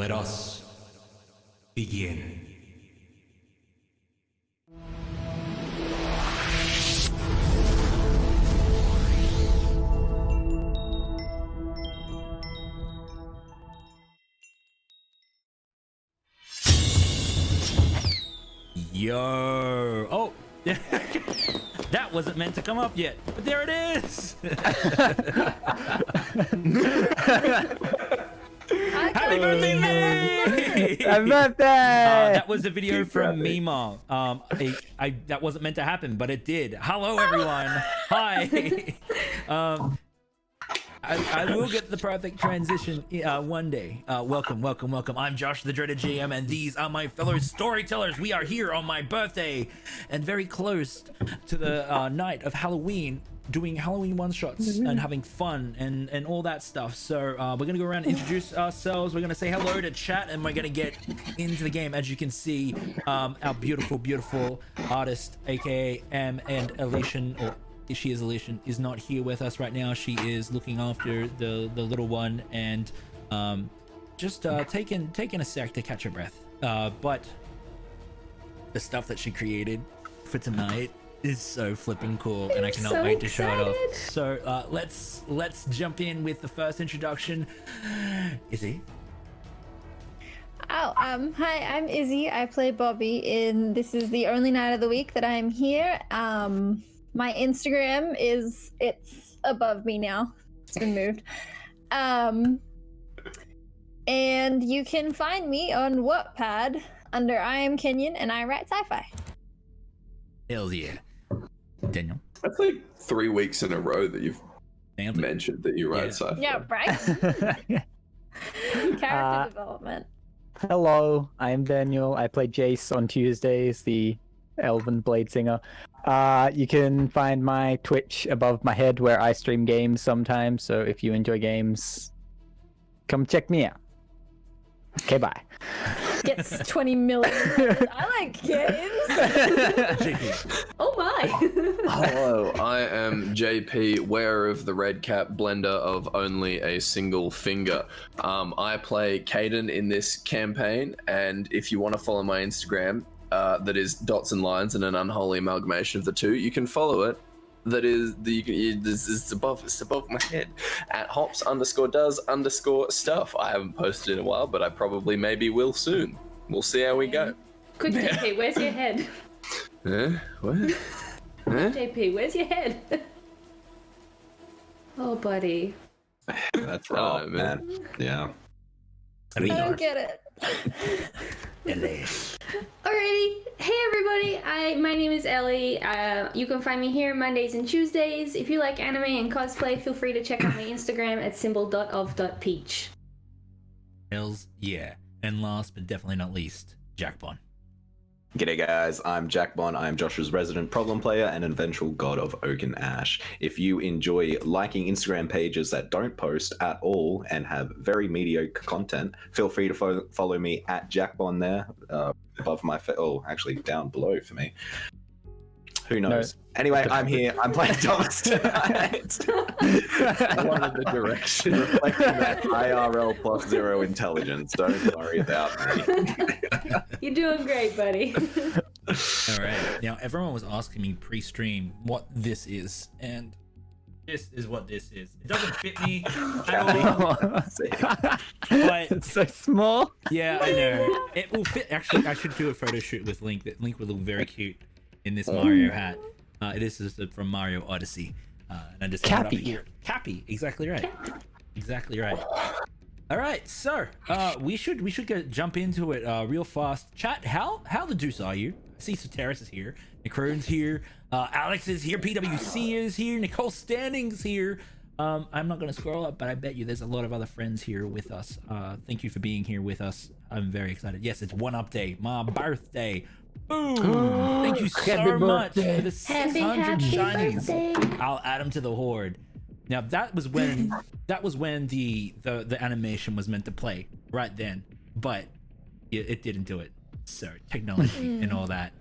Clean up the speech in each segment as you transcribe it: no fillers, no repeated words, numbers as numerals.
let us begin. Yo! Oh! That wasn't meant to come up yet, but there it is! Happy birthday, May! Happy birthday! That was a video from Mima. That wasn't meant to happen, but it did. Hello, everyone. Hi. I will get the perfect transition one day. Welcome. I'm Josh, the dreaded GM, and these are my fellow storytellers. We are here on my birthday, and very close to the night of Halloween, doing Halloween one-shots and having fun and all that stuff. So we're gonna go around and introduce ourselves. We're gonna say hello to chat, and we're gonna get into the game. As you can see, our beautiful artist, aka and Elation, or she is Elation, is not here with us right now. She is looking after the little one and just taking a sec to catch her breath. But the stuff that she created for tonight is so flipping cool, and I cannot wait to show it off. So let's jump in with the first introduction. Izzy. Oh, hi, I'm Izzy. I play Bobby in This Is the Only Night of the Week that I'm here. My Instagram it's above me now. It's been moved. And you can find me on Wattpad under I Am Kenyan, and I write sci-fi. Hell yeah. Daniel. That's like 3 weeks in a row that you've mentioned that you write sci-fi. Yeah, right? Character development. Hello, I'm Daniel. I play Jace on Tuesdays, the Elven Blade Singer. You can find my Twitch above my head where I stream games sometimes, so if you enjoy games, come check me out. Okay, bye. Gets 20 million. I like games. Oh my. Hello, I am JP, wearer of the red cap, blender of only a single finger. I play Caden in this campaign, and if you want to follow my Instagram, that is dots and lines and an unholy amalgamation of the two, you can follow it. That is it's above my head at hops_does_stuff. I haven't posted in a while, but I probably maybe will soon. We'll see how we go. Good JP, where's your head? What? JP, where's your head? Oh, buddy. That's right, man. Yeah. I don't get it. Alrighty, hey everybody, my name is Elle. You can find me here Mondays and Tuesdays. If you like anime and cosplay, feel free to check out my Instagram at symbol.of.peach. Hells yeah. And last but definitely not least, Jacbon. G'day guys, I'm Jacbon. I'm Josh's resident problem player and an eventual god of Oak and Ash. If you enjoy liking Instagram pages that don't post at all and have very mediocre content, feel free to follow me at Jacbon there, above my actually down below for me. Who knows? No. Anyway, I'm here. I'm playing Thomas tonight. I wanted the direction reflecting that IRL plus 0 intelligence. Don't worry about me. You're doing great, buddy. All right. Now, everyone was asking me pre-stream what this is, and this is what this is. It doesn't fit me at all. But it's so small. Yeah, I know. It will fit. Actually, I should do a photo shoot with Link. That Link would look very cute in this Mario hat. This is from Mario Odyssey. And I just Cappy. Here. Cappy, exactly right. Exactly right. All right, so we should jump into it real fast. Chat, how the deuce are you? I see Soteris is here, Necrone's here, Alex is here, PWC is here, Nicole Standing's here. I'm not gonna scroll up, but I bet you there's a lot of other friends here with us. Thank you for being here with us. I'm very excited. Yes, it's 1UP, my birthday. Boom! Thank you so much for the 600 shinies. I'll add them to the horde. Now that was when the animation was meant to play right then, but it didn't do it. So technology and all that.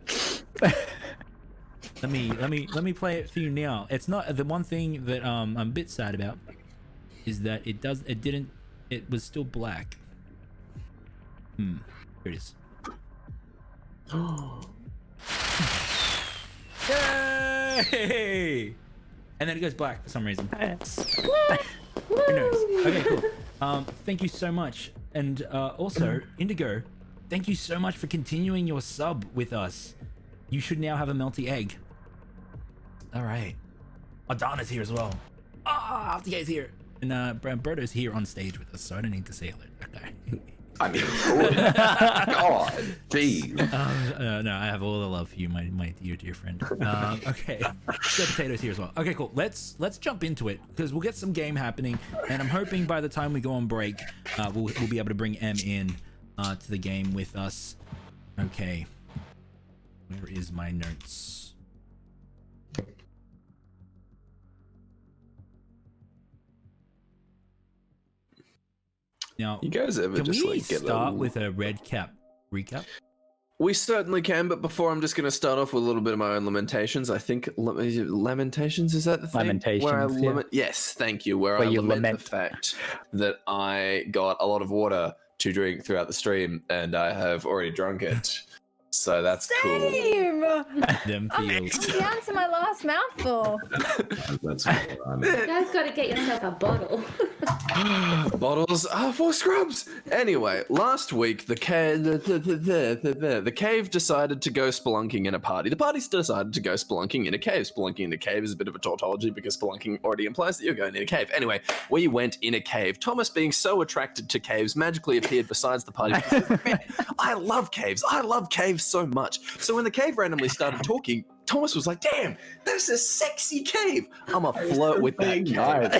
Let me play it for you now. It's not the one thing that I'm a bit sad about is that it was still black. Here it is. Yay! And then it goes black for some reason. Who knows? Okay, cool. Thank you so much. And also, Indigo, thank you so much for continuing your sub with us. You should now have a melty egg. All right. Adana's here as well. Ah, Aftergate's here. And Brodo's here on stage with us, so I don't need to say hello to that guy. I mean, God, geez. No, I have all the love for you, my dear friend. Okay, so Potato's here as well. Okay, cool. Let's jump into it because we'll get some game happening, and I'm hoping by the time we go on break, we'll be able to bring M in to the game with us. Okay, where is my notes? Now, You guys ever can just we like get start with a red cap recap? We certainly can, but before I'm just going to start off with a little bit of my own lamentations. I think lamentations, is that the thing? Lamentations, Where I yeah. Yes, thank you. Where Where I you lament the fact that I got a lot of water to drink throughout the stream, and I have already drunk it. So that's cool. Same! Them I'm feels. down to my last mouthful. That's You guys gotta get yourself a bottle. Bottles are for scrubs. Anyway, last week the cave decided to go spelunking in a party. The party decided to go spelunking in a cave. Spelunking in a cave is a bit of a tautology because spelunking already implies that you're going in a cave. Anyway, we went in a cave. Thomas, being so attracted to caves, magically appeared besides the party. Man, I love caves. I love caves so much. So when the cave randomly started talking, Thomas was like, damn, there's a sexy cave. I'm a flirt with that cave.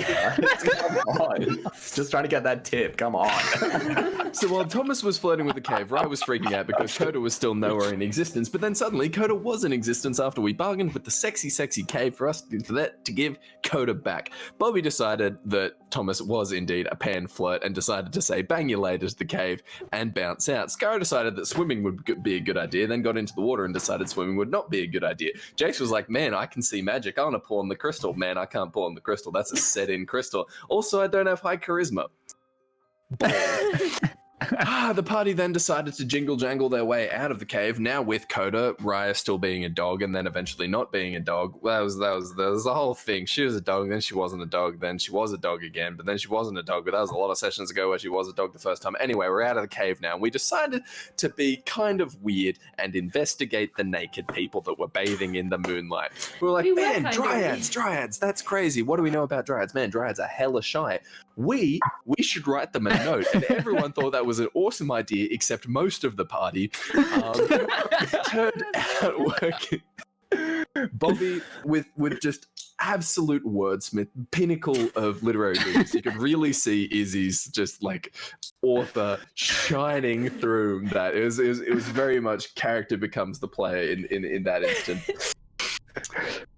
Come on. Just trying to get that tip. Come on. So while Thomas was flirting with the cave, Rai was freaking out because Coda was still nowhere in existence. But then suddenly Coda was in existence after we bargained with the sexy, sexy cave for us to give Coda back. Bobby decided that Thomas was indeed a pan flirt and decided to say bang you later to the cave and bounce out. Scar decided that swimming would be a good idea, then got into the water and decided swimming would not be a good idea. Jace was like, man, I can see magic. I want to pull on the crystal. Man, I can't pull on the crystal. That's a set-in crystal. Also, I don't have high charisma. The party then decided to jingle jangle their way out of the cave. Now with Coda, Raya still being a dog and then eventually not being a dog. That was the whole thing. She was a dog, then she wasn't a dog, then she was a dog again, but then she wasn't a dog. But that was a lot of sessions ago where she was a dog the first time. Anyway, we're out of the cave now, and we decided to be kind of weird and investigate the naked people that were bathing in the moonlight. We were like, We were man, kind of dryads, that's crazy. What do we know about dryads? Man, dryads are hella shy. We should write them a note. And everyone thought that was an awesome idea, except most of the party. It turned out working. Bobby with just absolute wordsmith, pinnacle of literary genius. You could really see Izzy's just like author shining through that. It was very much character becomes the player in that instant.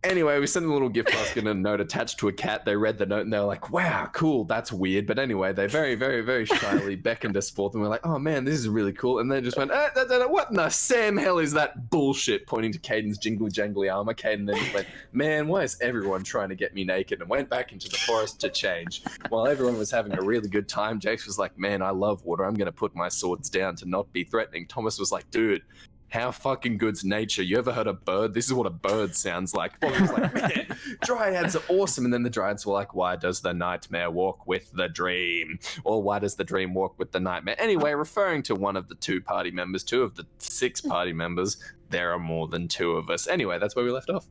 Anyway, we sent them a little gift basket and a note attached to a cat. They read the note and they were like, wow, cool, that's weird. But anyway, they very, very, very shyly beckoned us forth and we're like, oh man, this is really cool. And they just went, what in the Sam hell is that bullshit? Pointing to Caden's jingly jangly armor. Caden then just went, man, why is everyone trying to get me naked? And went back into the forest to change. While everyone was having a really good time, Jace was like, man, I love water. I'm going to put my swords down to not be threatening. Thomas was like, dude, how fucking good's nature? You ever heard a bird? This is what a bird sounds like. Bobby was like, man, dryads are awesome. And then the dryads were like, why does the nightmare walk with the dream? Or why does the dream walk with the nightmare? Anyway, referring to one of the two of the 6 party members, there are more than 2 of us. Anyway, that's where we left off.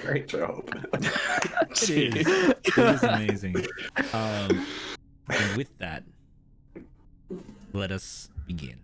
Great job. It is amazing. And with that, let us begin.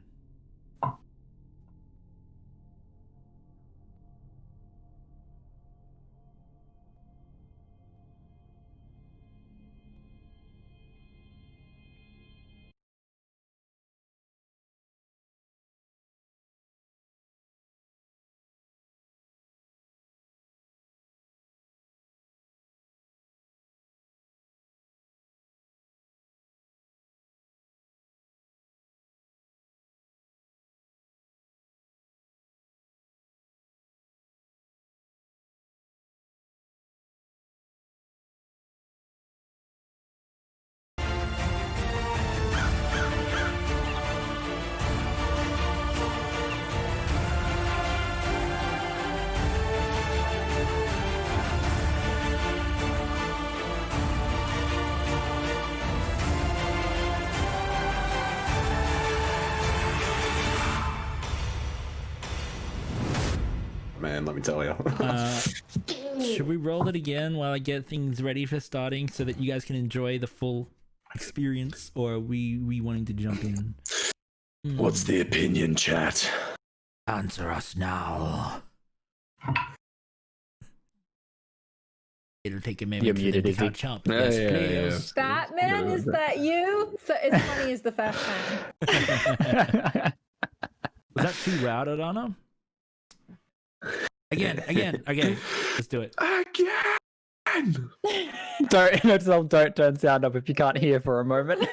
man. Let me tell you. Should we roll it again while I get things ready for starting so that you guys can enjoy the full experience, or are we wanting to jump in? What's the opinion, chat? Answer us now. It'll take a minute You're for them muted, to Izzy. catch up. Yeah, Yes, yeah, please. Batman, is that you? So it's funny as the first time. Was that too loud, Adana? Again. Let's do it. Again! Don't turn sound up if you can't hear for a moment.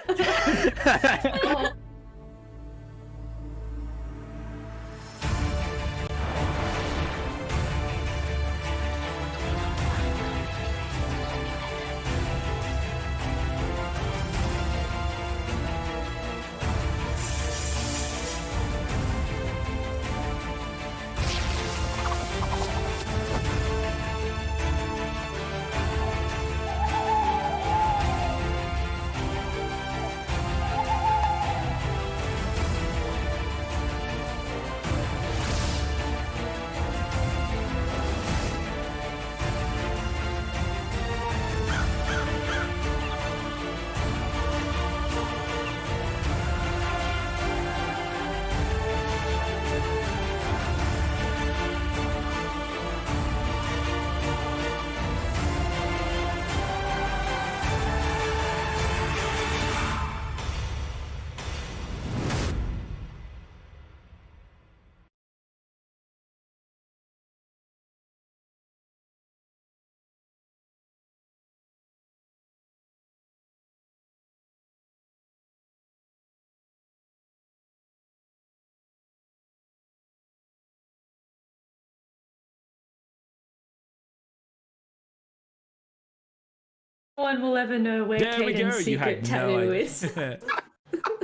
No one will ever know where There we go. Caden's You secret had tattoo no is. idea.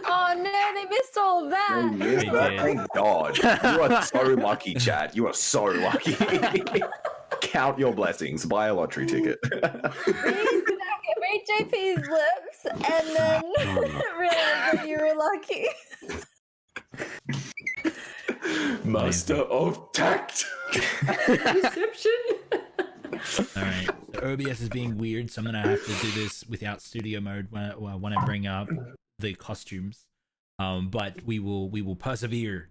Oh no, they missed all of that. Yes, They but did. thank God. You are so lucky, Chad. You are so lucky. Count your blessings. Buy a lottery ticket. Read JP's lips and then realize that you were lucky. Master of tact. Deception. All right. So OBS is being weird, so I'm gonna have to do this without studio mode when I bring up the costumes. But we will persevere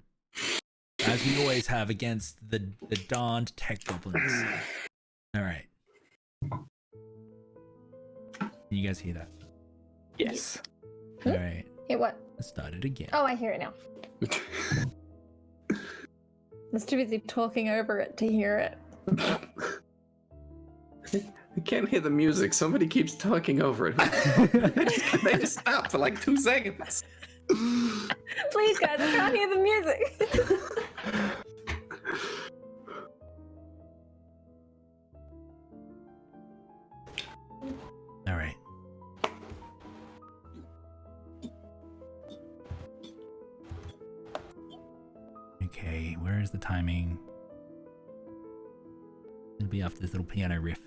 as we always have against the darned tech goblins. All right. Can you guys hear that? Yes. All right. Hey, what? Let's start it again. Oh, I hear it now. I was too busy talking over it to hear it. I can't hear the music. Somebody keeps talking over it. they just stop for like 2 seconds. Please, guys, I can't hear the music. All right. Okay, where is the timing? It'll be after this little piano riff.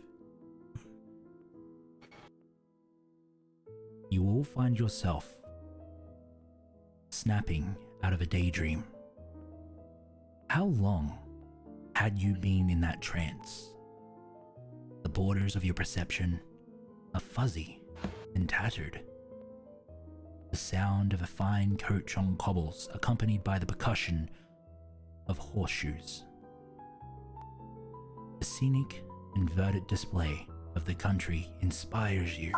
You all find yourself snapping out of a daydream. How long had you been in that trance? The borders of your perception are fuzzy and tattered. The sound of a fine coach on cobbles, accompanied by the percussion of horseshoes. The scenic and verdant display of the country inspires you.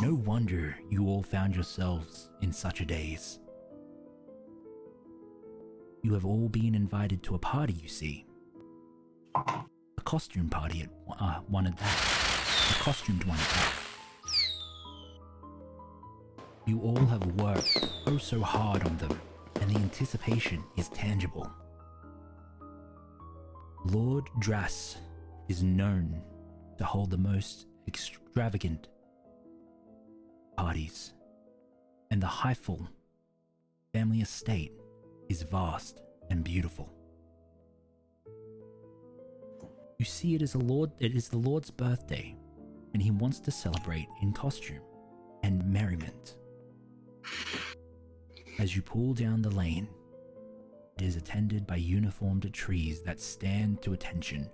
No wonder you all found yourselves in such a daze. You have all been invited to a party, you see. A costume party at one at that. A costumed one at that. You all have worked oh so hard on them, and the anticipation is tangible. Lord Drass is known to hold the most extravagant parties, and the Heifel family estate is vast and beautiful. You see, it is the Lord's birthday, and he wants to celebrate in costume and merriment. As you pull down the lane, It is attended by uniformed trees that stand to attention,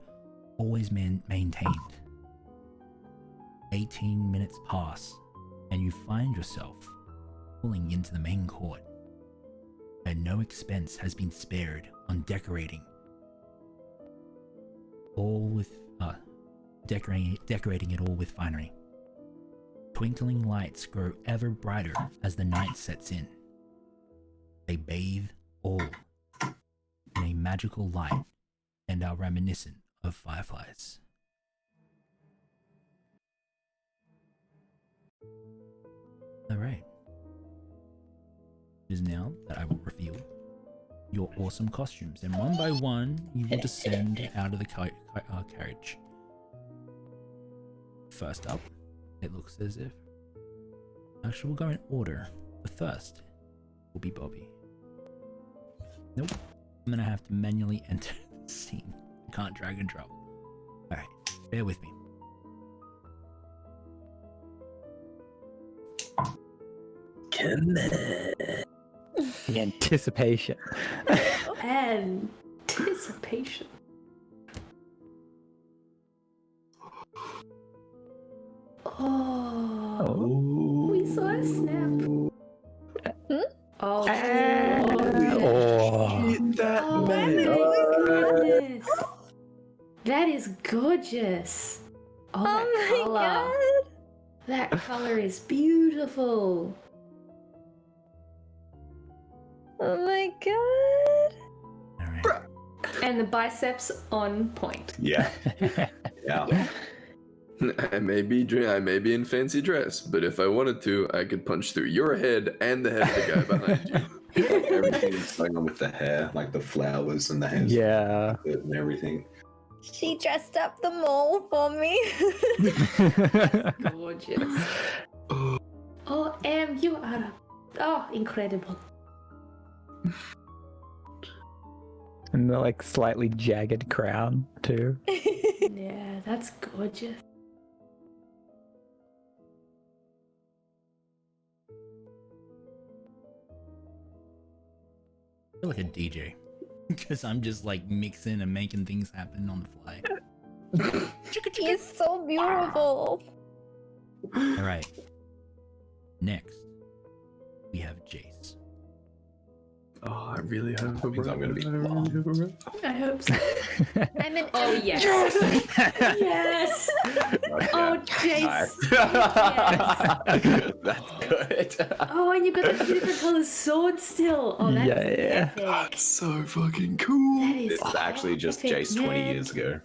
always maintained. 18 minutes pass, and you find yourself pulling into the main court, where no expense has been spared on decorating. All with decorating it all with finery. Twinkling lights grow ever brighter as the night sets in. They bathe all in a magical light and are reminiscent of fireflies. Alright. It is now that I will reveal your awesome costumes, and one by one you will descend out of the carriage. First up, it looks as if... Actually, we'll go in order. The first will be Bobby. Nope. I'm gonna have to manually enter the scene. Can't drag and drop. Alright, bear with me. Come on. The anticipation. Anticipation. Oh, we saw a snap. Oh, that is gorgeous. Oh, that my color. god! That color is beautiful. Oh my god! Alright. And the biceps on point. Yeah. Yeah. I may be in fancy dress, but if I wanted to, I could punch through your head and the head of the guy behind you. Everything that's going on with the hair, like the flowers and the hair. Yeah. And everything. She dressed up the mole for me. Gorgeous. Oh, Em, you are incredible. And the like slightly jagged crown too. Yeah, that's gorgeous. I feel like a DJ. Because I'm just like mixing and making things happen on the fly. He is so beautiful. Alright. Next, we have Jace. Oh, I really hope That means I'm gonna be long. I hope so. I'm an Oh, yes. Yes. Oh, Jace. That's good. Oh, and you've got the different colored sword still. Oh, that's Yeah. epic. That's so fucking cool. That is It's actually just epic, Jace 20 man. years ago.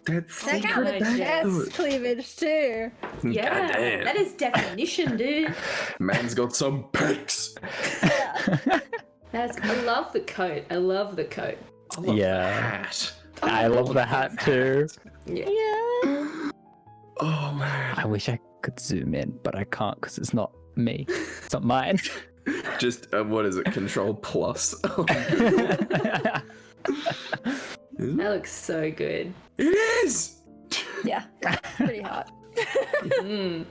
That's That got the best cleavage too. Yeah, Goddamn. that is definition, dude. Man's got some pecs. I love the coat. I love the coat. I love Yeah. that. I love the hat too. Yeah. Yeah. Oh man. I wish I could zoom in, but I can't because it's not me. It's not mine. Just what is it? Control plus. That looks so good. It is. Yeah. Pretty hot. Mm.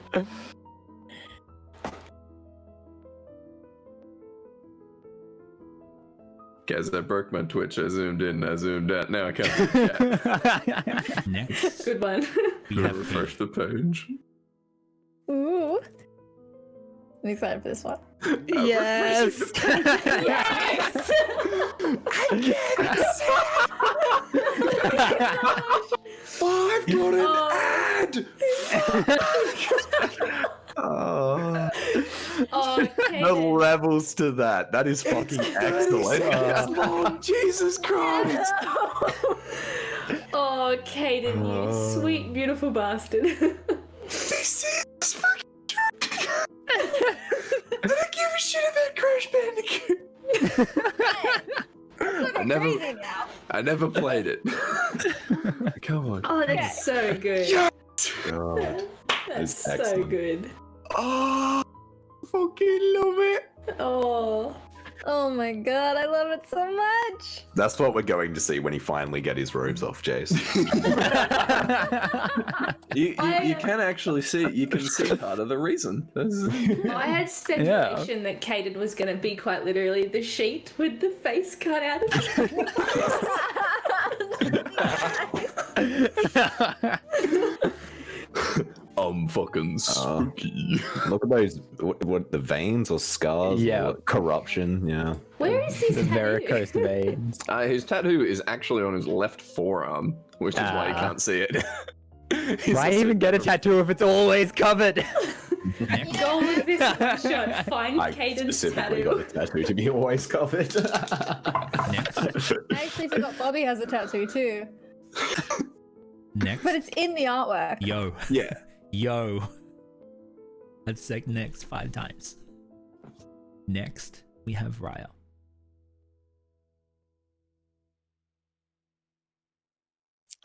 Guys, I broke my Twitch. I zoomed in. I zoomed out. Now I can't. Yeah. Next, Good one. we Gotta have refresh the page. Ooh. I'm excited for this one. Yes. Yes! Oh, I've got an ad. Oh, Oh, the Kaden. levels to that. That is fucking excellent. Oh, Jesus Christ. Oh, Kaden, you sweet, beautiful bastard. This is fucking true. I don't give a shit about Crash Bandicoot. Crazy now. I never played it. Come on. Oh, that's so good. God. That's so excellent. good. Oh, fucking love it. Oh. Oh my god, I love it so much. That's what we're going to see when he finally get his robes off, Jace. You can actually see. You can see part of the reason. I had speculation that Caden was going to be quite literally the sheet with the face cut out of it. Fucking spooky. Look at those, what the veins or scars? Yeah. Or corruption. Yeah. Where is his The tattoo? varicose veins. His tattoo is actually on his left forearm, which is why you can't see it. Why even get a tattoo if it's always covered? Go with this shot. Find I Caden's specifically got tattoo. a tattoo to be always covered. Next. I actually forgot Bobby has a tattoo too, Next. but it's in the artwork. Yo. Yeah. Yo. Let's say next 5 times. Next, we have Raya.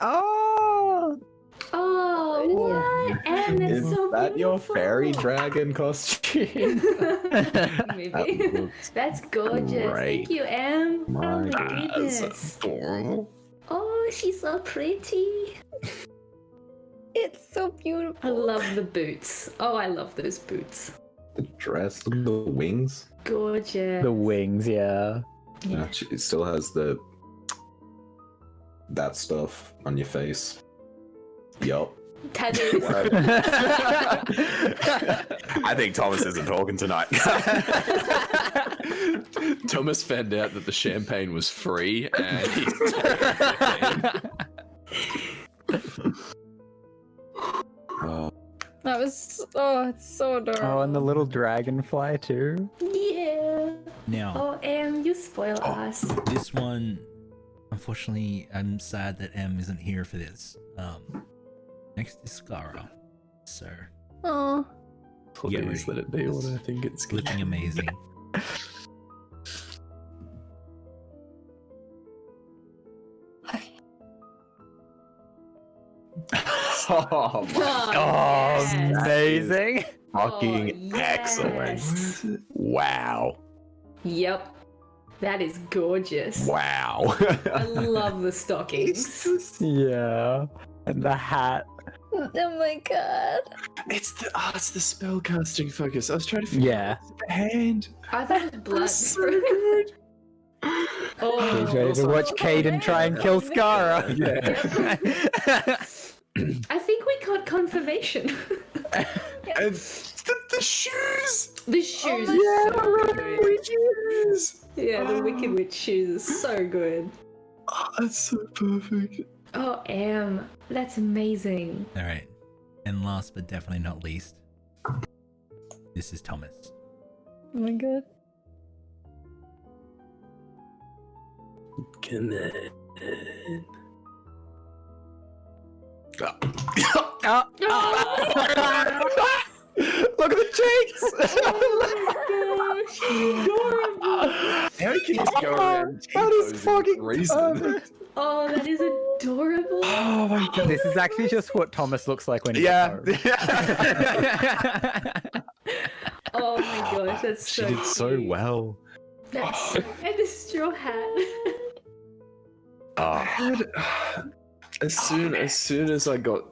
Oh! Oh, what? And that's Is so that your beautiful. fairy dragon costume? Maybe. That looks That's gorgeous. great. Thank you, Em. Oh My my That's goodness. adorable. Oh, she's so pretty. It's so I beautiful. love the boots. Oh, I love those boots. The dress, look at the wings. Gorgeous. The wings, yeah. Yeah, it still has that stuff on your face. Yup. Tattoos. I think Thomas isn't talking tonight. Thomas found out that the champagne was free, and he's That was it's so adorable. Oh, and the little dragonfly too. Yeah. Now, Oh, Em, you spoil us. this one, unfortunately, I'm sad that M isn't here for this. Next is Scara. So, Oh, Please let it be what I think it's going to looking amazing. Oh my Oh, yes. amazing. fucking Oh, excellent. yes. Wow. Yep. That is gorgeous. Wow. I love the stockings. Yeah. And the hat. oh my god. It's the spellcasting focus. I was trying to figure Yeah. out the hand. I thought it was blood. That's so good. Oh, He's ready to watch Caden try and kill Scara. I think we got confirmation. And the shoes. The shoes my are so good. Shoes. Yeah, the Wicked Witch shoes are so good. Oh, that's so perfect. Oh, Em, that's amazing. All right. And last but definitely not least, this is Thomas. Oh my god. Come on. Look at the cheeks. Oh my gosh, adorable. How can you just go around that is T-posing fucking for reason? perfect. Oh, that is adorable. Oh my god. This is actually just what Thomas looks like when he Yeah. gets home. Oh my gosh, that's She so did so cute. well. That's and the straw hat. Oh, As soon as I got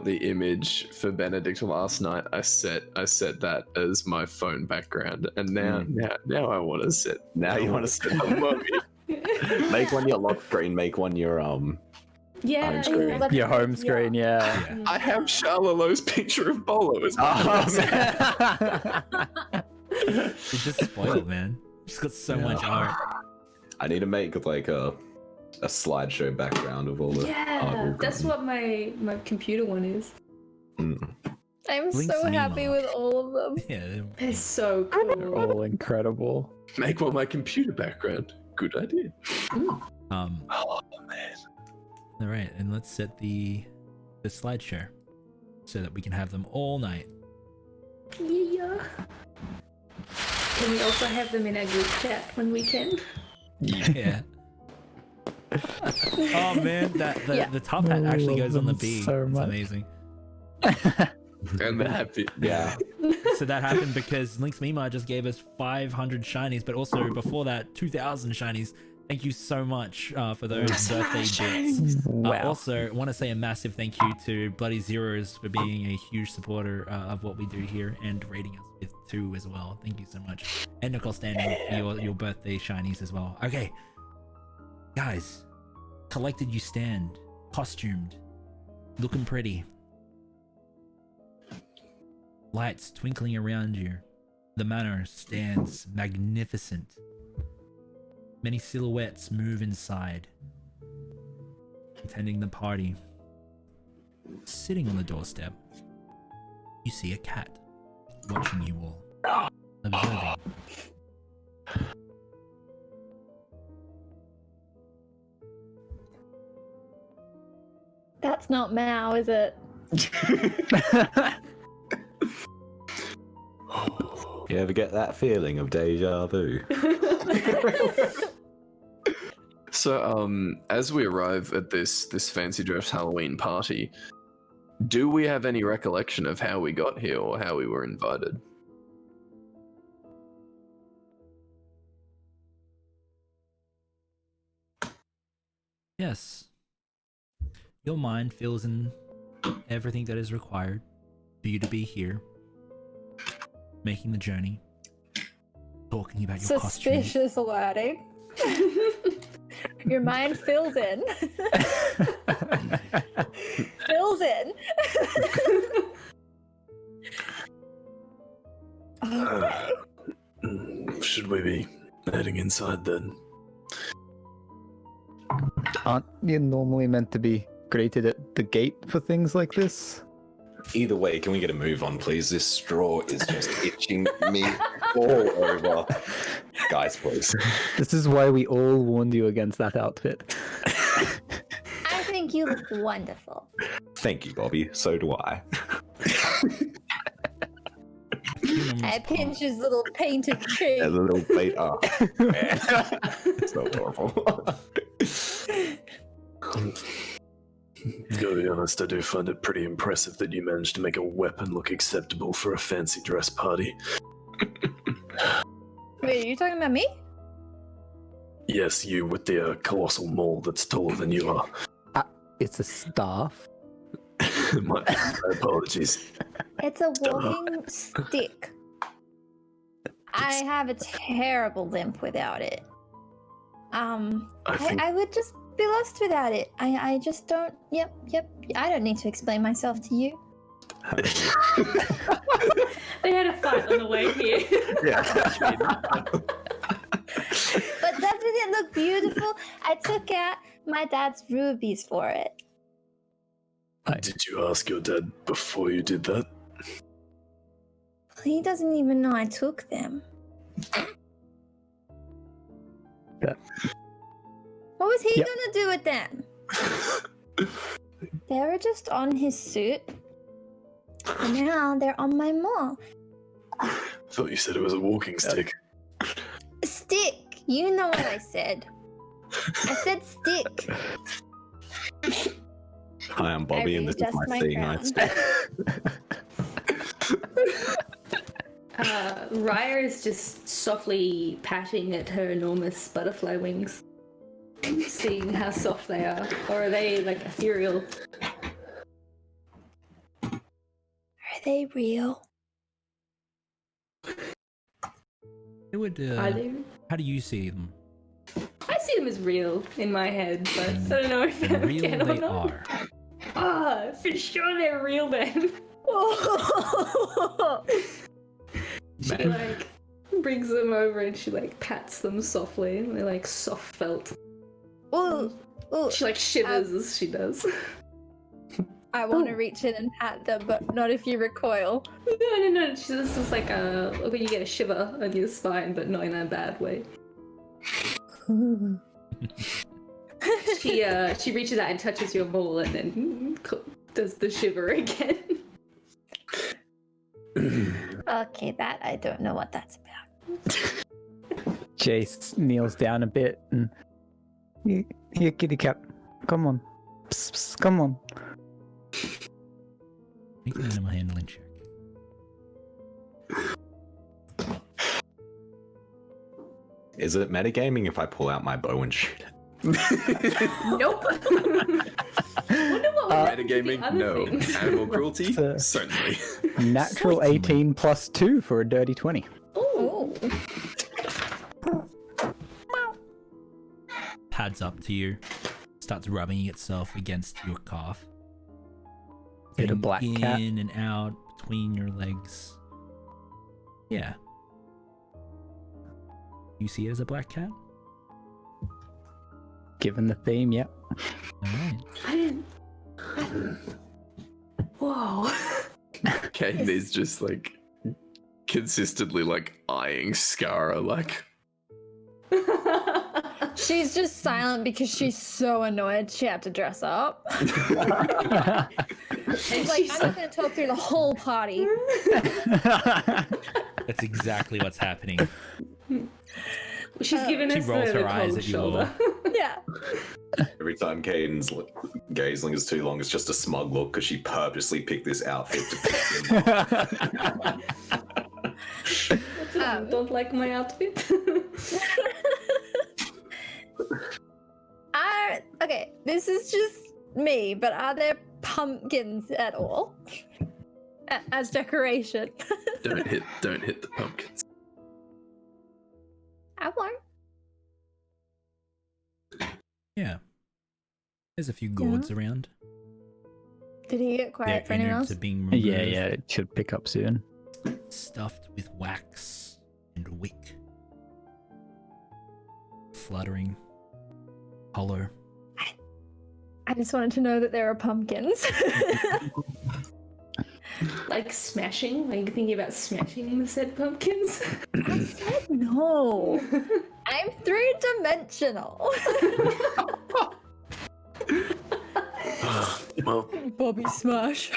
the image for Benedict last night, I set that as my phone background, and now I want to set. now you want to set the movie. make one your lock screen, make one your Yeah. Home screen. Left Your home hand, screen, yeah. Yeah. I have Charlalo's picture of Bolo as Oh, It's just spoiled, man. She's got so much art. I need to make like a slideshow background of all the Yeah, artwork. that's what my computer one is. Mm. I'm Links so and happy emo. with all of them. Yeah. It's so They're cool. all incredible. Make one my computer background. Good idea. Oh man. All right, and let's set the slideshow so that we can have them all night. Yeah. Can we also have them in our group chat when we can? Yeah. Oh man, Yeah. the top hat actually I goes love on the them B. so It's much. amazing. And the happy. Yeah. So that happened because Link's Mima just gave us 500 shinies, but also before that, 2,000 shinies. Thank you so much for those birthday bits. Wow. Also, want to say a massive thank you to Bloody Zeros for being a huge supporter of what we do here and rating us with 2 as well. Thank you so much. And Nicole Standing for your birthday shinies as well. Okay, guys, collected you stand, costumed, looking pretty. Lights twinkling around you. The manor stands magnificent. Many silhouettes move inside, attending the party. Sitting on the doorstep, you see a cat watching you all, observing. That's not Mao, is it? You ever get that feeling of deja vu? So, as we arrive at this fancy dress Halloween party, do we have any recollection of how we got here or how we were invited? Yes. Your mind fills in everything that is required for you to be here, making the journey, talking about your costume. Suspicious wording. Your mind fills in. Fills in. Okay. Should we be heading inside then? Aren't you normally meant to be greeted at the gate for things like this? Either way, can we get a move on, please? This straw is just itching me all over. Guys, please. This is why we all warned you against that outfit. I think you look wonderful. Thank you, Bobby. So do I. I pinch his little painted cheek. A little bait up. So adorable. Gotta be honest, I do find it pretty impressive that you managed to make a weapon look acceptable for a fancy dress party. Wait, are you talking about me? Yes, you with the colossal mole that's taller than you are. It's a staff. my apologies. It's a walking stick. I have a terrible limp without it. I would just be lost without it. I just don't. Yep. I don't need to explain myself to you. They had a fight on the way here. But doesn't it look beautiful? I took out my dad's rubies for it. Did you ask your dad before you did that? He doesn't even know I took them. Yeah. What was he Yep. gonna do with them? They were just on his suit. And now they're on my mall. Thought you said it was a walking stick. Stick! You know what I said. I said stick. Hi, I'm Bobby, and this is readjust my my seeing crown. eyes. Raya is just softly patting at her enormous butterfly wings, seeing how soft they are. Or are they like ethereal? Are they real? It would, Are they? how do you see them? I see them as real in my head, but I don't know if And they real can or they not. are. Ah, for sure they're real then. She like brings them over and she like pats them softly, and they're like soft felt. Ooh, ooh. She like shivers as she does. I want to reach in and pat them, but not if you recoil. No. This is like when you get a shiver on your spine, but not in a bad way. She reaches out and touches your mole and then does the shiver again. Okay, that I don't know what that's about. Jace kneels down a bit and here, kitty cat, come on, psst, psst, come on. Make an animal handling check. Is it metagaming if I pull out my bow and shoot it? Nope. Wonder what would happen to the Metagaming? other No. things. Animal cruelty? It's a- Certainly. Natural Certainly. 18 plus 2 for a dirty 20. Ooh. Pads up to you. Starts rubbing itself against your calf. Bit of Getting black in cat. and out between your legs. Yeah. You see it as a black cat? Given the theme, yep. Alright. I didn't. Whoa. Caden is just like consistently like eyeing Skara like She's just silent because she's so annoyed she had to dress up. And She's like, I'm not going to talk through the whole party. That's exactly what's happening. She's giving She us rolls the her eyes cold at you shoulder. Yeah. Every time Caden's gazing is too long, it's just a smug look because she purposely picked this outfit to piss him off. Don't like my outfit. Okay, this is just me, but are there pumpkins at all? As decoration? don't hit the pumpkins. I won't. Yeah. There's a few gourds around. Did he get quiet for anyone inert else? to being removed, Yeah, it should pick up soon. stuffed with wax and wick. Fluttering. Hollow. I just wanted to know that there are pumpkins. Like smashing? Like thinking about smashing the said pumpkins? I said no. I'm three-dimensional. Well, Bobby Smash.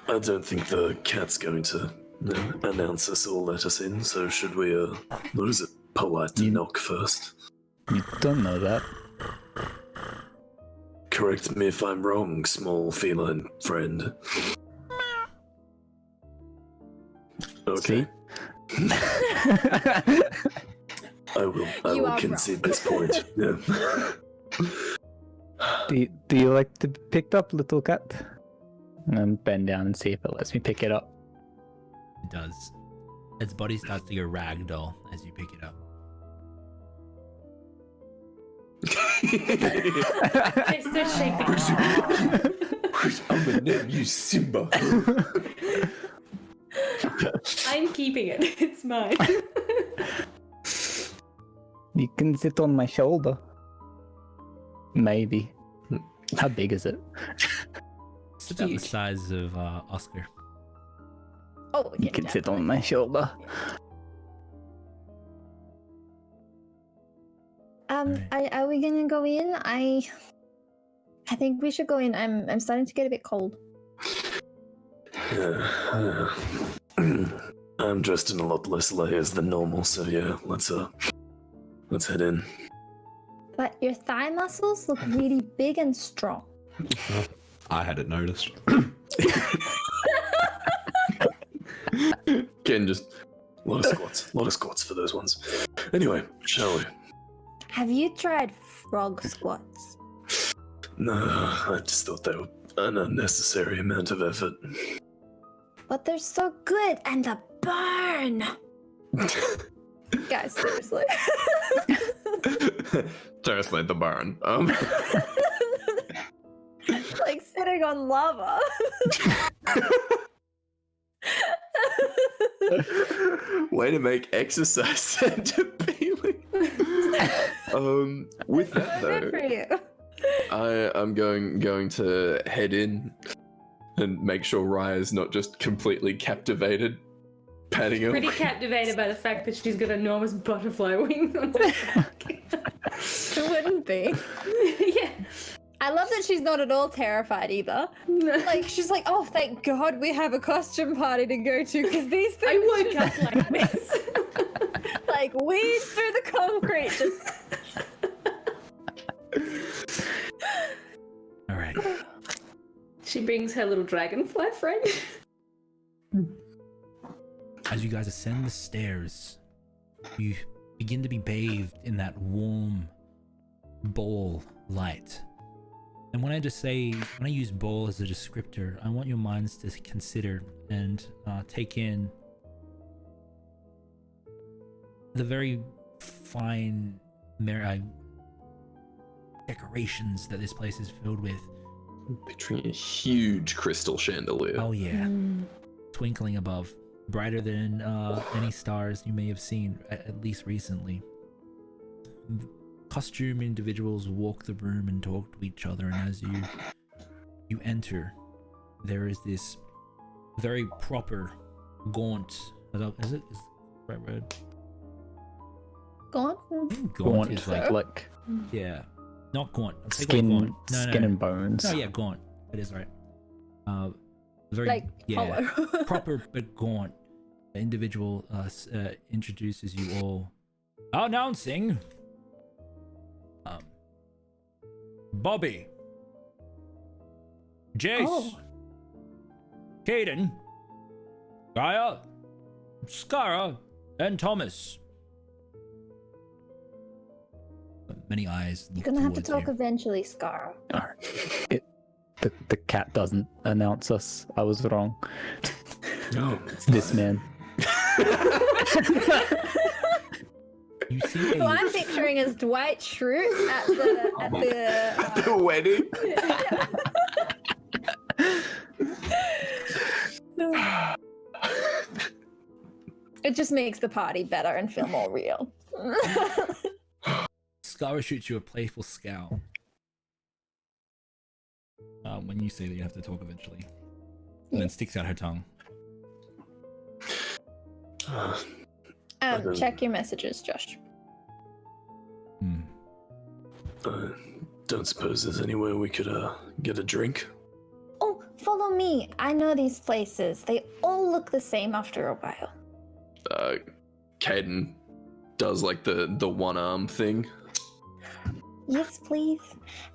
I don't think the cat's going to announce us or let us in, so should we, what is it, polite to knock first? You don't know that. Correct me if I'm wrong, small feline friend. Okay, See? I You will are concede this point. Yeah. do you like to be picked up, little cat? And bend down and see if it lets me pick it up. It does. Its body starts to go ragdoll as you pick it up. Just to shake the I'm gonna name you Simba. I'm keeping it. It's mine. You can sit on my shoulder. Maybe. How big is it? It's about the Huge. size of Oscar. Oh, You yeah, can sit definitely. on my shoulder. Are we gonna go in? I think we should go in. I'm starting to get a bit cold. Yeah. I'm dressed in a lot less layers than normal, so yeah, let's head in. But your thigh muscles look really big and strong. I hadn't noticed. Ken just A lot of squats for those ones. Anyway, shall we? Have you tried frog squats? No, I just thought they were an unnecessary amount of effort. But they're so good and the burn. Guys, seriously. seriously the barn. Like sitting on lava. Way to make exercise sound appealing. With that Good though, for you. I'm going to head in and make sure Raya's not just completely captivated, patting her. Pretty captivated by the fact that she's got enormous butterfly wings on her back. It wouldn't be. Yeah. I love that she's not at all terrified either. Like she's like, oh, thank God we have a costume party to go to because these things. I woke up like this. Like weeds through the concrete. Just... All right. She brings her little dragonfly friend. As you guys ascend the stairs, you begin to be bathed in that warm ball light. And when I use ball as a descriptor, I want your minds to consider and take in the very fine decorations that this place is filled with. Picturing a huge crystal chandelier. Oh yeah, twinkling above, brighter than any stars you may have seen, at least recently. Costume individuals walk the room and talk to each other, and as you enter, there is this very proper, gaunt. Is it right word? Gaunt? Gaunt is like yeah, not gaunt. I'm saying skin, gaunt. No. skin and bones. Oh yeah, gaunt. That is right. Very Like hollow. proper but gaunt individual introduces you all. Announcing, Bobby, Jace, Oh. Caden, Gaia, Skara, and Thomas. Many eyes. You're gonna have to towards talk you. eventually, Scar. The cat doesn't announce us. I was wrong. No. It's this man. You see Who I'm picturing is Dwight Schrute at the The wedding. It just makes the party better and feel more real. Skara shoots you a playful scowl. When you say that you have to talk eventually. And then sticks out her tongue. Check your messages, Josh. Don't suppose there's anywhere we could get a drink? Oh, follow me. I know these places. They all look the same after a while. Caden does like the one arm thing. Yes, please.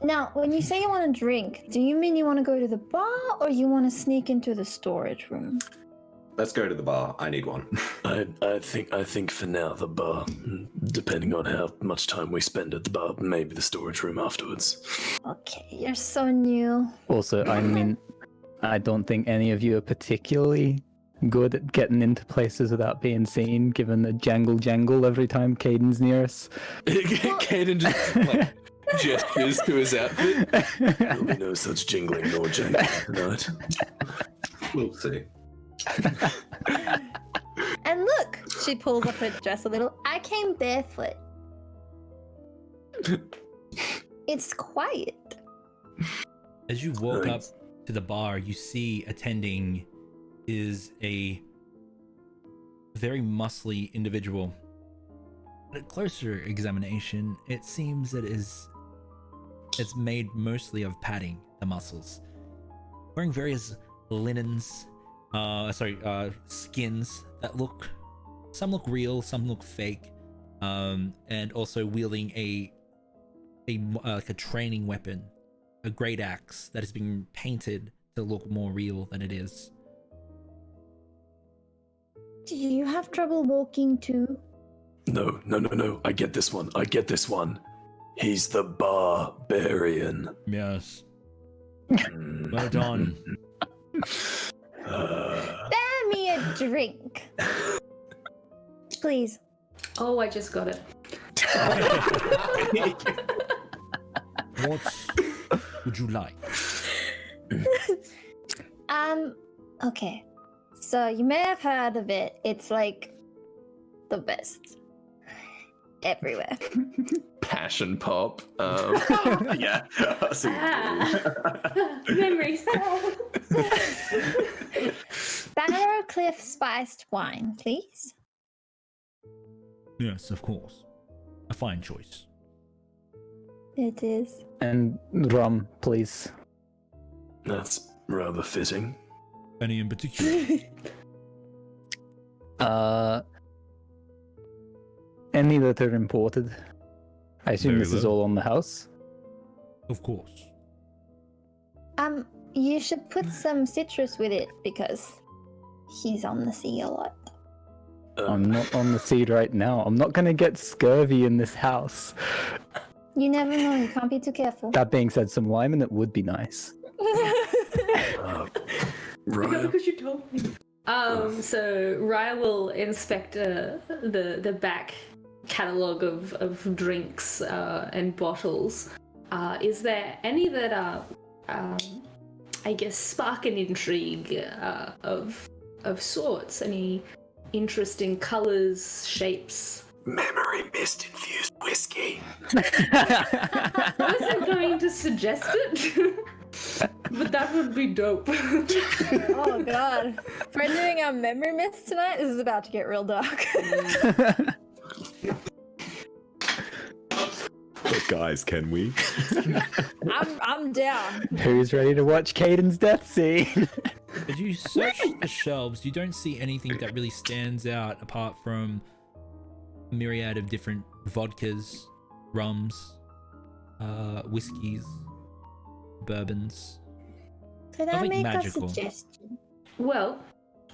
Now, when you say you want a drink, do you mean you want to go to the bar or you want to sneak into the storage room? Let's go to the bar. I need one. I think for now the bar, depending on how much time we spend at the bar, maybe the storage room afterwards. Okay, you're so new. Also, I mean, I don't think any of you are particularly good at getting into places without being seen, given the jangle every time Caden's near us. Caden just like gestures to his outfit. There'll be no such jingling nor jangling tonight. We'll see. And look, she pulls up her dress a little. I came barefoot. It's quiet. As you walk up to the bar, you see attending is a very muscly individual. At a closer examination, it seems that it's made mostly of padding, the muscles. Wearing various linens, skins that some look real, some look fake, and also wielding like a training weapon, a great axe that has been painted to look more real than it is. Do you have trouble walking too? No. I get this one. He's the barbarian. Yes. Well done. Bear me a drink. Please. Oh, I just got it. What would you like? Okay. So you may have heard of it. It's like the best. Everywhere. Passion pop. Yeah. Memories. Barrow Cliff spiced wine, please. Yes, of course. A fine choice. It is. And rum, please. That's rather fitting. Any in particular? Any that are imported. I assume Very this is well. all on the house. Of course. you should put some citrus with it because he's on the sea a lot. I'm not on the seed right now. I'm not gonna get scurvy in this house. You never know. You can't be too careful. That being said, some lime in it would be nice. Right. Because you told me. So Raya will inspect the back catalogue of drinks and bottles. Is there any that are, I guess, spark an intrigue of sorts? Any interesting colours, shapes? Memory mist infused whiskey. I wasn't going to suggest it, but that would be dope. Oh god. If we're doing a memory mist tonight, this is about to get real dark. But guys, can we? I'm down. Who's ready to watch Caden's death scene? As you search the shelves, you don't see anything that really stands out apart from a myriad of different vodkas, rums, whiskeys, bourbons. Could I Nothing make magical. a suggestion? Well,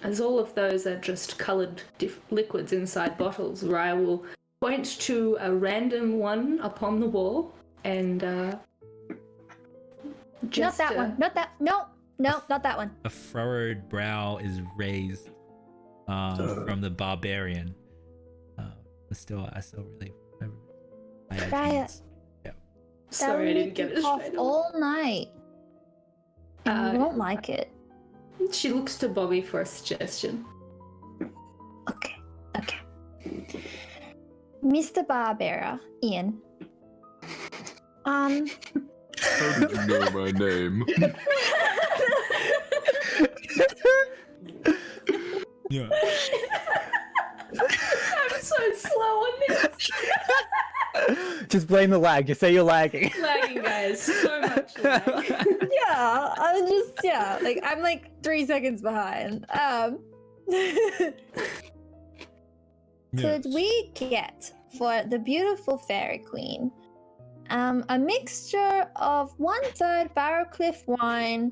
as all of those are just coloured liquids inside bottles, Raya will point to a random one upon the wall and Not that one. Not that. No, not that one. A furrowed brow is raised from the barbarian. I still really. I had Raya. dreams. Sorry, I didn't get it off straight. all night. And you won't like it. She looks to Bobby for a suggestion. Okay. Mr. Barbera, Ian. How did you know my name? Yeah. I'm so slow on this. Just blame the lag. Just say you're lagging. Lagging, guys. So much lag. Yeah, I'm like 3 seconds behind. Could we get for the beautiful fairy queen a mixture of 1/3 Barrowcliff wine,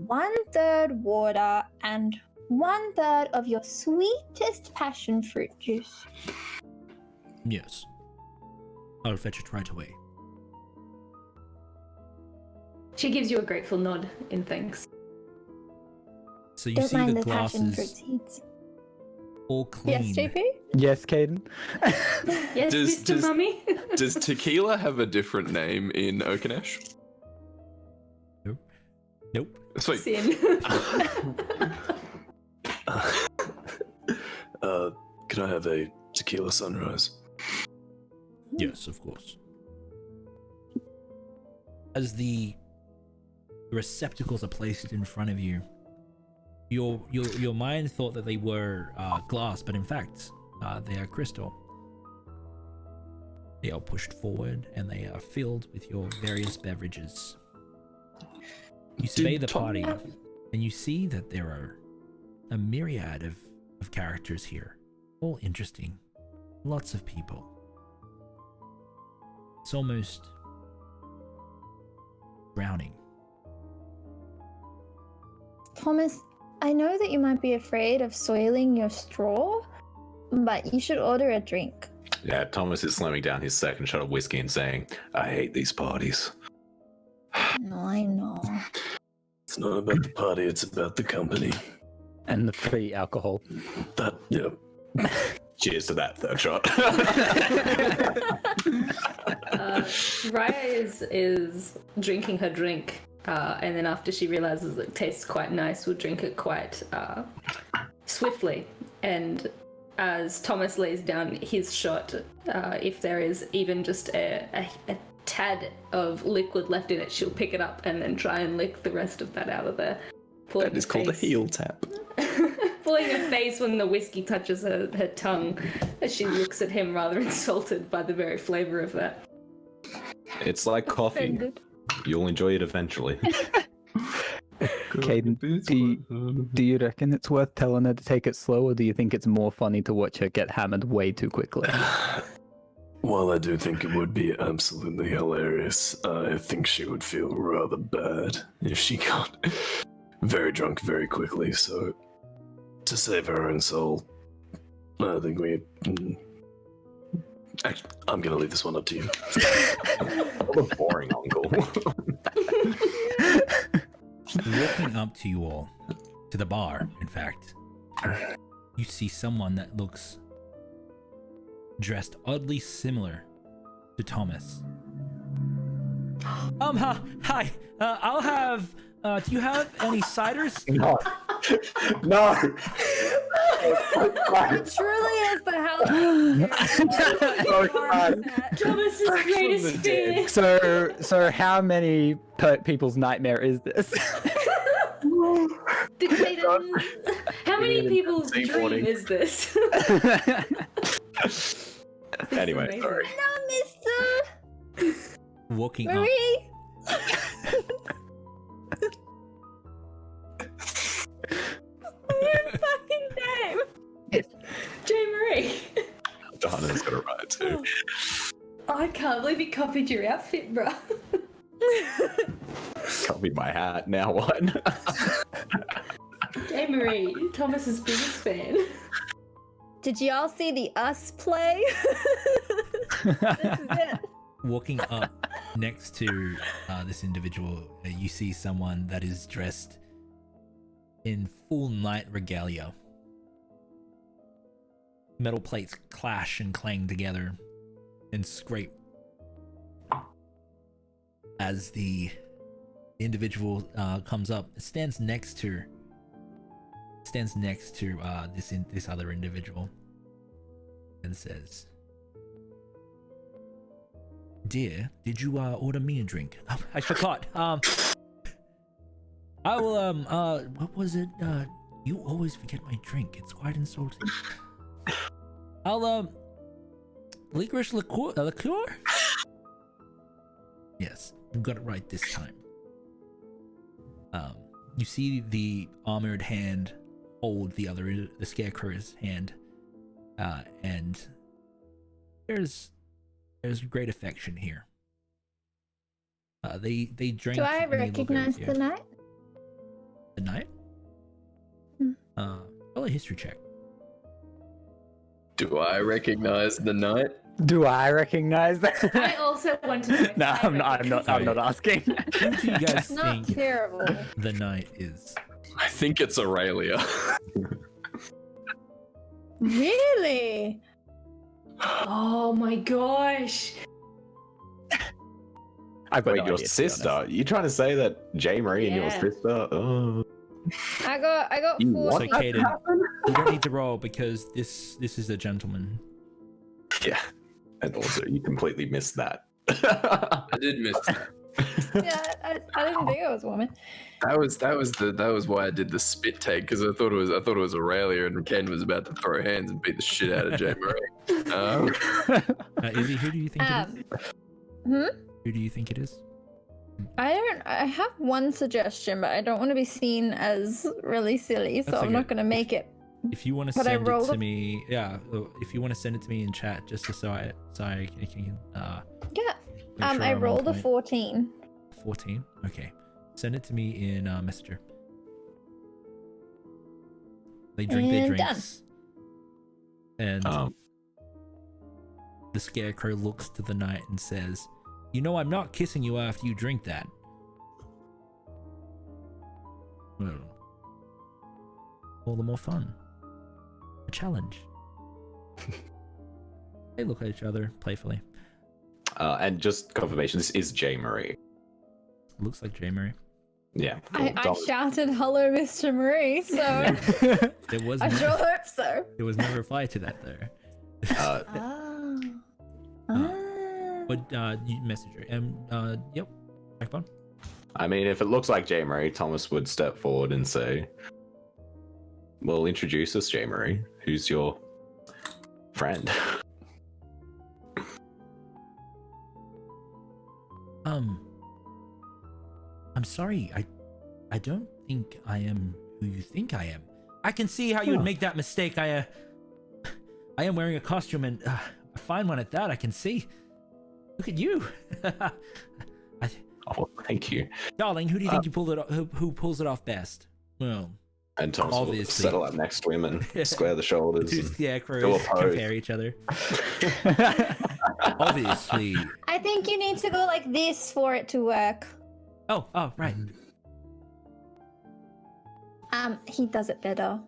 1/3 water, and 1/3 of your sweetest passion fruit juice? Yes. I'll fetch it right away. She gives you a grateful nod in thanks. So you Don't see mind the the passion fruit glasses seeds. all clean. Yes, JP? Yes, Caden. Yes, Does- Mr. does- Mummy? Does tequila have a different name in Oakanesh? Nope. Sweet. Sin. Can I have a tequila sunrise? Yes, of course. As the receptacles are placed in front of you, your mind thought that they were glass, but in fact, they are crystal. They are pushed forward and they are filled with your various beverages. You survey the party and you see that there are a myriad of characters here, all interesting, lots of people. It's almost drowning. Thomas, I know that you might be afraid of soiling your straw, but you should order a drink. Yeah, Thomas is slamming down his second shot of whiskey and saying, I hate these parties. No, I know. It's not about the party, it's about the company. And the free alcohol. That, yeah. Cheers to that third shot. Raya is drinking her drink, and then after she realizes it tastes quite nice, will drink it quite swiftly. And as Thomas lays down his shot, if there is even just a tad of liquid left in it, she'll pick it up and then try and lick the rest of that out of there. That is called a heel tap. Pulling a face when the whiskey touches her tongue as she looks at him rather insulted by the very flavour of that. It's like coffee. Offended. You'll enjoy it eventually. Caden, do you reckon it's worth telling her to take it slow, or do you think it's more funny to watch her get hammered way too quickly? While I do think it would be absolutely hilarious, I think she would feel rather bad if she got very drunk very quickly. So, to save her own soul, I think Actually, I'm gonna leave this one up to you. What a boring uncle. Walking up to you all, to the bar, in fact, you see someone that looks dressed oddly similar to Thomas. Hi. I'll have. Do you have any ciders? No. No. Truly is the Hallow. Thomas's greatest fear. So how many people's nightmare is this? How many people's dream is this? Anyway, amazing. sorry. No, Mister Walking up. Marie. Your fucking name. Jay Marie. Donna's got a right too. I can't believe he copied your outfit, bro. Copied my hat. Now what? Jay Marie, Thomas's biggest fan. Did y'all see the Us play? This is it. Walking up next to this individual, you see someone that is dressed in full knight regalia. Metal plates clash and clang together and scrape as the individual comes up. Stands next to this other individual and says, "Dear, did you order me a drink? Oh, I forgot. I will what was it? You always forget my drink. It's quite insulting. I'll licorice liqueur? Yes, you got it right this time." You see the armored hand hold the scarecrow's hand, and there's great affection here. They drink. Do I and they look recognize over the you. knight? The knight? Roll a history check. Do I recognize the knight? Do I recognize that? I also want to know. No, I'm not asking. Who do you guys Not think terrible. the knight is? I think it's Aurelia. Really? Oh my gosh. I've got Wait, no your idea, to be sister? honest. You trying to say that Jay Marie and your Yeah. sister? Oh. I got You 14. want So, Caden, you don't need to roll because this is a gentleman. Yeah. And also, you completely missed that. I did miss that. Yeah, I didn't think it was a woman. That was why I did the spit take, because I thought it was Aurelia, and Ken was about to throw hands and beat the shit out of Jay Marie. Izzy, who do you think it is? Hmm? Who do you think it is? I have one suggestion, but I don't want to be seen as really silly, so That's I'm okay. not going to make it. If you want to But I send it rolled to a- me, yeah. If you want to send it to me in chat, just so I can. Yeah. make sure I I'm on rolled a point. 14. 14. Okay, send it to me in Messenger. They drink their And done. drinks, and the scarecrow looks to the knight and says, "You know, I'm not kissing you after you drink that." Well, all the more fun. A challenge. They look at each other playfully. And just confirmation, this is Jay Marie. Looks like Jay Murray. Yeah. I Don't- shouted, "Hello, Mr. Marie," so There was I no, sure hope so. there was no reply to that though. Oh. But you message her. Yep. Jacbon. I mean, if it looks like Jay Marie, Thomas would step forward and say, "Well, introduce us, Jay Marie. Who's your friend?" I'm sorry. I don't think I am who you think I am. I can see how you would make that mistake. I am wearing a costume and fine one at that, I can see. Look at you. Oh, thank you. Darling, who do you think you pulled it off, who pulls it off best? Well, And Thomas will obviously. settle up next to him and square the shoulders. two And scarecrows do a pose. compare each other. Obviously. I think you need to go like this for it to work. Oh, right. He does it better.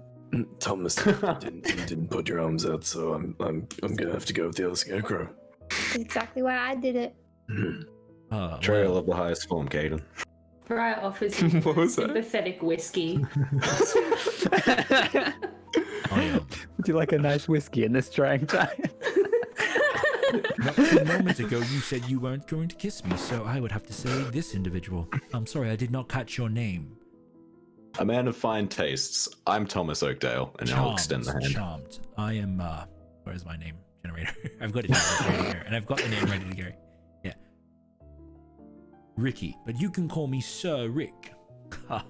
Thomas, you didn't put your arms out, so I'm gonna have to go with the other scarecrow. That's exactly why I did it. Trail Well, of the highest form, Caden. Briar offers you What was that? sympathetic whiskey. I am. Would you like a nice whiskey in this trying time? Not 2 moments ago, you said you weren't going to kiss me, so I would have to say this individual. I'm sorry, I did not catch your name. A man of fine tastes. I'm Thomas Oakdale, and I'll extend the hand. Charmed. I am, where's my name generator? I've got it right here, and I've got the name ready to go. Yeah. Ricky, but you can call me Sir Rick. Ha.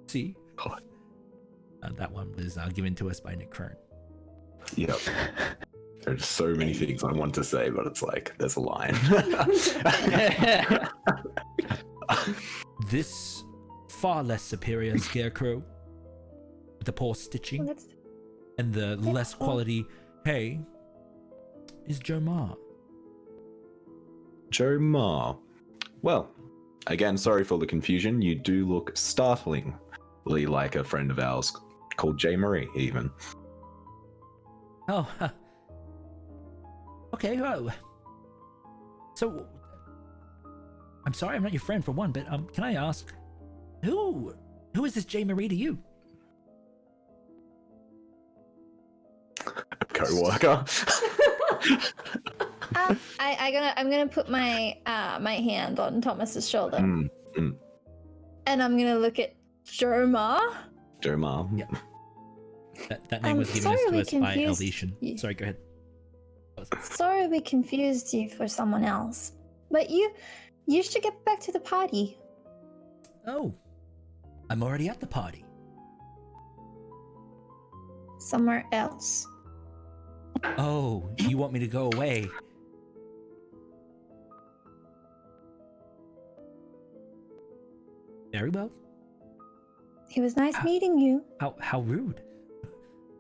See? God. That one was given to us by Nick Kern. Yep. There's so many things I want to say, but it's like, there's a line. This far less superior scarecrow, with the poor Well, stitching that's and the less quality hay, is Joe Ma. Joe Ma. Well, again, sorry for the confusion. You do look startlingly like a friend of ours called J. Marie, even. Oh, okay. Well, so I'm sorry, I'm not your friend for one, but can I ask, who is this J. Marie to you? Co-worker. I'm gonna put my my hand on Thomas's shoulder, Mm, and I'm gonna look at Jerma. Joe Ma. Yeah. That name was given sorry to we us by confused Elvetian. you. Sorry, go ahead. Sorry we confused you for someone else, but you should get back to the party. Oh, I'm already at the party. Somewhere else. Oh, you want me to go away? Very well. It was nice meeting you. How rude.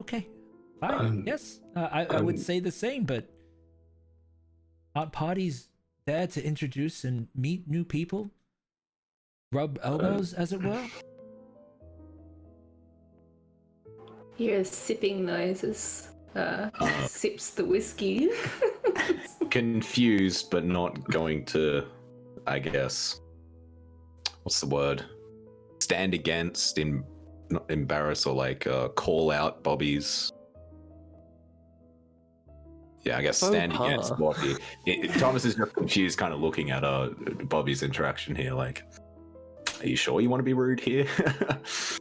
Okay, fine. Yes, I would say the same, but aren't parties there to introduce and meet new people? Rub elbows, as it were? Hear sipping noises. Sips the whiskey. Confused, but not going to, I guess, what's the word? Stand against, not embarrass or like call out Bobby's. Yeah, I guess stand against Bobby. Thomas is just confused, kind of looking at Bobby's interaction here, like, are you sure you want to be rude here?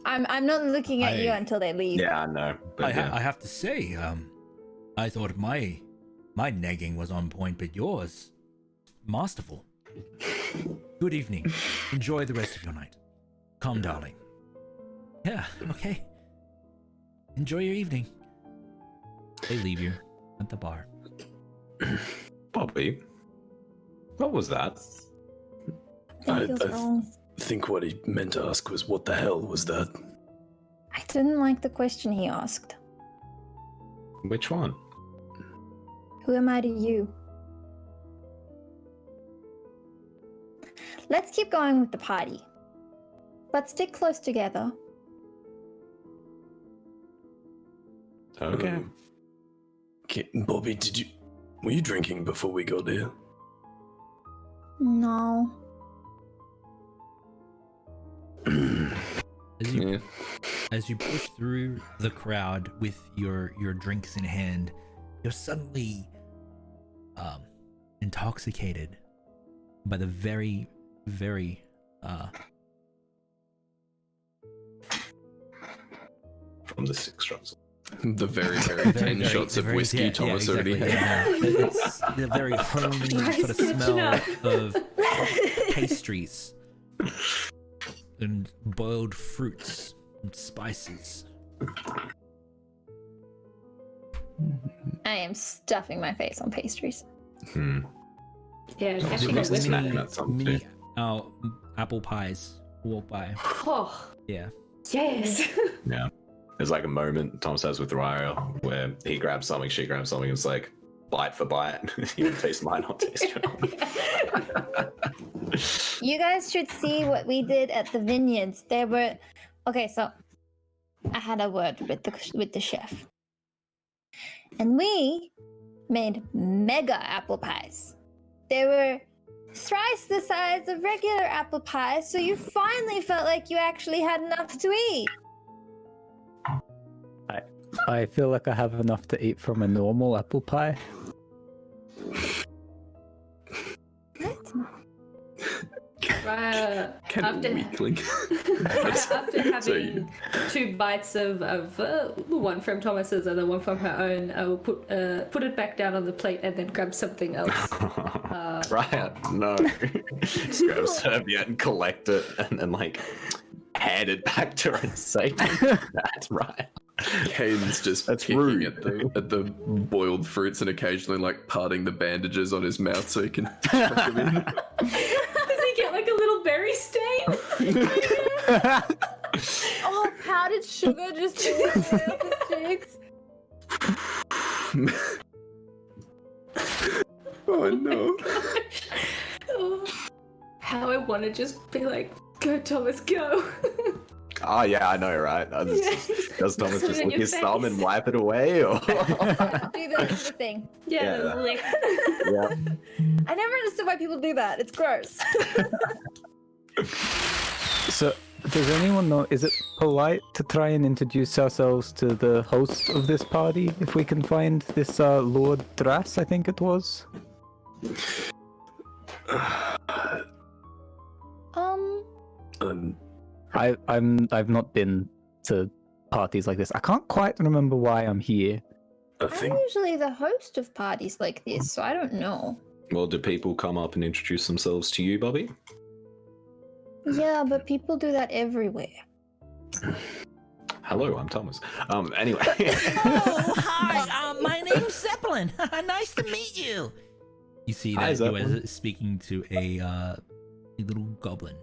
I'm not looking at you until they leave. Yeah, I know. But I have to say, I thought my negging was on point, but yours, masterful. Good evening. Enjoy the rest of your night. Come, darling. Yeah, okay. Enjoy your evening. They leave you at the bar. Bobby, what was that? Something feels wrong. I think what he meant to ask was, what the hell was that? I didn't like the question he asked. Which one? Who am I to you? Let's keep going with the party. But stick close together. Okay. Okay, Bobby, were you drinking before we got here? No. As you push through the crowd with your drinks in hand, you're suddenly intoxicated by the very, very From the 6 shots. The very, very 10 shots of whiskey Thomas already had. Yeah. It's the very homey sort of smell of pastries and boiled fruits and spices. I am stuffing my face on pastries. Yeah, actually makes got me whipped. snack that something mini too. apple pies walk by. Oh, Yeah. yes. Yeah. There's like a moment Tom says with Ryo where he grabs something, she grabs something, it's like bite for bite. You would taste mine, I'll taste yours. You guys should see what we did at the vineyards. There were okay, so I had a word with the chef. And we made mega apple pies. They were thrice the size of regular apple pies, so you finally felt like you actually had enough to eat. I feel like I have enough to eat from a normal apple pie. After weakling. after having 2 bites of one from Thomas's and the one from her own, I will put it back down on the plate and then grab something else. Right, no. Just grab a serviette and collect it and then like hand it back to her and say, that's right. Caden's just That's picking rude. at the boiled fruits and occasionally like parting the bandages on his mouth so he can tuck them in. Does he get like a little berry stain? Oh, powdered sugar just pouring out his cheeks. Oh no. Oh, how I want to just be like, go Thomas, go. Oh yeah, I know, right? Does Thomas Put it just in lick your his thumb and face. wipe it away, or? Do the thing. Yeah, Yeah. lick. Yeah. I never understood why people do that. It's gross. So, does anyone know, is it polite to try and introduce ourselves to the host of this party if we can find this Lord Drass, I think it was? I've not been to parties like this. I can't quite remember why I'm here. I I'm think usually the host of parties like this, so I don't know. Well, do people come up and introduce themselves to you, Bobby? Yeah, but people do that everywhere. Hello, I'm Thomas. Anyway. Oh, hi. My name's Zeppelin. Nice to meet you. You see Hi, that he Zeppelin. was speaking to a little goblin.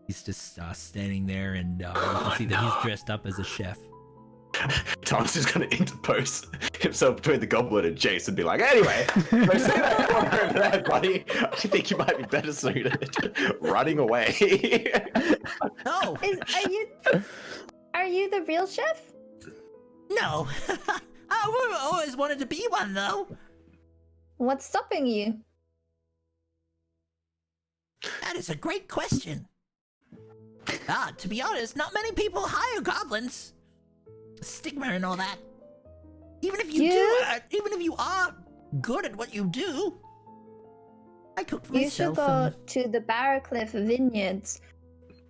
He's just standing there, and you can see that he's dressed up as a chef. Thomas is going to interpose himself between the goblin and Jace and be like, anyway, let's say that over there, buddy. I think you might be better suited running away. No, Are you the real chef? no. I always wanted to be one, though. What's stopping you? That is a great question. To be honest, not many people hire goblins. Stigma and all that. Even if you even if you are good at what you do, I cook for You should myself. go to the Barrowcliff Vineyards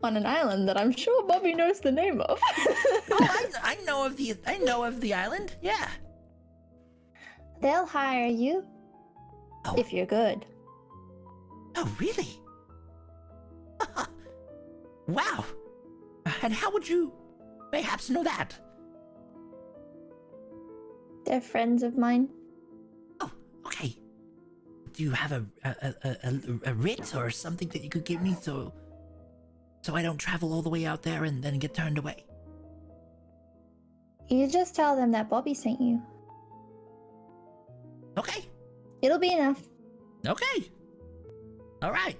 on an island that I'm sure Bobby knows the name of. I know of the island. Yeah. They'll hire you Oh. if you're good. Oh, really? Wow. And how would you perhaps know that? They're friends of mine. Oh, okay. Do you have a writ or something that you could give me so I don't travel all the way out there and then get turned away? You just tell them that Bobby sent you. Okay. It'll be enough. Okay. All right.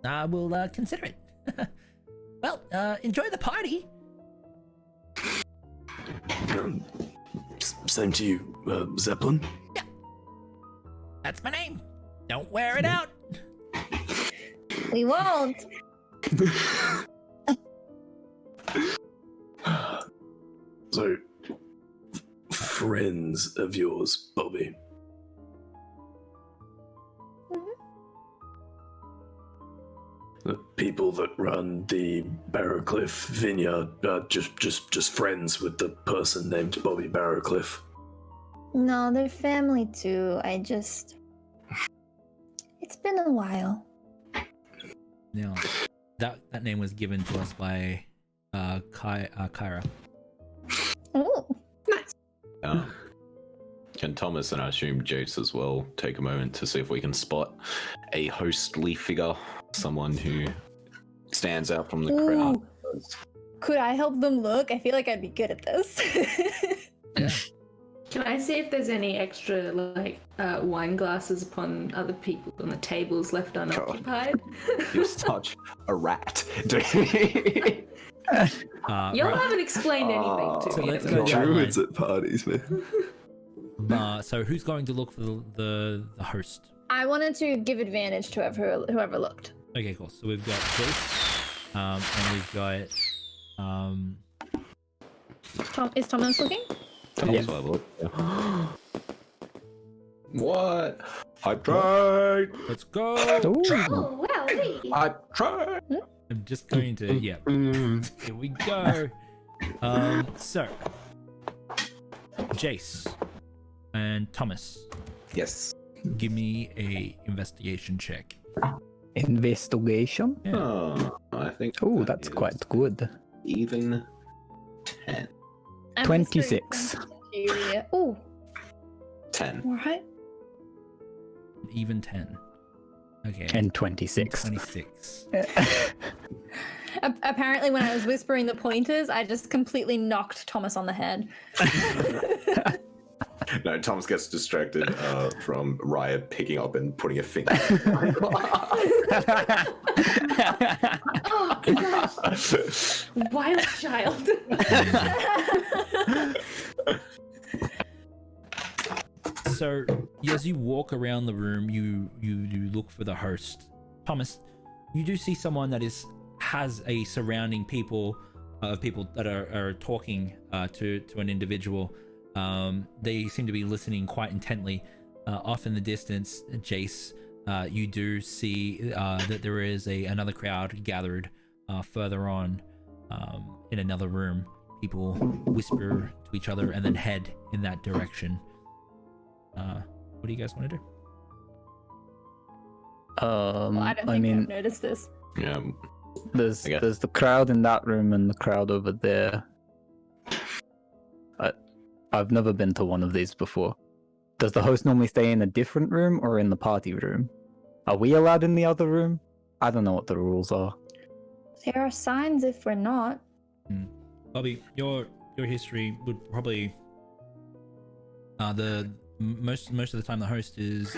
I will consider it. Well, enjoy the party. same to you, Zeppelin. Yeah. That's my name. Don't wear it out. We won't. So, friends of yours, Bobby. The people that run the Barrowcliff vineyard are just friends with the person named Bobby Barrowcliff. No, they're family too. It's been a while. No, that name was given to us by Kyra. Oh, Can Thomas and I assume Jace as well take a moment to see if we can spot a hostly figure, someone who stands out from the crowd? Ooh. Could I help them look? I feel like I'd be good at this. Can I see if there's any extra like wine glasses upon other people on the tables left unoccupied? You're such a rat. Y'all haven't explained anything to So me. let's go Druids at parties, man. So who's going to look for the host? I wanted to give advantage to whoever looked. Okay, cool. So we've got Jace, and we've got Is Thomas looking? Thomas will have a look. Yeah. What? I tried. let's go. Oh, wow, hey. I tried. I'm just going to yeah. Here we go. So Jace and Thomas, Yes. give me a investigation check. Investigation? Yeah. Oh, I think. Oh, that that's is quite good. Even 10. I'm 26. Ooh, 10. all right. Even 10. Okay. And 26. 26. Apparently, when I was whispering the pointers, I just completely knocked Thomas on the head. No, Thomas gets distracted from Raya picking up and putting a finger. Oh, gosh. Wild child. So as you walk around the room, you look for the host. Thomas, you do see someone that has a surrounding people of people that are talking to an individual. They seem to be listening quite intently. Off in the distance, Jace, you do see that there is another crowd gathered further on in another room. People whisper to each other and then head in that direction. What do you guys want to do? Well, I don't think I've noticed this. Yeah. There's I guess. there's the crowd in that room and the crowd over there. I've never been to one of these before. Does the host normally stay in a different room or in the party room? Are we allowed in the other room? I don't know what the rules are. There are signs if we're not. Bobby, your history would probably most of the time the host is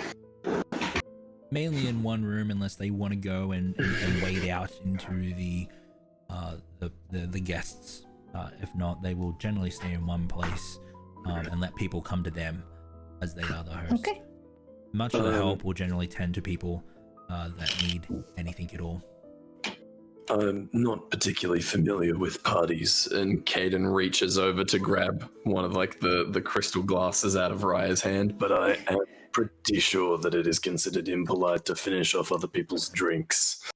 mainly in one room unless they want to go and wade out into the guests. If not, they will generally stay in one place and let people come to them as they are the host. Okay. Much of the help will generally tend to people that need anything at all. I'm not particularly familiar with parties. And Caden reaches over to grab one of like the crystal glasses out of Raya's hand. But I am pretty sure that it is considered impolite to finish off other people's drinks.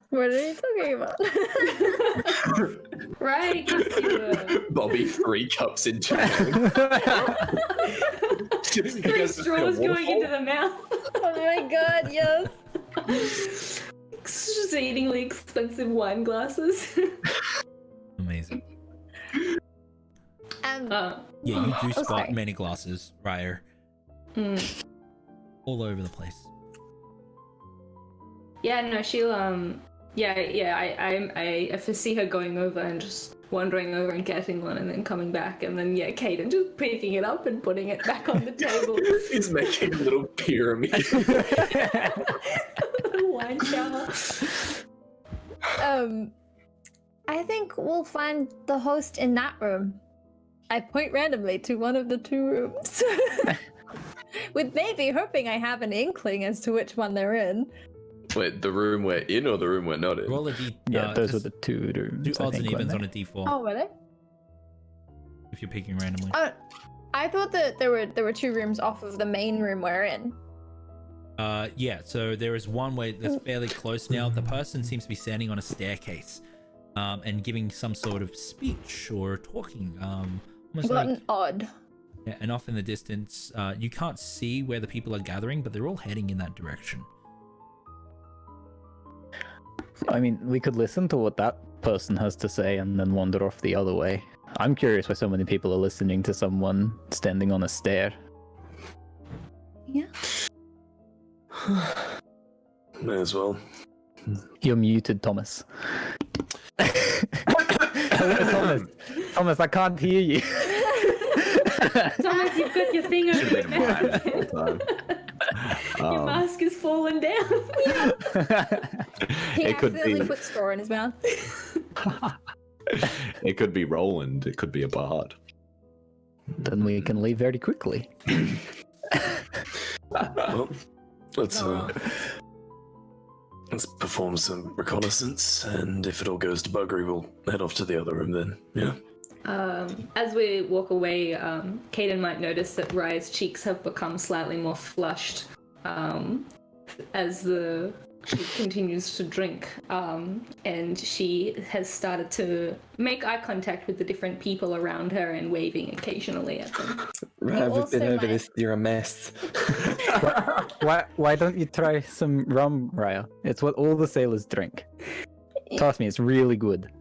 What are you talking about? Right, gives you Bobby 3 cups into it. three straws going into the mouth. Oh my god, yes. Exceedingly expensive wine glasses. Amazing. Um, Yeah, you do spot sorry. many glasses, Ryer, all over the place. Yeah, no, she'll I foresee her going over and just wandering over and getting one and then coming back and then Caden just picking it up and putting it back on the table. He's making a little pyramid. Wine shower. I think we'll find the host in that room. I point randomly to one of the two rooms. With maybe hoping I have an inkling as to which one they're in. Wait, the room we're in or the room we're not in? Roll a d. Yeah, those are just the two rooms. do I odds and think, evens on weren't a d4 Oh, were they? if you're picking randomly. I thought that there were two rooms off of the main room we're in. Yeah, so there is one way that's fairly close now. The person seems to be standing on a staircase and giving some sort of speech or talking. Almost like, Gotten odd. yeah, and off in the distance, you can't see where the people are gathering, but they're all heading in that direction. I mean, we could listen to what that person has to say and then wander off the other way. I'm curious why so many people are listening to someone standing on a stair. Yeah. May as well. You're muted, Thomas. Hello, Thomas. Thomas, I can't hear you. Thomas, you've got your thing over Should have your been mine mouth. the whole time. Your mask is falling down. He It could accidentally be. put straw in his mouth. It could be Roland. It could be a bard. Then we can leave very quickly. Well, let's perform some reconnaissance, and if it all goes to buggery, we'll head off to the other room then. Yeah. As we walk away, Kaden might notice that Raya's cheeks have become slightly more flushed as she continues to drink, and she has started to make eye contact with the different people around her and waving occasionally at them. Right, we've been over this. You're a mess. Why don't you try some rum, Raya? It's what all the sailors drink. Trust me, it's really good.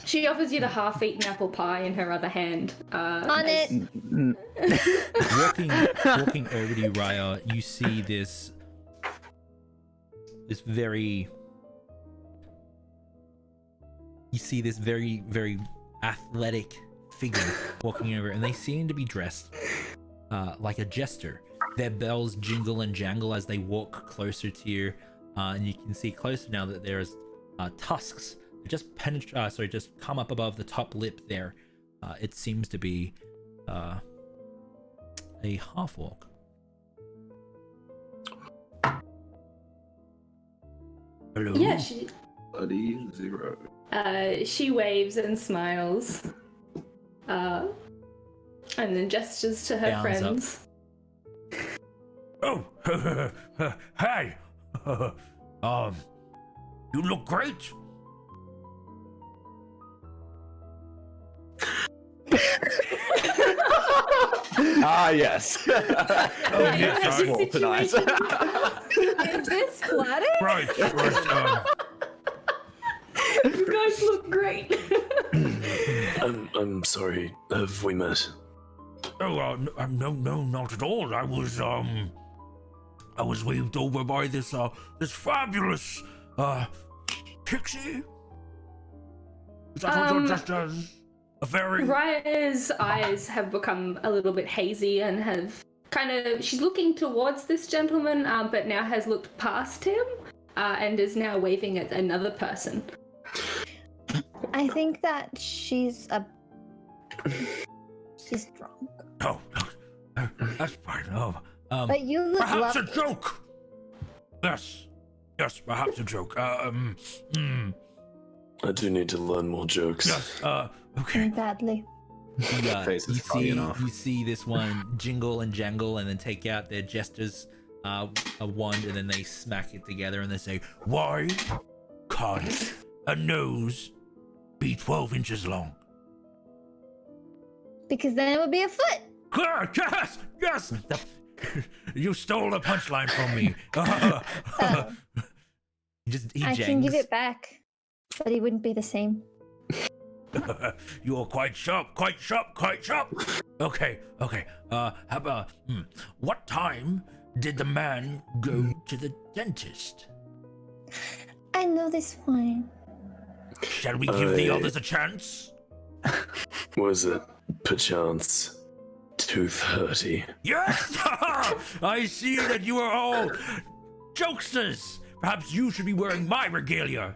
She offers you the half-eaten apple pie in her other hand. On it. Walking over to you, Raya, you see this very very athletic figure walking over, and they seem to be dressed like a jester. Their bells jingle and jangle as they walk closer to you, and you can see closer now that there's tusks that just just come up above the top lip there. It seems to be a half-orc. Hello? Yeah, she Bloody 0. she waves and smiles, and then gestures to her Bounds up. friends. Oh, hey! You look great. Yes. Yes, Small tonight. Is this flattered? Right. You guys look great. I'm sorry. Have we met? Oh, no, not at all. I was waved over by this fabulous pixie. Is that what you're just a very? Raya's eyes have become a little bit hazy and have she's looking towards this gentleman, but now has looked past him and is now waving at another person. I think that she's drunk. Oh, that's fine. But you look Perhaps a lovely. joke. Yes, perhaps a joke. I do need to learn more jokes. Yes. Okay. Badly. Face is foggy enough. You see this one jingle and jangle, and then take out their jester's a wand, and then they smack it together, and they say, "Why can't a nose be 12 inches long?" Because then it would be a foot. Yes. You stole the punchline from me. He I can give it back, but it wouldn't be the same. You're quite sharp. Okay. How about, what time did the man go to the dentist? I know this one. Shall we give the others a chance? Was it perchance 2:30? Yes! I see that you are all jokesters. Perhaps you should be wearing my regalia.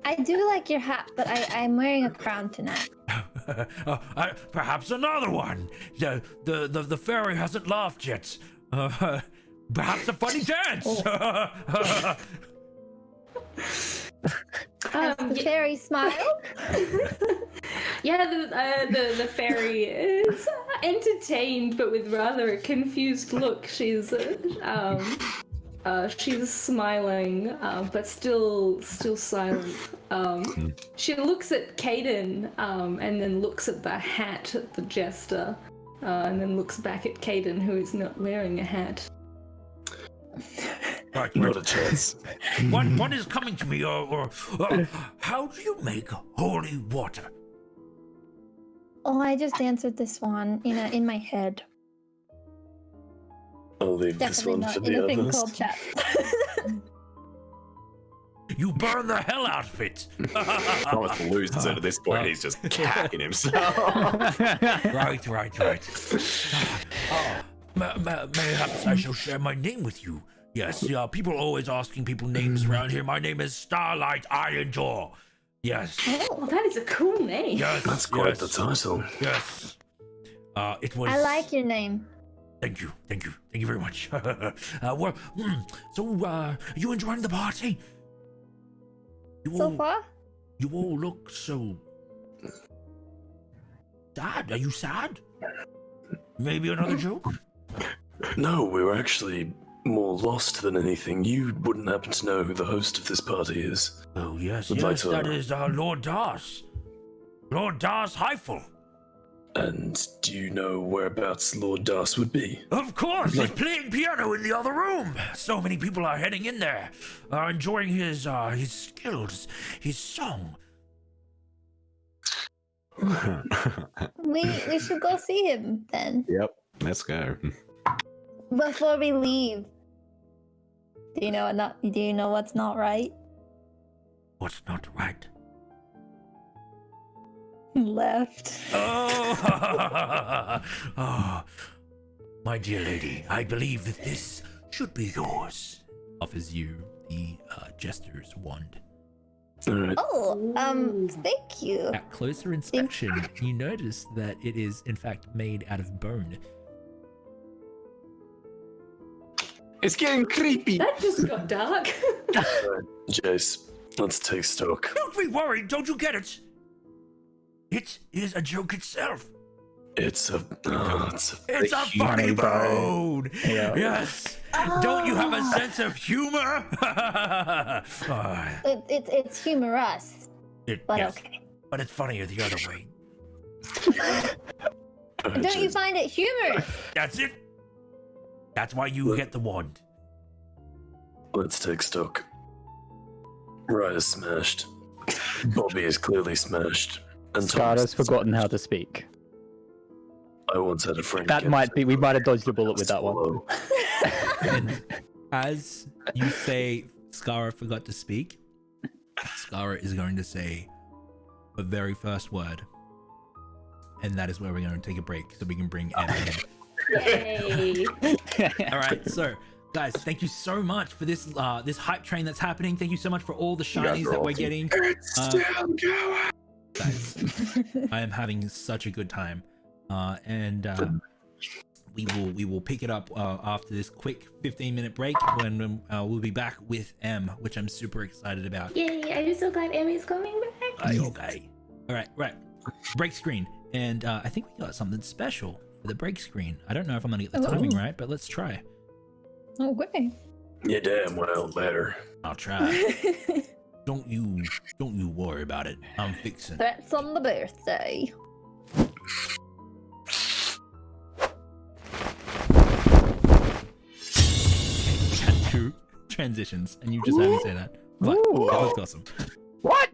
I do like your hat, but I'm wearing a crown tonight. Perhaps another one. The fairy hasn't laughed yet. Perhaps a funny dance. Has the fairy smile? Yeah, the fairy is entertained, but with rather a confused look. She's smiling, but still silent. She looks at Caden, and then looks at the hat at the jester, and then looks back at Caden, who is not wearing a hat. Right, Not a chance. One is coming to me. How do you make holy water? Oh, I just answered this one in my head. I'll leave this Definitely one not for in the a thing others. called chat. You burn the hell out of it. Promise to lose at this point. He's just cacking himself. Right. Perhaps I shall share my name with you. Yes, people are always asking people names around here. My name is Starlight Iron Jaw. Yes. Oh, that is a cool name. Yes. That's quite the title. Yes. It was. I like your name. Thank you very much. So, you enjoying the party? So far? You all look so sad. Are you sad? Maybe another joke? No, we were actually more lost than anything. You wouldn't happen to know who the host of this party is? Oh, yes, Would like to- that is Lord Das. Lord Das Heifel. And do you know whereabouts Lord Das would be? Of course, he's playing piano in the other room. So many people are heading in there, enjoying his skills, his song. We should go see him then Yep, let's go. before we leave. Do you know what's not right? What's not right? Left. Oh, oh, my dear lady, I believe that this should be yours. Offers you the jester's wand. Alright. Oh, thank you. At closer inspection, you notice that it is in fact made out of bone. It's getting creepy. That just got dark. Jace, let's take stock. Don't be worried, don't you get it? It is a joke itself. It's a It's a funny funny bone. Yeah. Yes. Don't you have a sense of humor? It's humorous, but Yes, okay. but it's funnier the other way. Don't you find it humorous? That's it. That's why you get the wand. Let's take stock. Raya's smashed. Bobby is clearly smashed. And Scott has Thomas is forgotten how smashed. to speak. I once had a friend. That get might be. We might have dodged a bullet with that one. swallow. And as you say, Skara forgot to speak, Skara is going to say the very first word. And that is where we're going to take a break so we can bring Em in. Yay. All right, so guys, thank you so much for this this hype train that's happening. Thank you so much for all the shinies that we're getting. Guys, I am having such a good time, and we will pick it up after this quick 15-minute break when we'll be back with Em, which I'm super excited about. Yay, are you so glad Emmy's coming back? Okay. All right. Break screen, and I think we got something special for the break screen. I don't know if I'm gonna get the timing right, but let's try. Okay. You damn well better. I'll try. Don't you worry about it. I'm fixing. Threats on the birthday. Two transitions, and you just had me say that. But Ooh. that was awesome. What?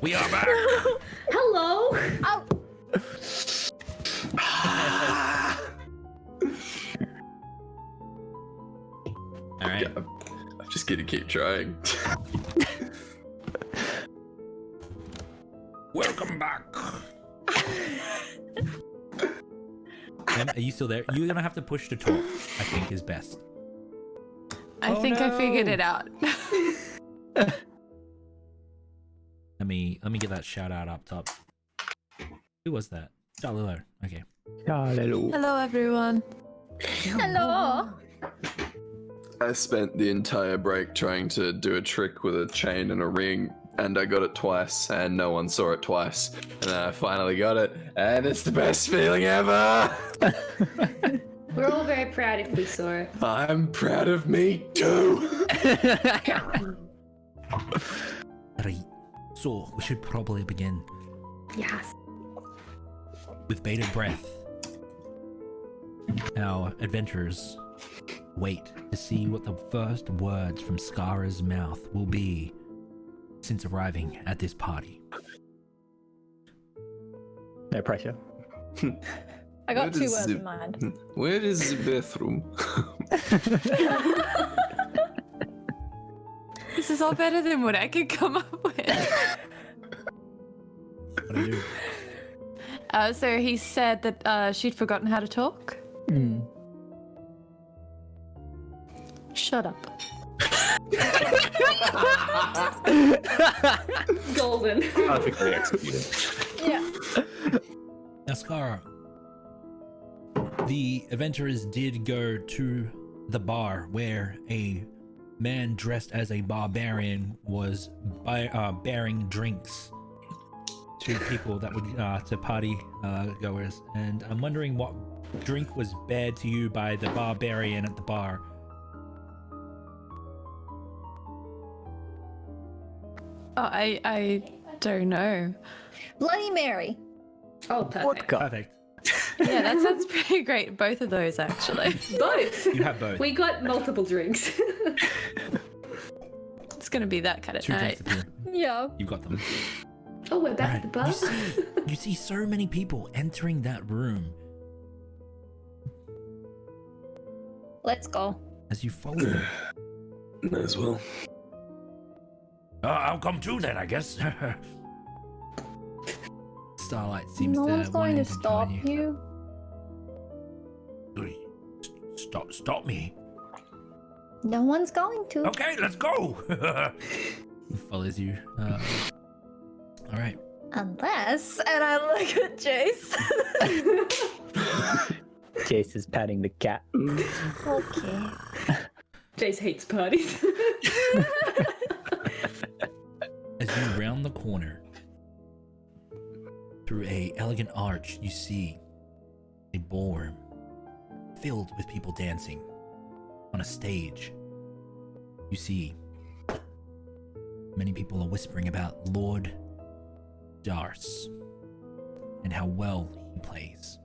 We are back. Hello. Oh, All right. I'm just gonna keep trying. Welcome back. Em, are you still there? You're gonna have to push to talk. I think is best. I think I figured it out. Let me get that shout out up top. Who was that? Hallow. Okay. Hello. Hello, everyone. hello. I spent the entire break trying to do a trick with a chain and a ring, and I got it twice, and no one saw it twice. And then I finally got it, and it's the best feeling ever! We're all very proud if we saw it. I'm proud of me too! Right. So we should probably begin Yes. with bated breath. Our adventurers wait to see what the first words from Skara's mouth will be since arriving at this party. No pressure. I got Where 2 does words the- in mind. Where is the bathroom? This is all better than what I could come up with. What do I do? So he said that she'd forgotten how to talk. Mm. Shut up. Golden. Perfectly executed. Yeah. Now, Skara, the adventurers did go to the bar where a man dressed as a barbarian was bearing drinks to people that would to party goers, and I'm wondering what drink was bared to you by the barbarian at the bar. Oh, I don't know. Bloody Mary. Oh, perfect. Vodka. Perfect. Yeah, that sounds pretty great. Both of those, actually. Both. You have both. We got multiple drinks. It's gonna be that kind of 2 night. drinks appear. Yeah. You got them. Oh, we're back at the bar. You see so many people entering that room. Let's go. As you follow them. May as well. I'll come too then, I guess. Starlight seems No to one's going wanting to join stop you. Stop me. No one's going to. Okay, let's go. He follows you. All right. Unless, and I look at Jace. Jace is patting the cat. Okay. Jace hates parties. As you round the corner, through a elegant arch, you see a ballroom filled with people dancing. On a stage, you see many people are whispering about Lord Dars and how well he plays.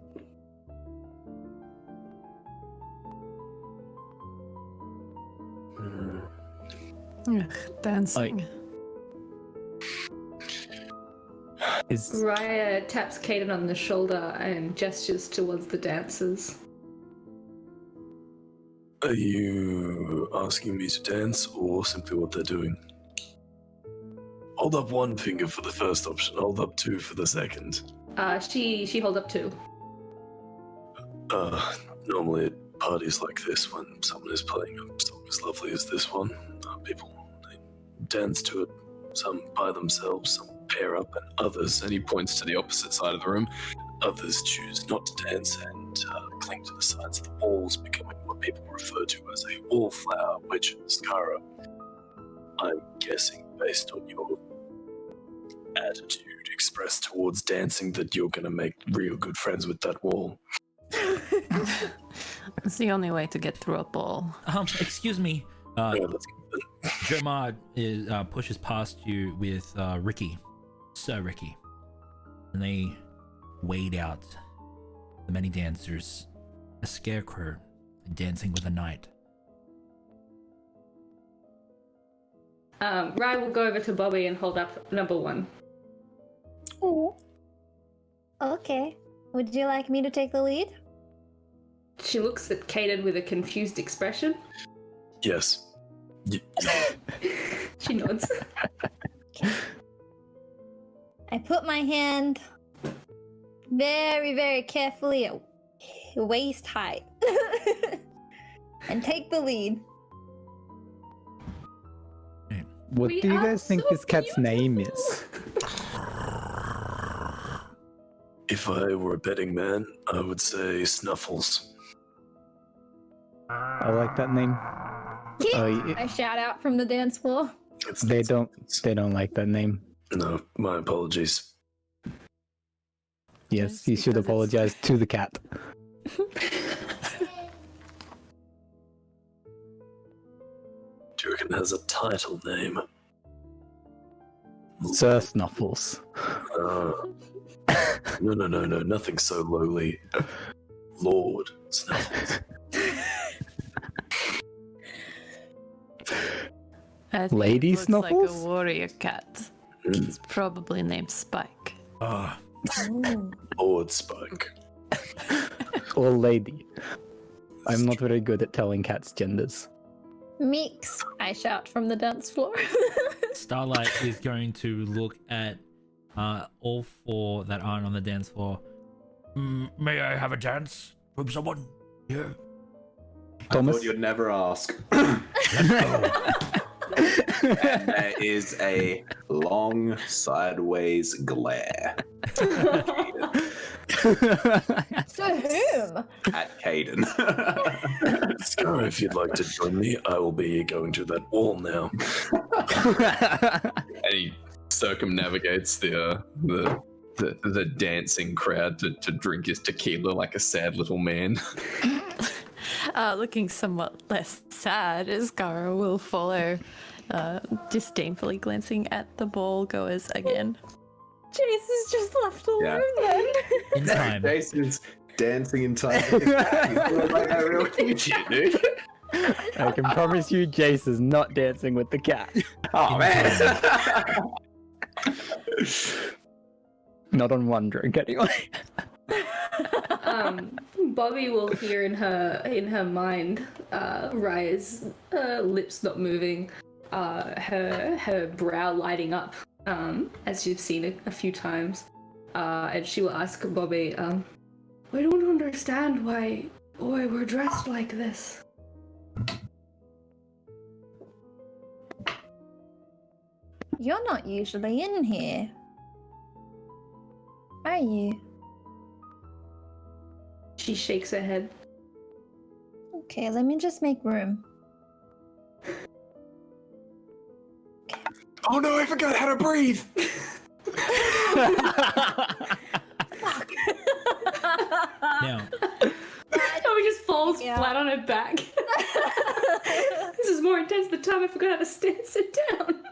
Ugh, dancing. Is Raya taps Kaden on the shoulder and gestures towards the dancers. Are you asking me to dance or simply what they're doing? Hold up 1 finger for the first option, hold up 2 for the second. She holds up 2. Normally at parties like this, when someone is playing a song as lovely as this one, people they dance to it, some by themselves, some pair up, and others, And he points to the opposite side of the room. others choose not to dance and cling to the sides of the walls, becoming what people refer to as a wallflower, which, Skara, I'm guessing based on your attitude expressed towards dancing that you're going to make real good friends with that wall. It's the only way to get through a ball. Excuse me. Yeah, let's Jermad pushes past you with Ricky, Sir Ricky, and they wade out the many dancers, a scarecrow dancing with a knight. Raya will go over to Bobby and hold up number 1. Oh. Okay. Would you like me to take the lead? She looks at Kaden with a confused expression. Yes. She nods. I put my hand very, very carefully at waist height and take the lead. What We do you are guys think so this cat's name is? If I were a betting man, I would say Snuffles. I like that name. I shout out from the dance floor. They don't like that name. No, my apologies. Yes, Yes, you should because it's- apologize to the cat. Do you reckon it has a title name? Sir Snuffles. No, nothing so lowly. Lord Snuffles. I think Lady it looks Snuffles? like a warrior cat. It's probably named Spike. Lord Spike. Or lady. I'm not very good at telling cats' genders. Meeks, I shout from the dance floor. Starlight is going to look at all four that aren't on the dance floor. May I have a dance from someone here? I Thomas? thought you'd never ask. Let's go. And there is a long sideways glare To whom? at Caden. So, if you'd like to join me, I will be going to that wall now. And he circumnavigates the dancing crowd to drink his tequila like a sad little man. Looking somewhat less sad, Iskara will follow, disdainfully glancing at the ball goers again. Jace is just left alone Yeah. then. In time. Jason's dancing in time. He's like a real future, dude. I can promise you Jace is not dancing with the cat. Oh, man. Not on one drink, anyway. Bobby will hear in her mind, Raya's lips not moving, her brow lighting up, as you've seen a few times, and she will ask Bobby, I don't understand why we're dressed like this. You're not usually in here, are you? She shakes her head. Okay, let me just make room. Oh no, I forgot how to breathe! Now, Oh, he just falls Yeah. flat on her back. This is more intense than time I forgot how to sit down.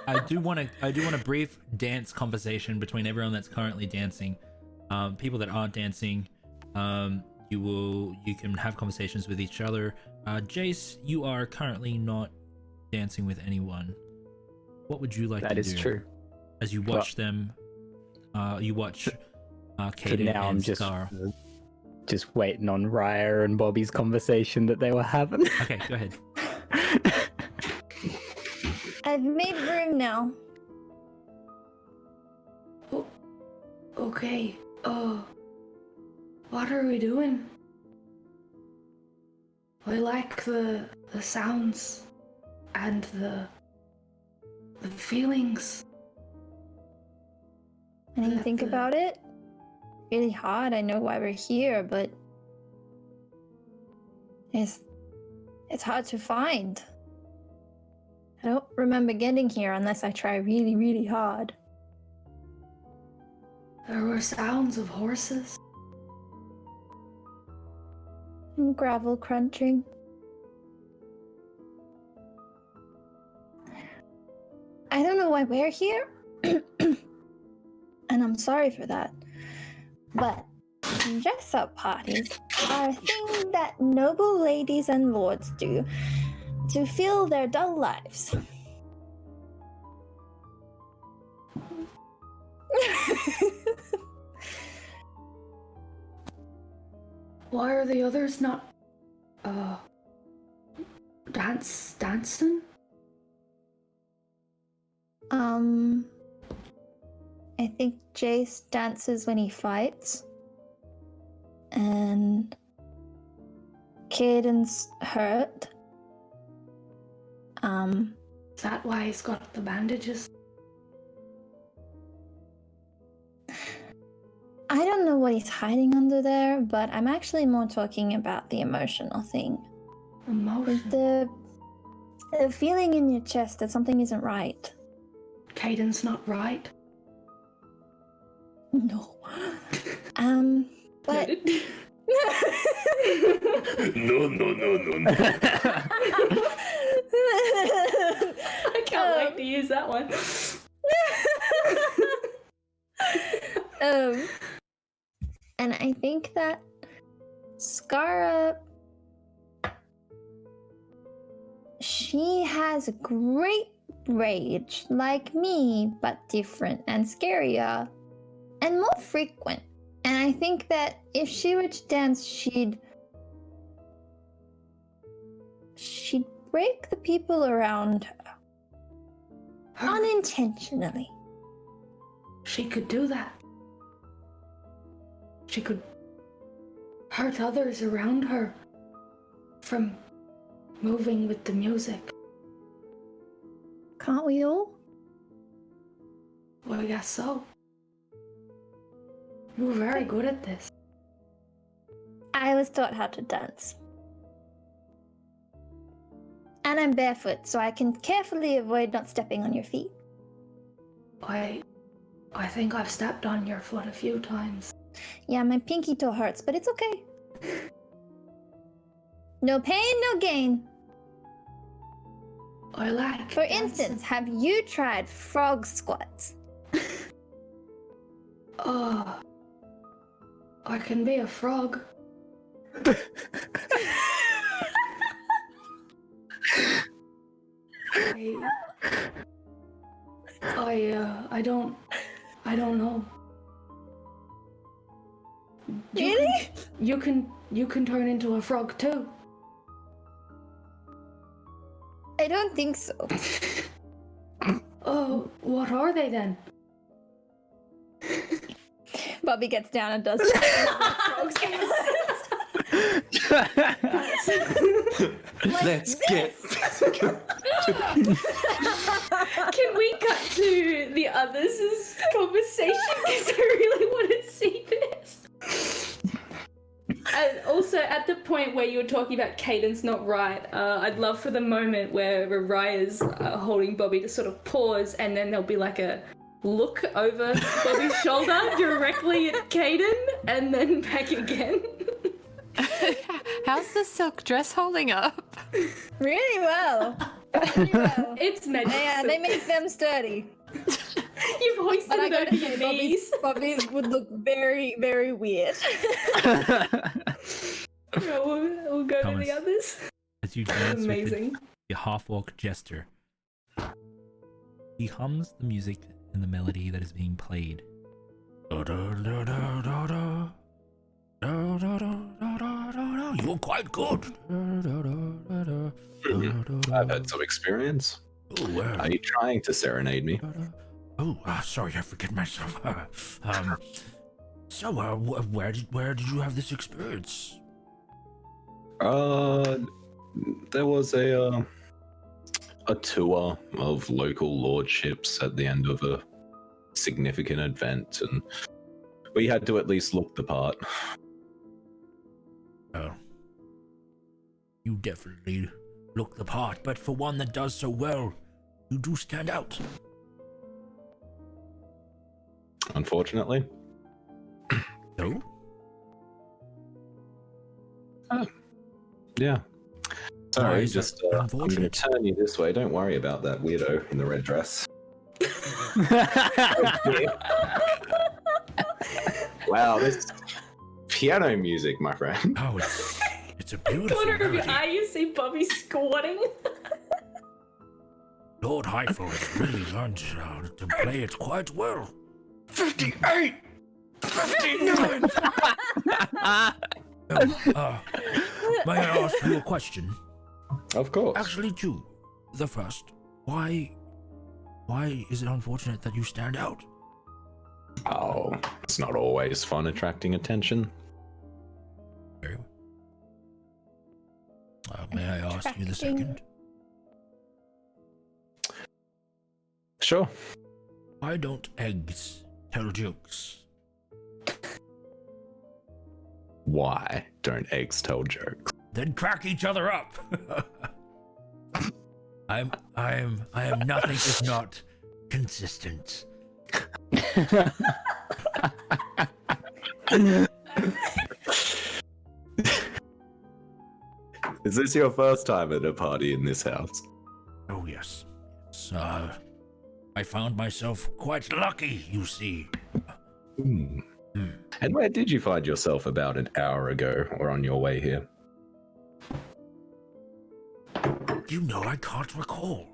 I do want a brief dance conversation between everyone that's currently dancing. People that aren't dancing, you can have conversations with each other. Jace, you are currently not dancing with anyone. What would you like That to is do? true. As you watch them, you watch For Kaden now, and I'm just Scar. just waiting on Raya and Bobby's conversation that they were having. Okay, go ahead. I've made room now. Okay. What are we doing? I like the sounds and the feelings. I didn't think about it. Really hard. I know why we're here, but it's hard to find. I don't remember getting here unless I try really, really hard. There were sounds of horses. And gravel crunching. I don't know why we're here. And I'm sorry for that. But dress-up parties are a thing that noble ladies and lords do to fill their dull lives. Why are the others not, dancing? I think Jace dances when he fights. And Caden's hurt. Is that why he's got the bandages? I don't know what he's hiding under there, but I'm actually more talking about the emotional thing. Emotion. The feeling in your chest that something isn't right. Caden's not right. No. But No. I can't wait to use that one. And I think that Skara, she has a great rage, like me, but different and scarier, and more frequent. And I think that if she were to dance, she'd break the people around her. Unintentionally. She could do that. She could hurt others around her from moving with the music. Can't we all? Well, I guess so. You're very good at this. I was taught how to dance. And I'm barefoot, so I can carefully avoid not stepping on your feet. I think I've stepped on your foot a few times. Yeah, my pinky toe hurts, but it's okay. No pain, no gain. I like For dancing. instance, have you tried frog squats? Oh, I can be a frog. I don't know. Really? You can turn into a frog too. I don't think so. Oh, what are they then? Bobby gets down and does frog squats. Let's get. Can we cut to the others' conversation? Because I really want to see this. And also, at the point where you were talking about Caden's not right, I'd love for the moment where Raya's holding Bobby to sort of pause, and then there'll be like a look over Bobby's shoulder directly at Caden, and then back again. How's the silk dress holding up? Really well. Really well. It's magic. Yeah, they make them sturdy. You've hoisted But I it over gotta your say, knees. Bobby's would look very, very weird. We'll go to Thomas. the others. As you dance Amazing. with the half-orc jester, he hums the music and the melody that is being played. You're quite good. I've had some experience. Oh, wow. Are you trying to serenade me? Oh, sorry, I forget myself. So, where did you have this experience? There was a tour of local lordships at the end of a significant event, and we had to at least look the part. Oh, you definitely look the part, but for one that does so well, you do stand out. Unfortunately. No? Yeah. Why Sorry, is that just I'm going to unfortunate? turn you this way. Don't worry about that weirdo in the red dress. Wow, this piano music, my friend. Oh, it's a beautiful Corner of your melody. eye, you see Bobby squatting. Lord Highfield has really learned to play it quite well. 58! 59! May I ask you a question? Of course. Actually, two. The first, why is it unfortunate that you stand out? Oh, it's not always fun attracting attention. Very well. May I ask you the second? Sure. Why don't eggs tell jokes? Why don't eggs tell jokes? Then crack each other up. I am nothing if not consistent. Is this your first time at a party in this house? Oh yes. I found myself quite lucky, you see. And where did you find yourself about an hour ago or on your way here? You know I can't recall.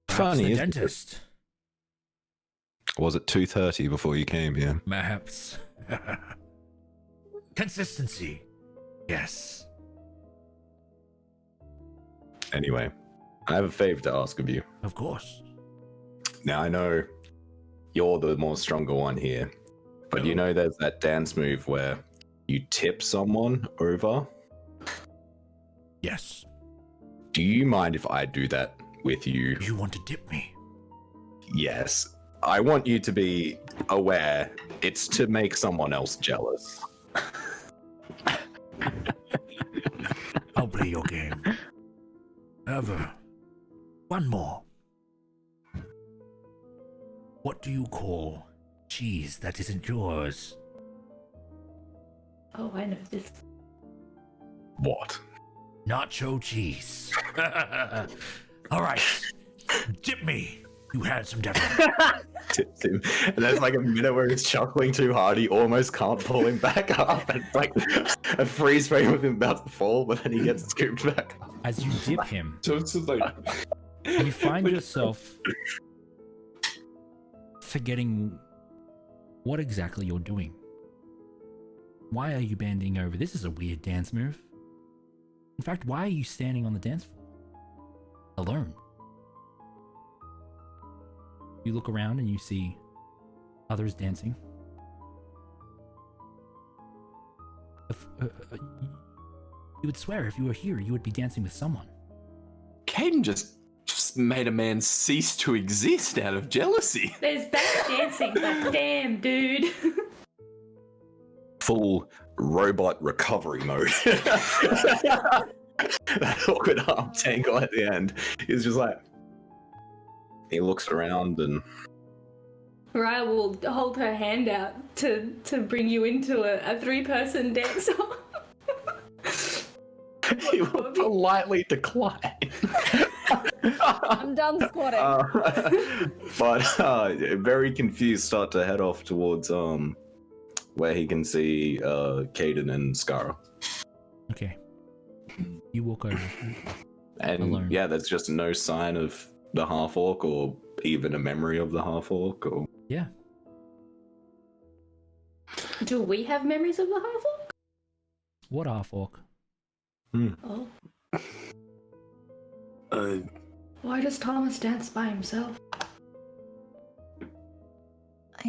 Funny, The isn't it? dentist. Was it 2:30 before you came here? Perhaps. Consistency. Yes. Anyway, I have a favor to ask of you. Of course. Now, I know you're the more stronger one here, but you know there's that dance move where you tip someone over? Yes. Do you mind if I do that with you? You want to dip me? Yes. I want you to be aware it's to make someone else jealous. I'll play your game. However, one more. What do you call cheese that isn't yours? Oh, I know this. What? Nacho cheese. All right. Dip me, you handsome devil. Tips him. And there's like a minute where he's chuckling too hard, he almost can't pull him back up. And it's like a freeze frame of him about to fall, but then he gets scooped back up. As you dip him, So it's like, you find yourself forgetting what exactly you're doing. Why are you bending over? This is a weird dance move. In fact, why are you standing on the dance floor? Alone. You look around and you see others dancing. You would swear if you were here, you would be dancing with someone. Caden just made a man cease to exist out of jealousy. There's bad dancing, but damn, dude. Full robot recovery mode. That awkward arm tangle at the end. He's just like, he looks around and Raya will hold her hand out to bring you into a three-person dance. he will politely decline. I'm done squatting. But very confused, start to head off towards where he can see Caden and Skara. Okay. You walk over. And Alone. yeah, there's just no sign of the half-orc or even a memory of the half-orc or... Yeah. Do we have memories of the half-orc? What half-orc? Oh. Uh, Why does Thomas dance by himself? I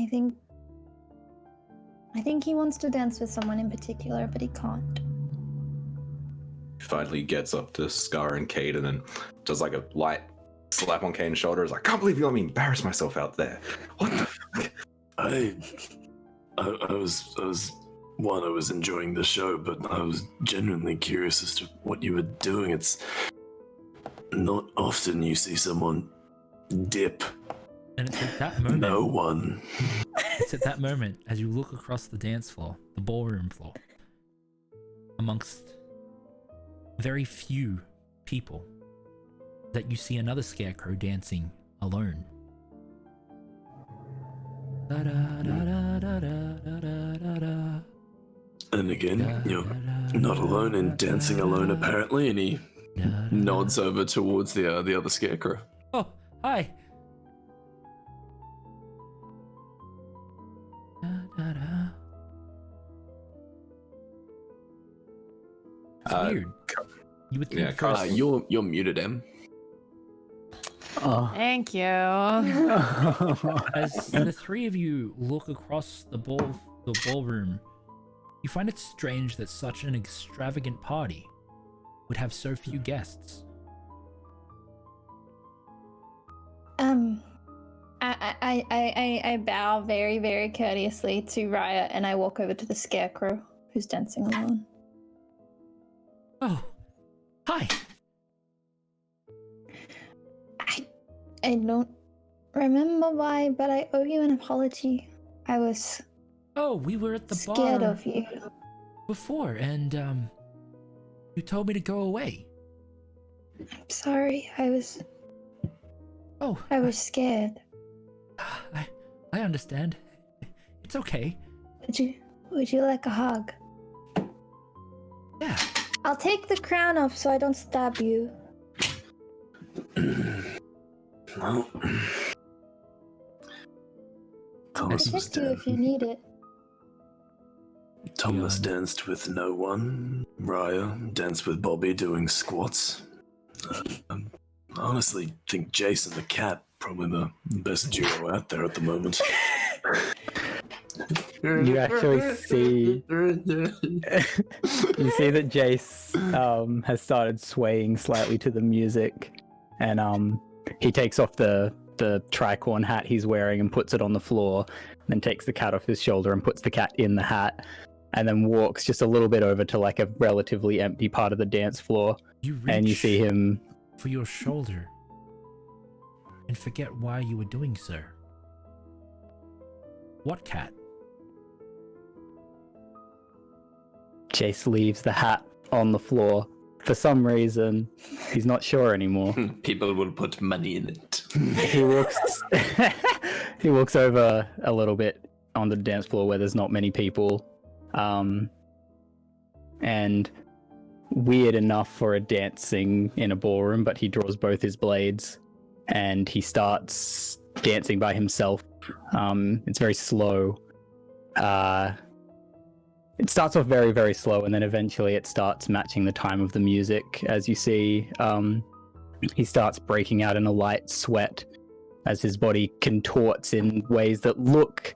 think he wants to dance with someone in particular, but he can't. Finally gets up to Scar and Caden and does like a light slap on Caden's shoulder. Is like, can't believe you let me embarrass myself out there. What the fuck? I was enjoying the show, but I was genuinely curious as to what you were doing. It's not often you see someone dip. And it's at that moment. No one. It's at that moment as you look across the dance floor, the ballroom floor, amongst very few people, that you see another scarecrow dancing alone. And again, you're not alone in dancing alone, apparently. And he nods over towards the other scarecrow. Oh, hi. weird. You would think yeah, first. You're muted, Em. Oh. Thank you. As the three of you look across the ballroom, you find it strange that such an extravagant party would have so few guests. I bow very, very courteously to Raya, and I walk over to the scarecrow who's dancing alone. Oh, hi. I don't remember why, but I owe you an apology. I was Oh, we were at the scared bar of you. before, and you told me to go away. I'm sorry. I was Oh, scared. I understand. It's okay. Would you like a hug? Yeah. I'll take the crown off so I don't stab you. Well, I'll Thomas was protect you if you need it. Thomas danced with no one. Raya danced with Bobby doing squats. I honestly think Jason the cat probably the best duo out there at the moment. You actually see you see that Jace has started swaying slightly to the music, and he takes off the tricorn hat he's wearing and puts it on the floor, then takes the cat off his shoulder and puts the cat in the hat, and then walks just a little bit over to like a relatively empty part of the dance floor, and you see him for your shoulder and forget why you were doing so. What cat? Jace leaves the hat on the floor. For some reason, he's not sure anymore. People will put money in it. He walks he walks over a little bit on the dance floor where there's not many people. And weird enough for a dancing in a ballroom, but he draws both his blades and he starts dancing by himself. It's very slow. It starts off very, very slow, and then eventually it starts matching the time of the music. As you see, he starts breaking out in a light sweat as his body contorts in ways that look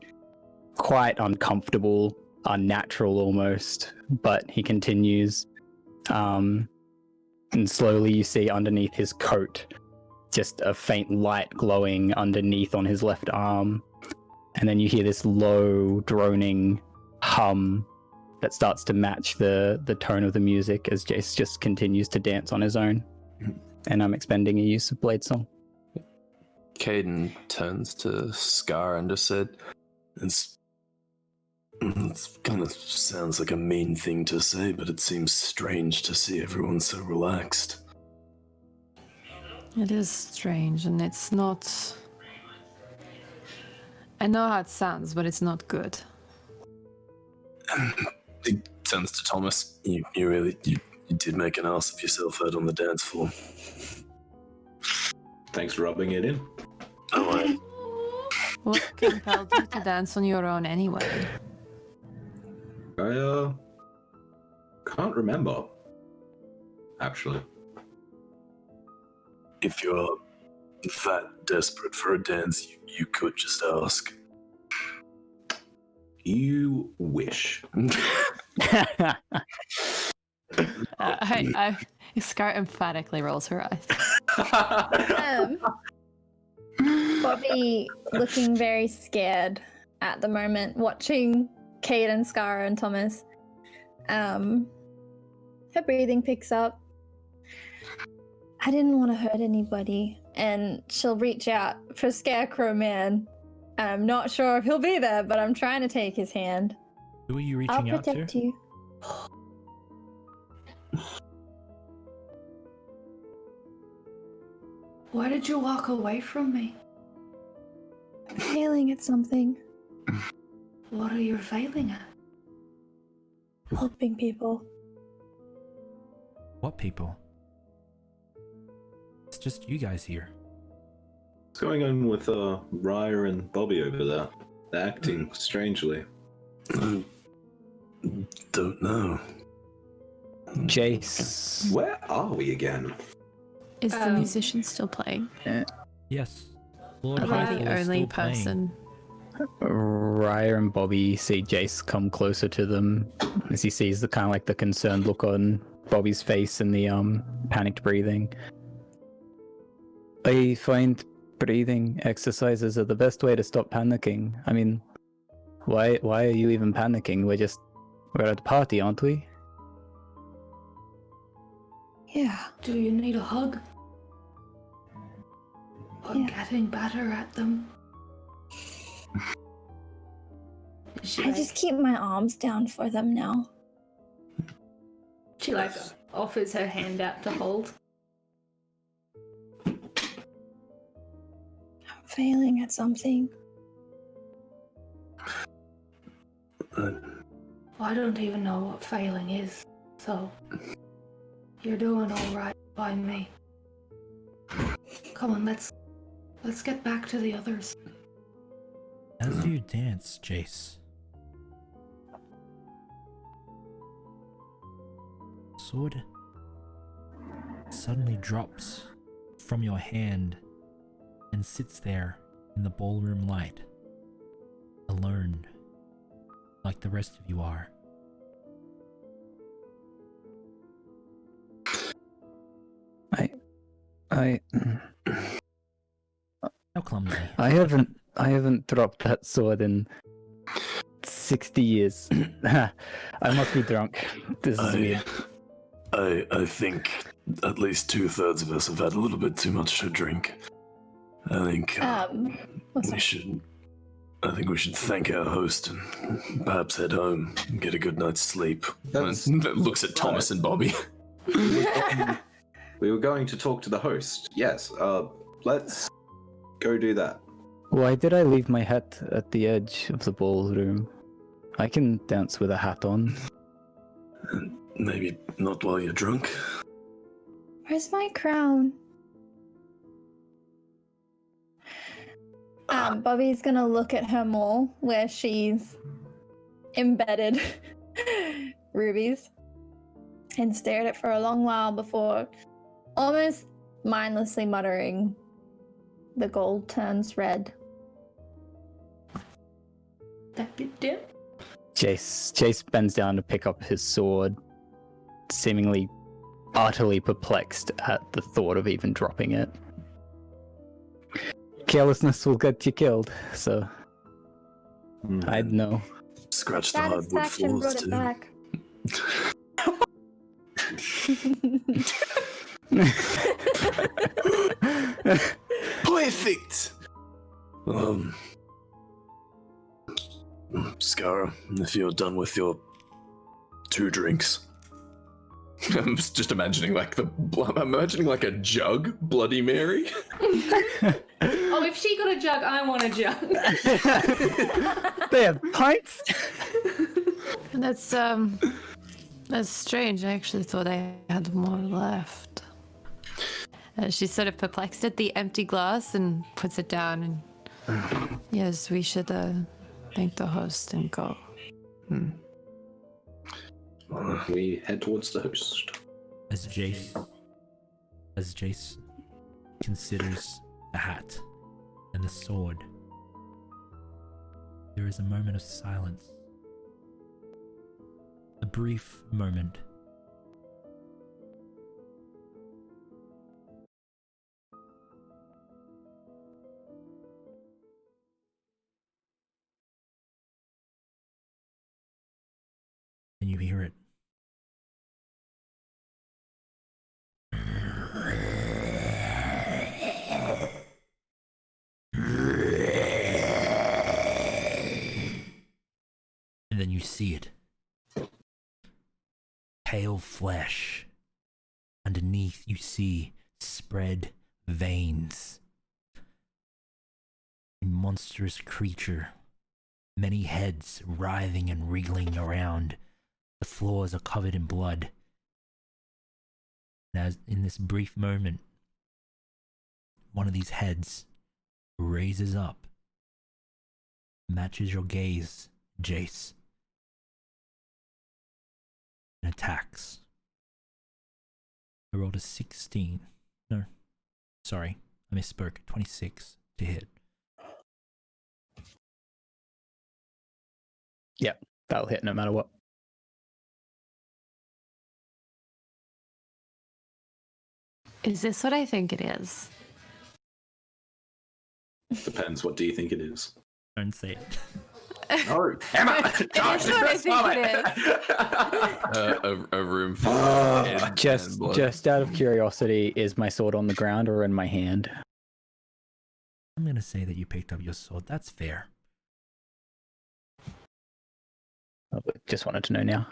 quite uncomfortable, unnatural almost, but he continues. And slowly you see underneath his coat just a faint light glowing underneath on his left arm. And then you hear this low, droning hum that starts to match the tone of the music as Jace just continues to dance on his own. And I'm expending a use of Blade Song. Caden turns to Scar and just said, It's kind of sounds like a mean thing to say, but it seems strange to see everyone so relaxed. It is strange, and it's not. I know how it sounds, but it's not good. He turns to Thomas. You did make an ass of yourself out on the dance floor. Thanks for rubbing it in. Oh, What compelled you to dance on your own anyway? I can't remember. Actually. if you're that desperate for a dance, you could just ask. You wish. Scar emphatically rolls her eyes. Bobby looking very scared at the moment, watching Kate and Scar and Thomas. Her breathing picks up. I didn't want to hurt anybody, and she'll reach out for Scarecrow Man. I'm not sure if he'll be there, but I'm trying to take his hand. Who are you I'll reaching out to? protect you. Why did you walk away from me? I'm failing at something. What are you failing at? Helping people. What people? It's just you guys here. What's going on with Raya and Bobby over there? They're acting strangely. I don't know. Jace. Where are we again? Is the musician still playing? Yes. Lord Are they Highfall the is only still playing. person? Raya and Bobby see Jace come closer to them as he sees the kind of like the concerned look on Bobby's face and the panicked breathing. I find breathing exercises are the best way to stop panicking. I mean, why are you even panicking? We're at a party, aren't we? Yeah. Do you need a hug? Or Yeah. getting better at them? I just keep my arms down for them now. She like offers her hand out to hold. I'm failing at something. I don't even know what failing is, so you're doing all right by me. Come on, let's get back to the others. As you dance, Jace, sword suddenly drops from your hand and sits there in the ballroom light, alone, like the rest of you are. I How clumsy. I haven't dropped that sword in 60 years. I must be drunk. This is weird. I think at least 2/3 of us have had a little bit too much to drink. I think What's we should. I think we should thank our host and perhaps head home and get a good night's sleep. That looks at Thomas and Bobby. We were going to talk to the host. Yes, let's go do that. Why did I leave my hat at the edge of the ballroom? I can dance with a hat on. Maybe not while you're drunk. Where's my crown? Bobby's gonna look at her mole where she's embedded rubies and stare at it for a long while before almost mindlessly muttering, "The gold turns red." That bit dip. Jace bends down to pick up his sword, seemingly utterly perplexed at the thought of even dropping it. Carelessness will get you killed, so I'd know. Scratch the hardwood Satisfaction floors brought it too. back. Perfect. Scara, if you're done with your 2 drinks. I'm just imagining like a jug, Bloody Mary. Oh, if she got a jug, I want a jug. They have pints. That's strange. I actually thought I had more left. She's sort of perplexed at the empty glass and puts it down. And yes, we should thank the host and go. We head towards the host. As Jace considers the hat and the sword, there is a moment of silence. A brief moment. And you hear it. And then you see it. Pale flesh. Underneath you see spread veins. A monstrous creature. Many heads writhing and wriggling around. The floors are covered in blood. And as in this brief moment, one of these heads raises up, matches your gaze, Jace, and attacks I rolled a 16. No, sorry, I misspoke. 26 to hit. Yep, that'll hit no matter what. Is this what I think it is? Depends. What do you think it is? Don't say it. No, Emma. It is what I think it is. A room full of head and blood. Just out of curiosity, is my sword on the ground or in my hand? I'm gonna say that you picked up your sword. That's fair. Just wanted to know now.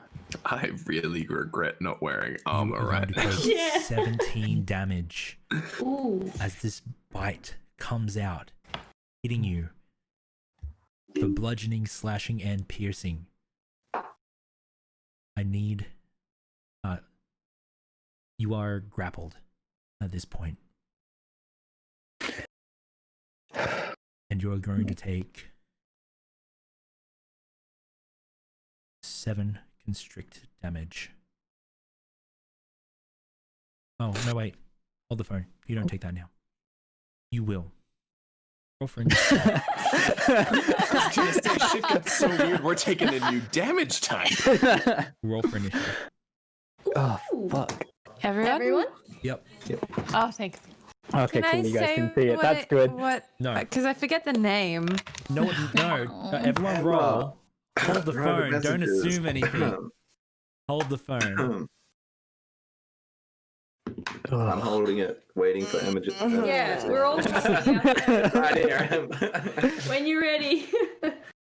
I really regret not wearing armor You are right going now. to take Yeah. 17 damage Ooh. as this bite comes out, hitting you for bludgeoning, slashing, and piercing. I need. You are grappled at this point. And you are going to take 7 constrict damage. Oh, no, wait. Hold the phone. You don't take that now. You will. Roll for initiative. Shit got so weird. We're taking a new damage type. Roll for initiative. Oh, Ooh. fuck. Everyone? Yep. Oh, thank you. Okay, Can cool. I You guys say can see it. what That's good. What? No. Because I forget the name. No, everyone roll. Hold the phone. Don't assume anything. Hold the phone. I'm holding it, waiting for Emma. Yeah, we're all listening out there. Right here. When you're ready.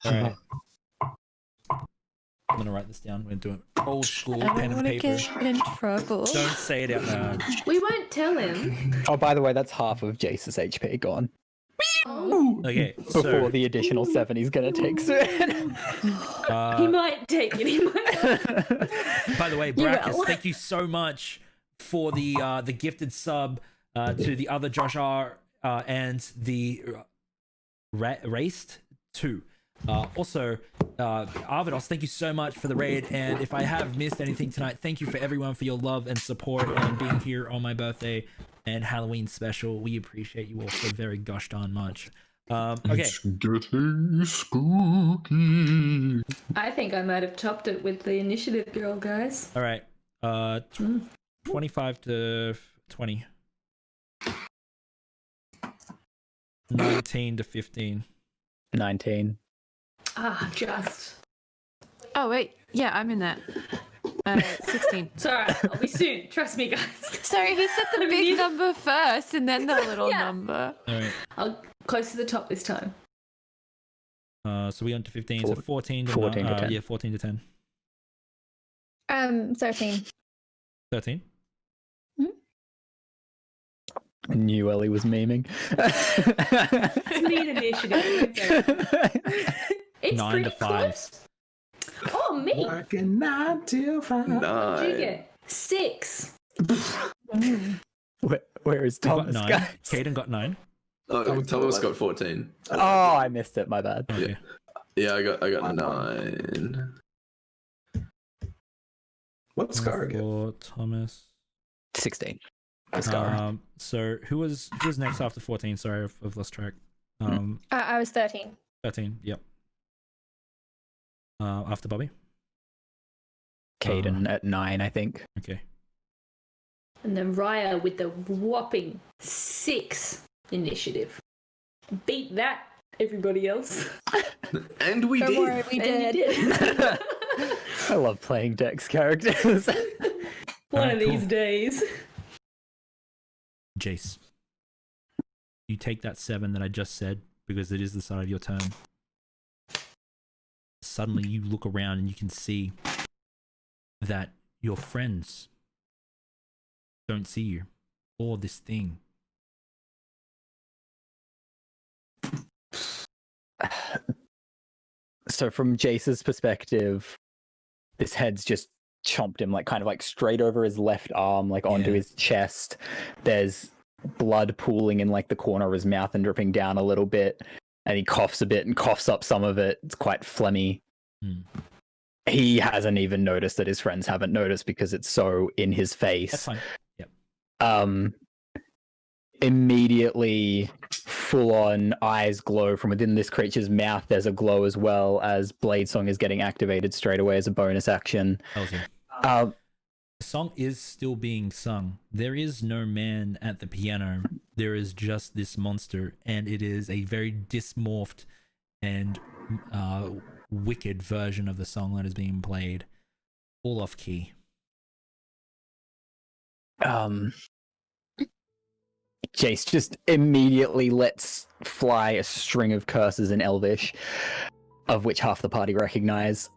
Alright. I'm gonna write this down. We're doing old school I pen don't and want to paper. get in trouble. Don't say it out loud. We won't tell him. Oh, by the way, that's half of Jace's HP gone. Oh. Okay, Before so the additional 7 he's going to take soon. He might take it. He might. by the way, You Brackus, will. thank you so much for the gifted sub to the other Josh R and the Raced 2. Also, Arvidos, thank you so much for the raid. And if I have missed anything tonight, thank you for everyone for your love and support and being here on my birthday and Halloween special. We appreciate you all so very gosh darn much. Okay. It's getting spooky. I think I might have topped it with the initiative girl, guys. All right. 25 to 20. 19 to 15. 19. Ah, just. Oh wait, yeah, I'm in that. 16. It's alright. I'll be soon. Trust me, guys. Sorry, he said the big number first and then the little Yeah. number. All right. I'll close to the top this time. So we went to 15, so 14 to 14 to 10. Yeah, 14 to 10. 13. 13. I knew Ellie was memeing. Need initiative. It's 9 pretty to 5. close. Oh, me. Working 9 till 5. What'd you get? 6. Where is We got Thomas, 9. guys? Caden got 9. Oh, Thomas got 14. Oh, I missed it. My bad. Okay. Yeah, I got 9. What's Scar get? For Thomas. 16. Scar. So who was next after 14? Sorry, I've lost track. I was 13. 13. Yep. After Bobby. Caden at 9, I think. Okay. And then Raya with the whopping 6 initiative. Beat that, everybody else. And we Don't did. worry, we And you did. did. I love playing Dex characters. One Alright, of these cool. days. Jace. You take that 7 that I just said because it is the start of your turn. Suddenly you look around and you can see that your friends don't see you or this thing. So from Jace's perspective, this head's just chomped him like kind of like straight over his left arm, like onto Yeah. his chest. There's blood pooling in like the corner of his mouth and dripping down a little bit. And he coughs a bit and coughs up some of it. It's quite phlegmy. Hmm. He hasn't even noticed that his friends haven't noticed because it's so in his face. That's fine. Yep. Immediately full on eyes glow from within this creature's mouth. There's a glow as well as Blade Song is getting activated straight away as a bonus action. Awesome. Um, The song is still being sung. There is no man at the piano. There is just this monster, and it is a very dysmorphed and wicked version of the song that is being played, all off key. Jace just immediately lets fly a string of curses in Elvish, of which half the party recognize,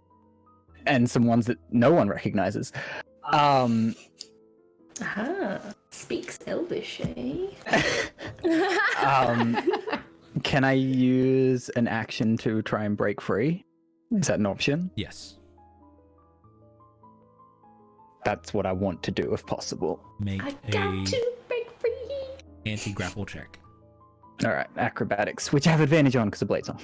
and some ones that no one recognizes. Speaks Elvish, eh? Can I use an action to try and break free? Is that an option? Yes. That's what I want to do if possible. Make I got to break free. anti-grapple check. All right, acrobatics, which I have advantage on because of Blades on.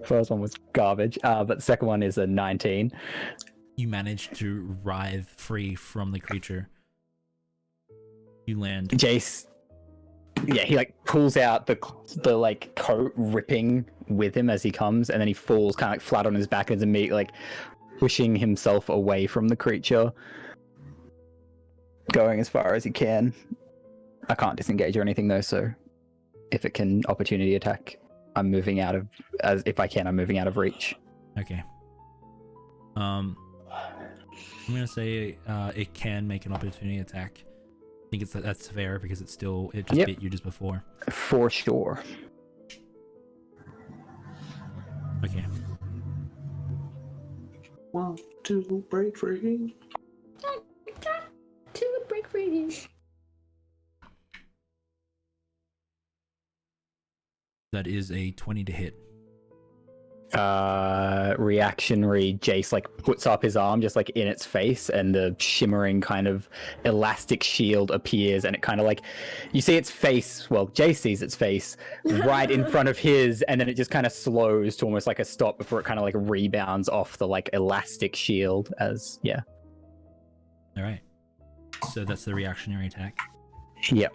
First one was garbage, but the second one is a 19. You manage to writhe free from the creature. You land. Jace, yeah, he like pulls out the like coat, ripping with him as he comes, and then he falls kind of like flat on his back and is immediately like pushing himself away from the creature, going as far as he can. I can't disengage or anything though, so if it can opportunity attack, I'm moving out of, as if I can, I'm moving out of reach. Okay. I'm gonna say it can make an opportunity attack. I think that's fair because it just bit you just before. For sure. Okay. Want to break free? Got to break free. That is a 20 to hit. Reactionary, Jace like puts up his arm just like in its face, and the shimmering kind of elastic shield appears, and it kind of like, you see its face, well, Jace sees its face right in front of his, and then it just kind of slows to almost like a stop before it kind of like rebounds off the like elastic shield as, yeah. All right. So that's the reactionary attack. Yep.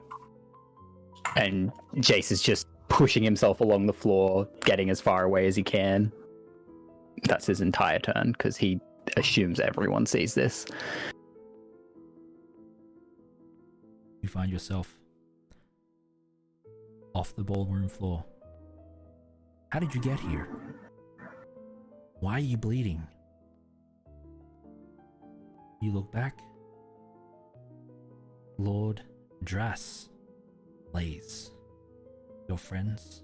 And Jace is just pushing himself along the floor, getting as far away as he can. That's his entire turn, because he assumes everyone sees this. You find yourself off the ballroom floor. How did you get here? Why are you bleeding? You look back. Lord Drass lays. Your friends.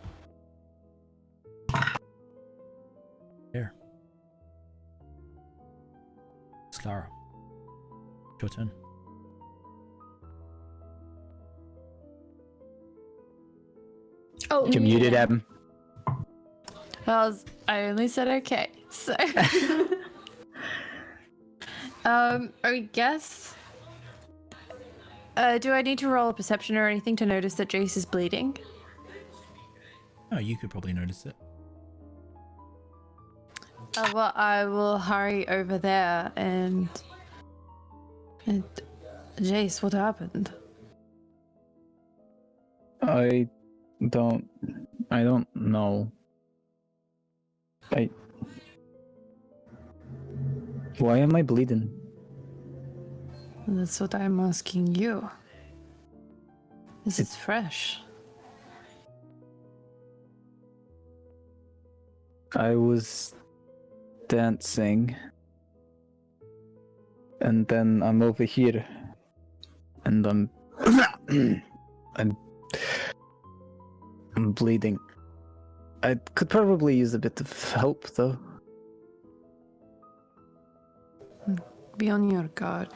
There. Skara. Your turn. Oh, You're muted, Em. Well, I only said okay, so. I guess. Do I need to roll a perception or anything to notice that Jace is bleeding? Oh, you could probably notice it. Well, I will hurry over there and Jace, what happened? I don't know. Why am I bleeding? That's what I'm asking you. Is it fresh? I was dancing, and then I'm over here, and I'm bleeding. I could probably use a bit of help, though. Be on your guard.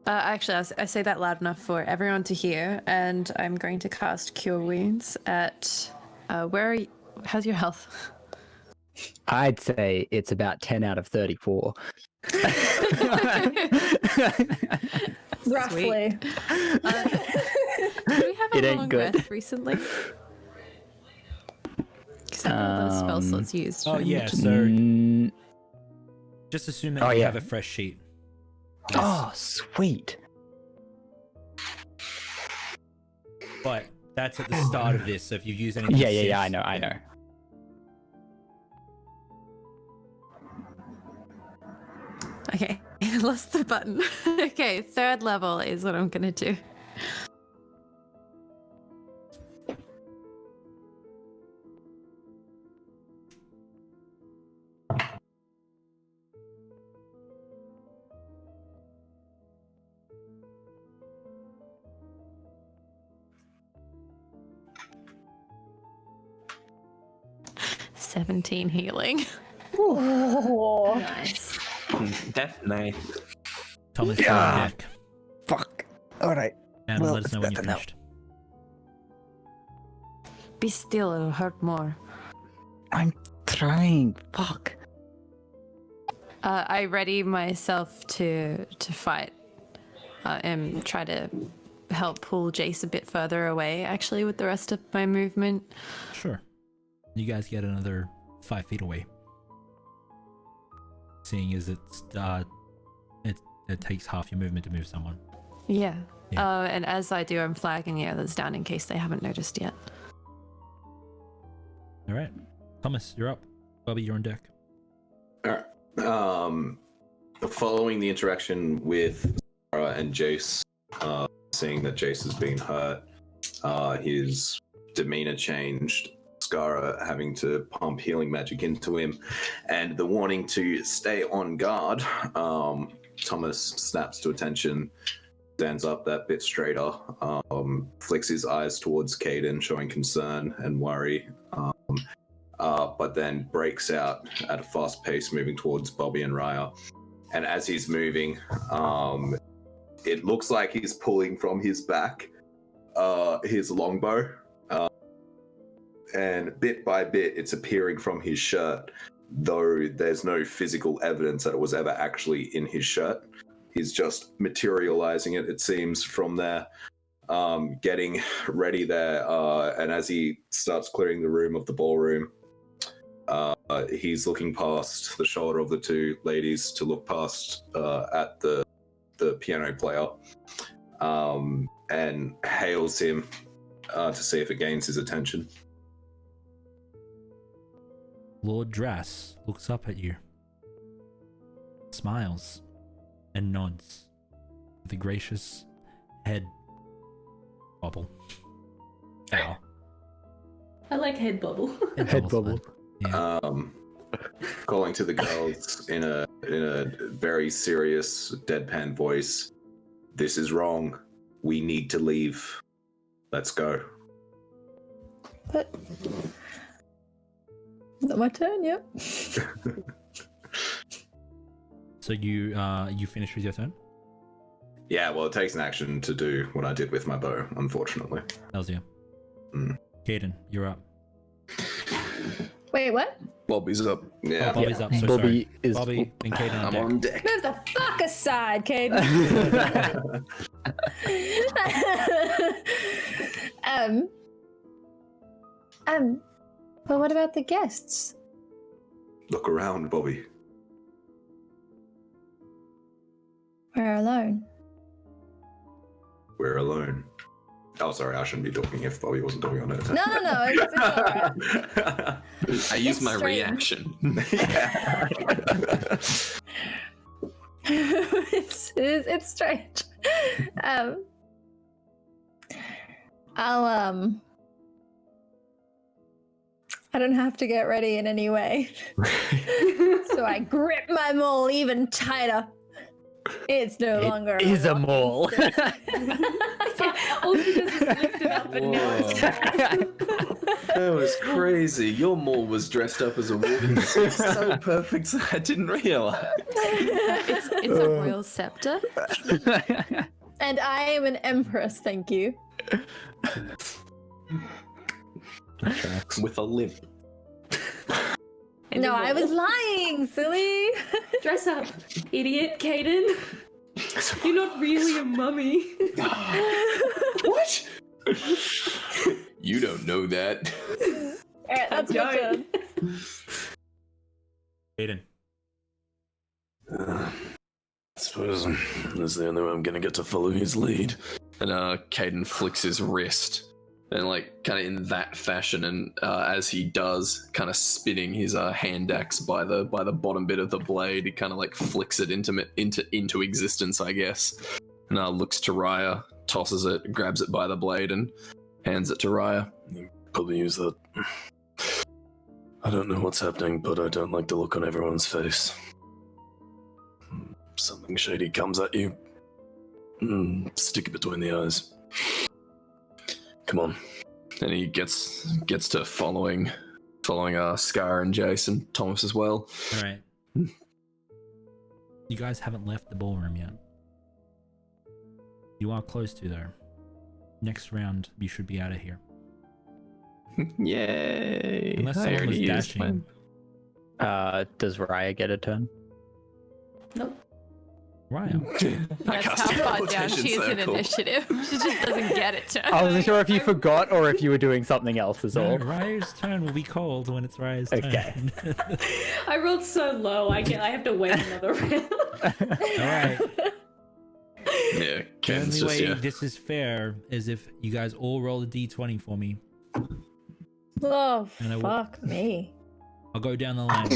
Actually, I say that loud enough for everyone to hear, and I'm going to cast Cure Wounds at... where are you? How's your health? I'd say it's about 10 out of 34. Roughly. Did we have It a ain't long good. rest recently? Because I know those spell slots used. Oh, right? yeah, so Mm, just assume that Oh, you yeah. have a fresh sheet. Oh, sweet. But that's at the start of this, so if you've used anything Yeah, since- I know. Okay, I lost the button. Okay, third level is what I'm gonna do. $17 healing. Oh, Nice. That's nice. Thomas, Yeah. you're on deck. Fuck. All right. And Well, let us it's know when you're better now. finished. Be still, it'll hurt more. I'm trying. Fuck. I ready myself to fight and try to help pull Jace a bit further away, actually, with the rest of my movement. Sure. You guys get another 5 feet away. Seeing as it takes half your movement to move someone. Yeah. Yeah. And as I do, I'm flagging the others down in case they haven't noticed yet. All right. Thomas, you're up. Bobby, you're on deck. Following the interaction with Sarah and Jace, seeing that Jace has been hurt, his demeanor changed, Skara having to pump healing magic into him, and the warning to stay on guard, Thomas snaps to attention, stands up that bit straighter, flicks his eyes towards Caden, showing concern and worry, but then breaks out at a fast pace, moving towards Bobby and Raya. And as he's moving, it looks like he's pulling from his back his longbow. And bit by bit, it's appearing from his shirt, though there's no physical evidence that it was ever actually in his shirt. He's just materializing it, it seems, from there, getting ready there. And as he starts clearing the room of the ballroom, he's looking past the shoulder of the two ladies to look past at the piano player, and hails him to see if it gains his attention. Lord Drass looks up at you, smiles, and nods with a gracious head bobble. Ow. I like head bubble. Head bubble. Yeah. Calling to the girls in a very serious, deadpan voice, "This is wrong. We need to leave. Let's go." but my turn. Yep. So you finish with your turn? Yeah, well, it takes an action to do what I did with my bow, unfortunately. Tells you. Mm. Caden, you're up. Wait, what? Bobby's up. Yeah. Oh, Bobby's up. So Bobby sorry. is Bobby and Caden on I'm deck. on deck. Move the fuck aside, Caden. But what about the guests? Look around, Bobby. We're alone. We're alone. Oh, sorry, I shouldn't be talking if Bobby wasn't talking on it. No, it's alright. I used It's my strange. reaction. It's strange. I don't have to get ready in any way. So I grip my mole even tighter. It's no longer. It is a mole. All she does is lift it up and now it's That was crazy. Your mole was dressed up as a walking stick so perfect I didn't realize. It's a royal scepter. And I am an empress, thank you. With a limp. And No, then I was lying, silly. dress up, idiot, Caden. You're not really a mummy. What? You don't know that. Alright, that's my turn. Caden. It's suppose that's the only way I'm gonna get to follow his lead. And Caden flicks his wrist, and like kind of in that fashion, and as he does, kind of spinning his hand axe by the bottom bit of the blade, he kind of like flicks it into existence, I guess. And looks to Raya, tosses it, grabs it by the blade, and hands it to Raya. Probably use that. I don't know what's happening, but I don't like the look on everyone's face. Something shady comes at you. Stick it between the eyes. Come on. And he gets to following Scar and Jason, Thomas as well. All right. You guys haven't left the ballroom yet. You are close to, though. Next round, you should be out of here. Yay! Unless I someone was already used dashing. mine. Does Raya get a turn? Nope. Raya. That's cast how far down teleportation she is in circle. initiative. She just doesn't get it. I wasn't sure if you forgot or if you were doing something else is No, all. Raya's turn will be called when it's Raya's Okay. turn. I rolled so low. I have to wait another round. Alright. Yeah, The Caden's only just way this is fair is if you guys all roll a d20 for me. Oh, And I will- fuck me. I'll go down the line.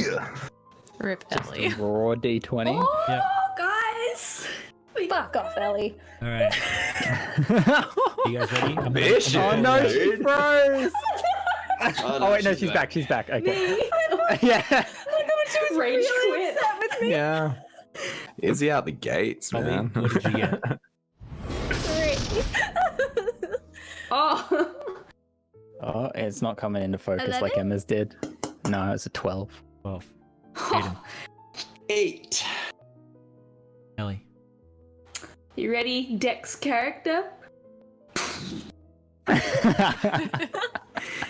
Rip Ellie. Raw D20. Oh, Yep. guys! Fuck off, Ellie. Alright. You guys ready? I'm Bitch. Oh gonna- no, Dude. she froze! no, Wait, no, she's back. She's back. Okay. Yeah. Rage quit. Yeah. Izzy out the gates, Bobby, man. what did you get? Oh. Oh, it's not coming into focus 11? like Emma's did. No, it's a 12. 12. Aiden. 8. Ellie. You ready, Dex character?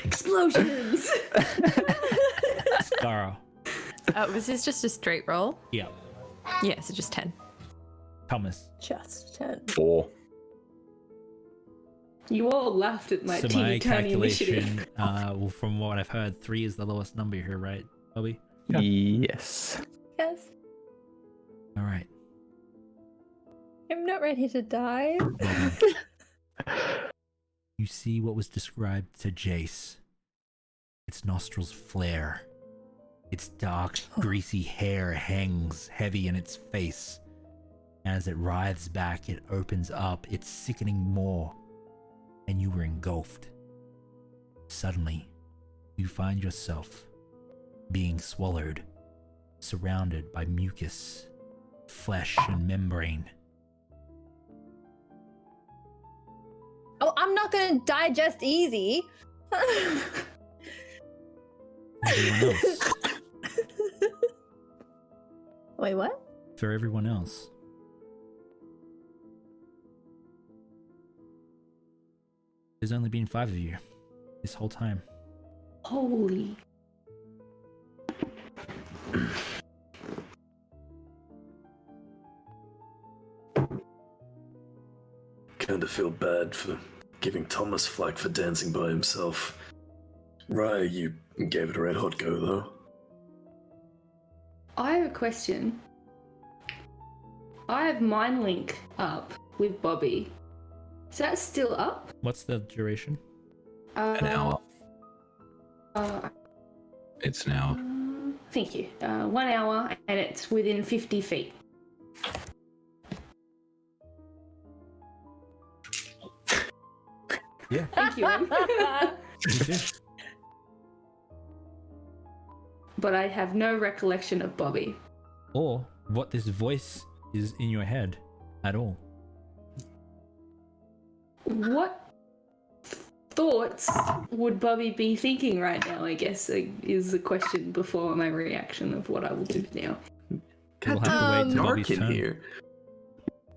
Explosions! Scara. Was this just a straight roll? Yeah. Yeah, so just 10. Thomas. Just 10. 4. You all laughed at my So my teeny tiny initiative. calculation, well, from what I've heard, 3 is the lowest number here, right, Bobby? Yes. Yes. Alright. I'm not ready to die. You see what was described to Jace. Its nostrils flare. Its dark, greasy hair hangs heavy in its face. As it writhes back, it opens up, it's sickening more. And you were engulfed. Suddenly, you find yourself being swallowed, surrounded by mucus, flesh, and membrane. Oh, I'm not gonna digest easy. Everyone else. Wait, what? For everyone else. There's only been 5 of you this whole time. Holy. Kinda feel bad for giving Thomas flack for dancing by himself. Raya, you gave it a red hot go, though. I have a question. I have Mind Link up with Bobby. Is that still up? What's the duration? An hour. It's now. Thank you. 1 hour, and it's within 50 feet. Yeah. Thank you. Em. Me too. But I have no recollection of Bobby. Or what this voice is in your head at all. What thoughts would Bobby be thinking right now, I guess, is the question before my reaction of what I will do now. We'll have to wait till Bobby's Dark in turn. here.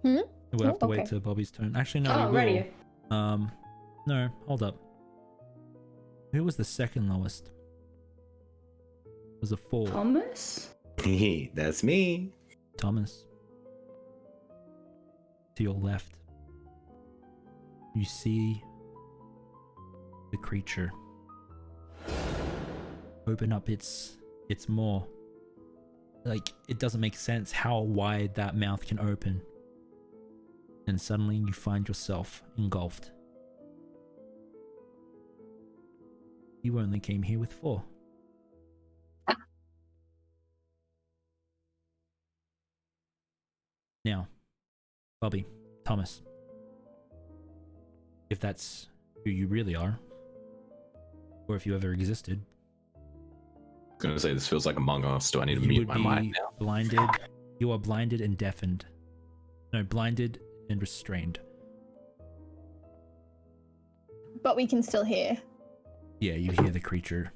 We'll have to wait Okay. till Bobby's turn. Actually, no, Oh, we will. radio. No, hold up. Who was the second lowest? It was a 4. Thomas? That's me. Thomas. To your left, you see the creature open up its maw like it doesn't make sense how wide that mouth can open. And suddenly you find yourself engulfed. You only came here with 4. Now, Bobby, Thomas, if that's who you really are, or if you ever existed, I was gonna say this feels like Among Us. Do I need to you mute would my be mic now? blinded. You are blinded and deafened. No, blinded and restrained. But we can still hear. Yeah, you hear the creature.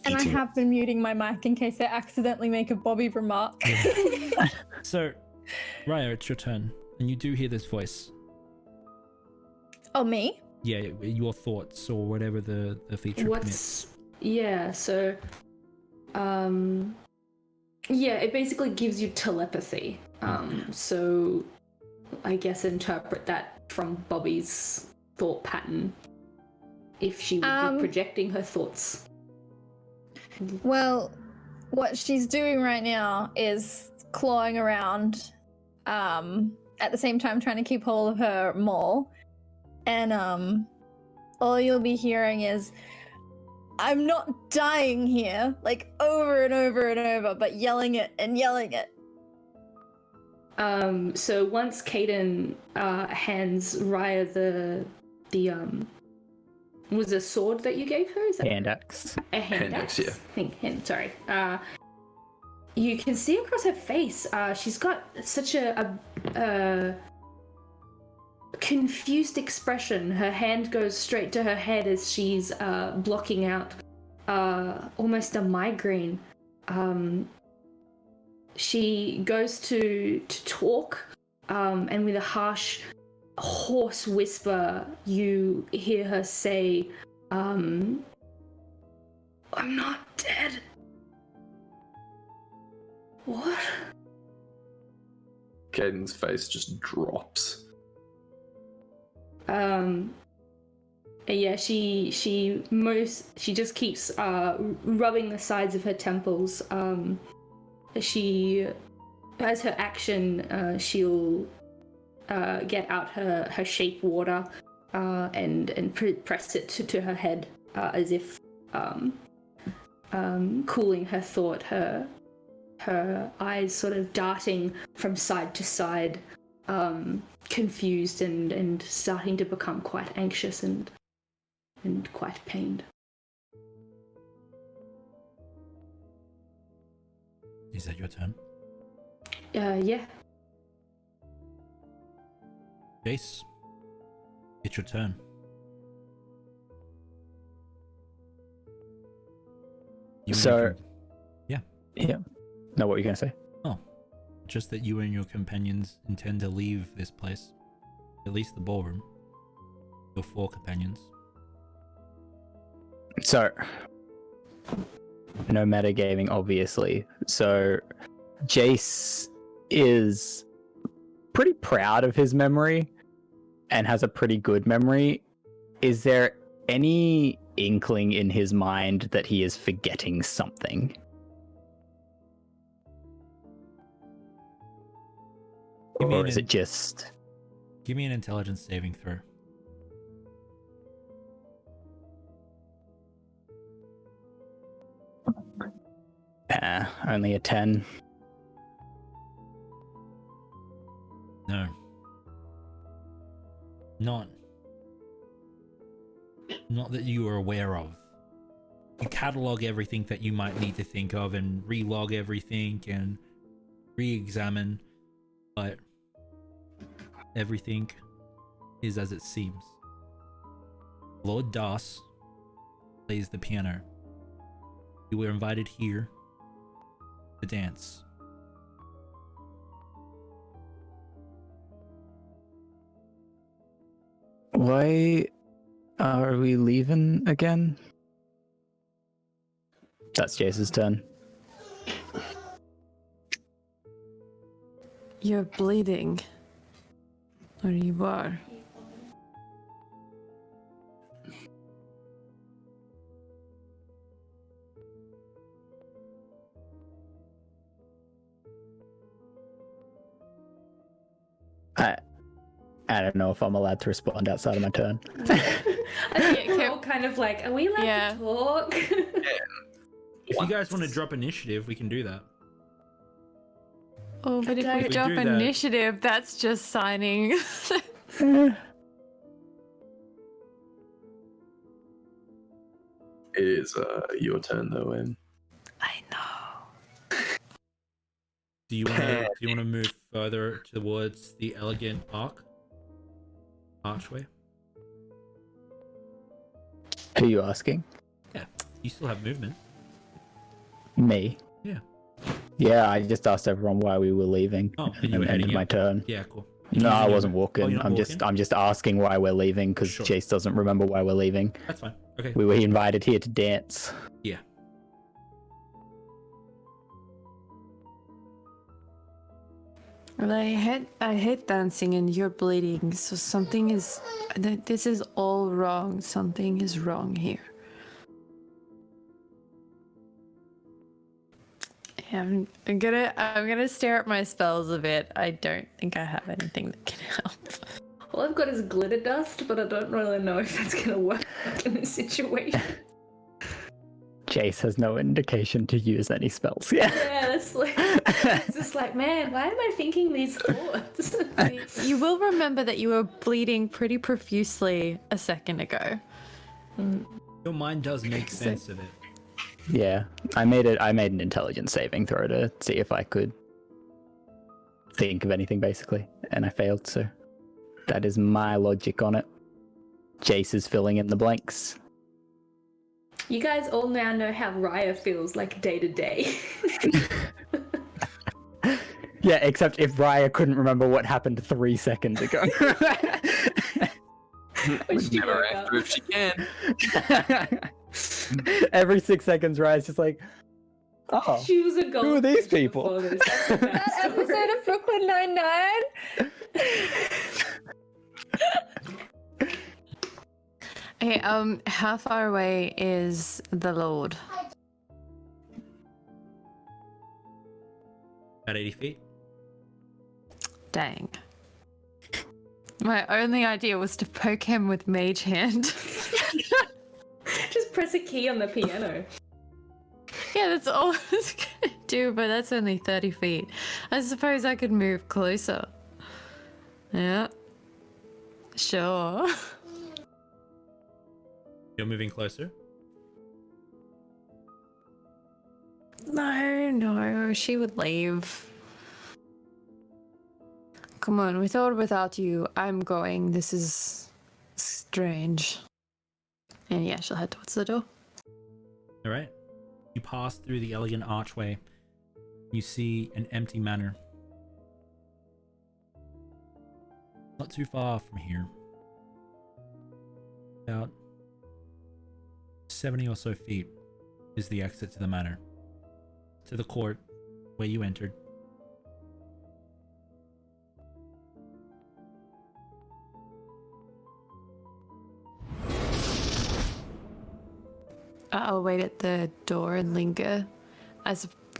And I Eating- have been muting my mic in case I accidentally make a Bobby remark. So, Raya, it's your turn, and you do hear this voice. Oh, me? Yeah, your thoughts or whatever the feature permits. Yeah, so yeah, it basically gives you telepathy. So I guess interpret that from Bobby's thought pattern if she would be projecting her thoughts. Well, what she's doing right now is clawing around, at the same time trying to keep hold of her mole. And all you'll be hearing is, "I'm not dying here," like over and over and over, but yelling it and yelling it. So once Kaden hands Raya the was a sword that you gave her? Is that Hand axe. a hand Hand axe, axe? Sorry. You can see across her face. She's got such a confused expression. Her hand goes straight to her head as she's blocking out almost a migraine. She goes to talk, and with a harsh, hoarse whisper, you hear her say, "I'm not dead." What? Caden's face just drops. Yeah, she just keeps rubbing the sides of her temples. She, as her action, she'll get out her shape water and press it to her head as if cooling her thought. Her eyes sort of darting from side to side, confused and starting to become quite anxious and quite pained. Is that your turn? Yeah. Jace, it's your turn. You and So- your Yeah. No, what were you gonna say? just that you and your companions intend to leave this place. At least the ballroom. Your 4 companions. So, no metagaming, obviously. So, Jace is pretty proud of his memory and has a pretty good memory. Is there any inkling in his mind that he is forgetting something? Give me Or an is it just... Give me an intelligence saving throw. only a 10? No. Not that you are aware of. You catalog everything that you might need to think of and relog everything and re-examine, but everything is as it seems. Lord Das plays the piano. You were invited here to dance. Why are we leaving again? That's Jace's turn. You're bleeding. Or you are. I don't know if I'm allowed to respond outside of my turn. I think we're all kind of like, are we allowed to talk? If you guys want to drop initiative, we can do that. Oh, but if we If we drop do that- initiative, that's just signing. It is your turn though, Em. I know. Do you want to move further towards the elegant archway? Who are you asking? Yeah, you still have movement. Me? Yeah. Yeah, I just asked everyone why we were leaving. Oh, and you were and heading ended my out. turn. Yeah, cool. No, I Using wasn't your- walking. Oh, you're not walking? I'm just asking why we're leaving because Sure. Jace doesn't remember why we're leaving. That's fine. Okay. We were invited here to dance. Yeah. Well, I hate dancing and you're bleeding, so something is. This is all wrong. Something is wrong here. I'm gonna stare at my spells a bit. I don't think I have anything that can help. All I've got is glitter dust, but I don't really know if that's gonna work in this situation. Jace has no indication to use any spells. Yeah. Yeah, that's like, it's just like, man, why am I thinking these thoughts? You will remember that you were bleeding pretty profusely a second ago. Your mind does make sense of it. Yeah. I made an intelligence saving throw to see if I could think of anything basically, and I failed, so that is my logic on it. Jace is filling in the blanks. You guys all now know how Raya feels like day to day. Yeah, except if Raya couldn't remember what happened 3 seconds ago. When she Never woke ask up. her if she can. Every 6 seconds, Raya's just like, oh. She was a gold. Who are these digger people? before this. That's a bad That story. episode of Brooklyn Nine-Nine. Okay, how far away is the Lord? About 80 feet. Dang. My only idea was to poke him with Mage Hand. Just press a key on the piano. Yeah, that's all I was gonna do, but that's only 30 feet. I suppose I could move closer. Yeah. Sure. You're moving closer. No, she would leave. Come on, with or without you, I'm going. This is strange. And yeah, she'll head towards the door. All right. You pass through the elegant archway. You see an empty manor. Not too far from here. About 70 or so feet is the exit to the manor. To the court where you entered. I'll wait at the door and linger.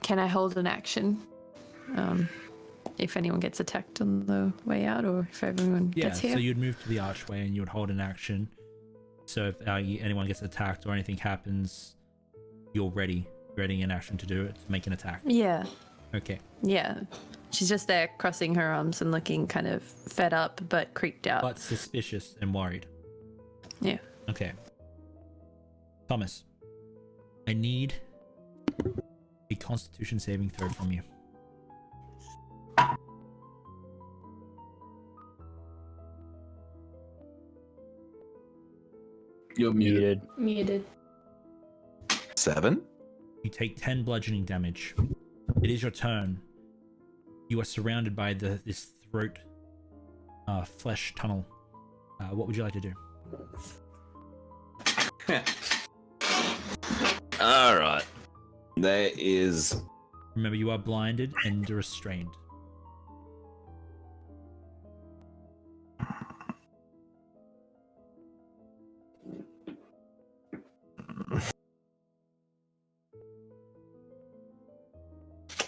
Can I hold an action? If anyone gets attacked on the way out, or if everyone Yeah, gets here. so you'd move to the archway and you would hold an action. So if anyone gets attacked or anything happens, you're ready in action to do it, to make an attack. Yeah, Okay. yeah. She's just there crossing her arms and looking kind of fed up but creeped out. But suspicious and worried. Yeah. Okay. Thomas, I need a Constitution saving throw from you. You're muted. Muted. Muted. 7? You take 10 bludgeoning damage. It is your turn. You are surrounded by this throat flesh tunnel. What would you like to do? All right. There is. Remember, you are blinded and restrained.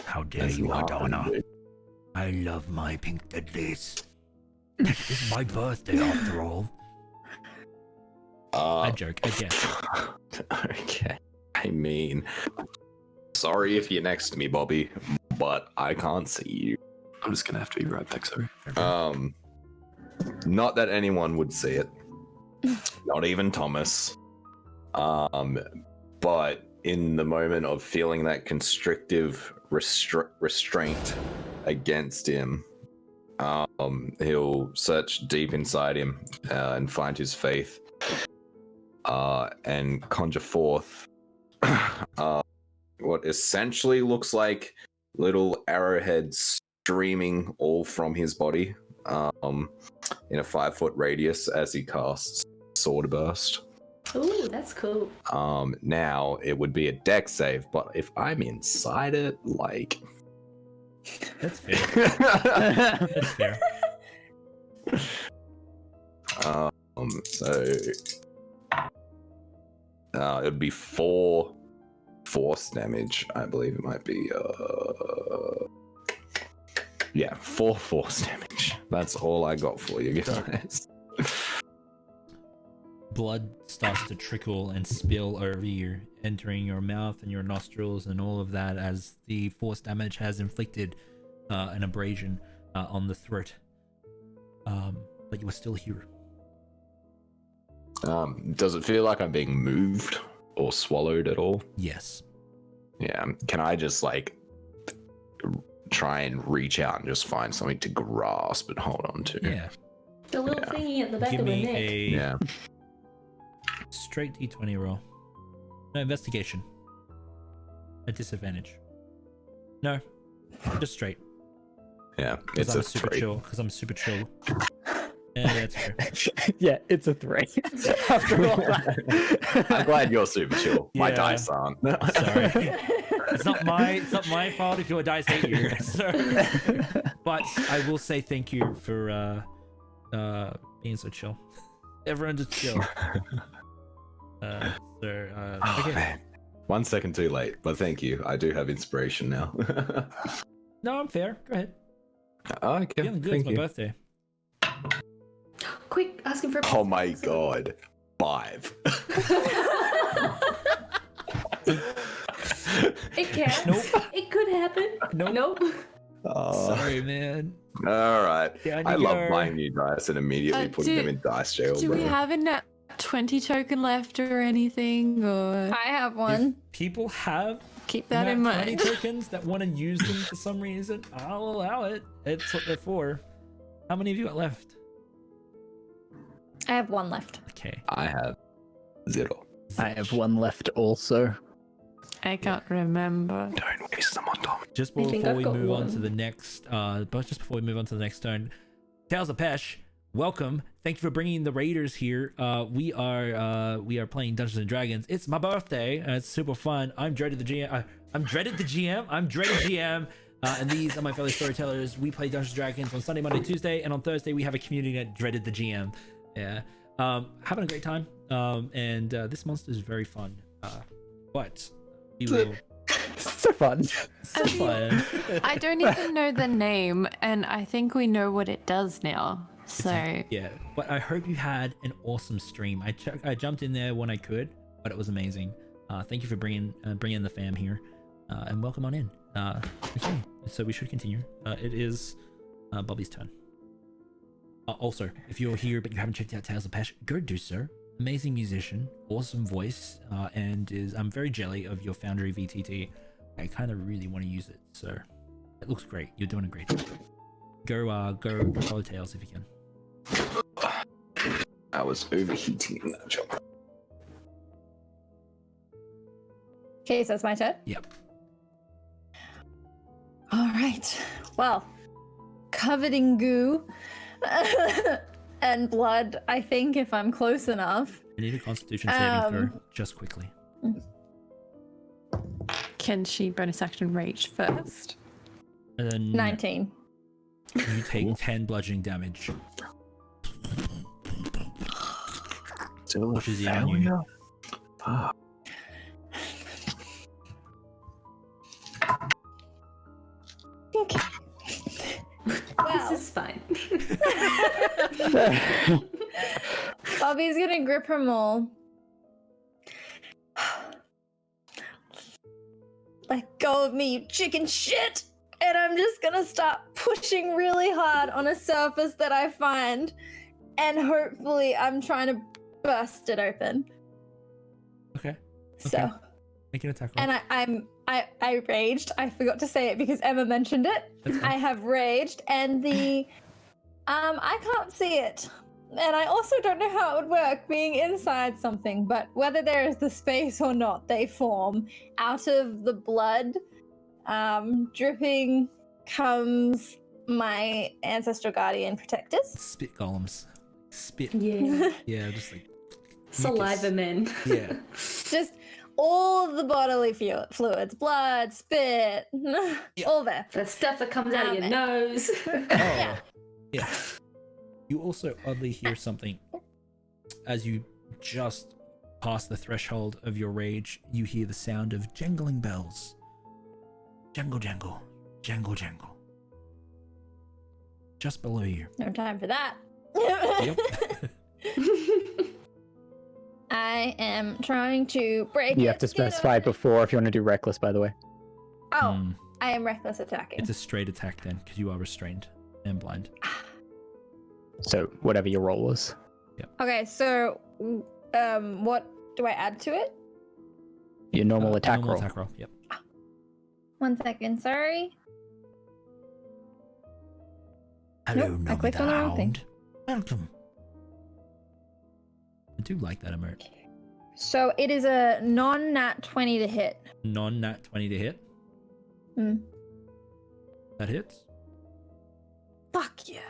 How dare you, Adana? I love my pink deadlies. It's my birthday after all. I joke, I guess. Okay. I mean, sorry if you're next to me, Bobby, but I can't see you. I'm just gonna have to be right back, sorry. Not that anyone would see it. Not even Thomas. But in the moment of feeling that constrictive restraint against him, he'll search deep inside him and find his faith, and conjure forth what essentially looks like little arrowheads streaming all from his body, in a 5-foot radius as he casts Sword Burst. Ooh, that's cool. Now it would be a deck save, but if I'm inside it, like, That's fair. That's fair. So it'd be 4 force damage. I believe it might be 4 force damage. That's all I got for you guys. Blood starts to trickle and spill over you, entering your mouth and your nostrils and all of that as the force damage has inflicted an abrasion on the throat. But you are still here. Does it feel like I'm being moved or swallowed at all? Yes. Yeah. Can I just like try and reach out and just find something to grasp and hold on to? Yeah. The little thingy at the back Give of the me neck. a Yeah. straight D20 roll. No, investigation. A disadvantage. No, just straight. Yeah. Because It's I'm a super 3. chill. Because I'm super chill. Yeah, that's fair. Yeah, it's a 3. After all that. I'm glad you're super chill. My Yeah. dice aren't. Sorry. It's not my fault if your dice hate you. So, but I will say thank you for being so chill. Everyone just chill. Okay. Man. 1 second too late, but thank you. I do have inspiration now. No, I'm fair. Go ahead. Okay. Feeling good. Thank It's my you. birthday. Quick, ask him for a Oh my god. 5. It can. Nope. It could happen. Nope. Oh. Sorry, man. All right. Down I you love go. buying new dice and immediately putting them in dice jail, Do bro. we have a nat 20 token left or anything? Or I have one. If people have keep that in nat 20 mind. tokens that want to use them for some reason, I'll allow it. It's what they're for. How many of you got left? I have one left. Okay. I have 0. I have one left also. I can't remember. Don't waste them on Tom. Just I think before I've we got move on one. to the next, turn, Tales of Pesh, welcome. Thank you for bringing the raiders here. We are playing Dungeons and Dragons. It's my birthday, and it's super fun. I'm Dreaded the GM. I'm Dreaded GM. And these are my fellow storytellers. We play Dungeons and Dragons on Sunday, Monday, Tuesday, and on Thursday we have a community at Dreaded the GM. Yeah, having a great time. And this monster is very fun. But we will. So fun. So fun. I don't even know the name, and I think we know what it does now. So Yeah, but I hope you had an awesome stream. I jumped in there when I could, but it was amazing. Thank you for bringing the fam here, and welcome on in. Okay, so we should continue. It is Bobby's turn. Also, if you're here but you haven't checked out Tales of Pesh, go do so. Amazing musician, awesome voice, and I'm very jelly of your Foundry VTT. I kind of really want to use it, so it looks great. You're doing a great job. Go follow Tales if you can. I was overheating in that job. Okay, so it's my turn. Yep. All right. Well, covered in goo and blood, I think, if I'm close enough. I need a Constitution saving throw, just quickly. can she bonus action rage first? And then 19. you take 10 bludgeoning damage. Still Which is even you. Okay. Well, This is fine. Bobby's gonna grip her mole. Let go of me, you chicken shit! And I'm just gonna start pushing really hard on a surface that I find, and hopefully I'm trying to burst it open. Okay. So, Make an attack roll. and I raged. I forgot to say it because Emma mentioned it. That's fine. I have raged, and the I can't see it. And I also don't know how it would work being inside something, but whether there is the space or not, they form. Out of the blood, dripping, comes my ancestral guardian protectors. Spit golems. Spit. Yeah. Yeah, just like Saliva men. Yeah. Just all the bodily fluids, blood, spit, all there. The stuff that comes out of your Amen. nose. Oh. Yeah. You also oddly hear something as you just pass the threshold of your rage. You hear the sound of jangling bells. Jangle, jangle, jangle, jangle. Just below you. No time for that. Yep. I am trying to break You have to its skin specify open. before if you want to do reckless, by the way. Oh, Hmm. I am reckless attacking. It's a straight attack then, because you are restrained and blind. So whatever your roll was. Okay, so what do I add to it? Your normal attack normal roll. Attack roll. Yep. 1 second, sorry. Hello, Nope, I clicked on the wrong thing. Welcome. I do like that emote. So it is a non-nat 20 to hit. Non-nat 20 to hit. Hmm. That hits. Fuck yeah.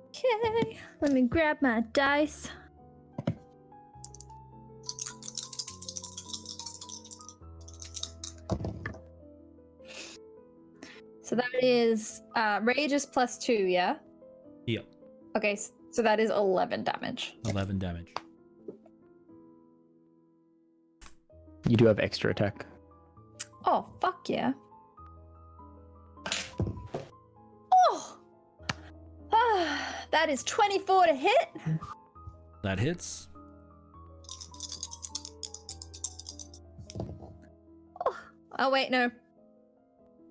Okay, let me grab my dice. So that is rage is +2, yeah? Yep. Okay, so that is 11 damage. 11 damage. You do have extra attack. Oh, fuck yeah. Oh! That is 24 to hit. That hits. Oh, wait, no.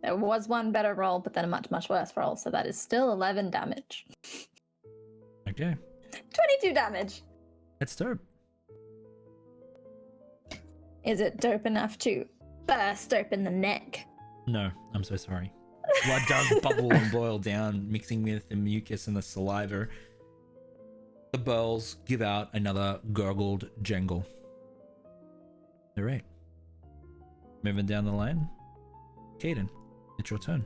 There was one better roll, but then a much, much worse roll, so that is still 11 damage. Okay. 22 damage. That's dope. Is it dope enough to burst open the neck? No, I'm so sorry. Blood does bubble and boil down, mixing with the mucus and the saliva. The bells give out another gurgled jangle. All right. Moving down the line. Caden, it's your turn.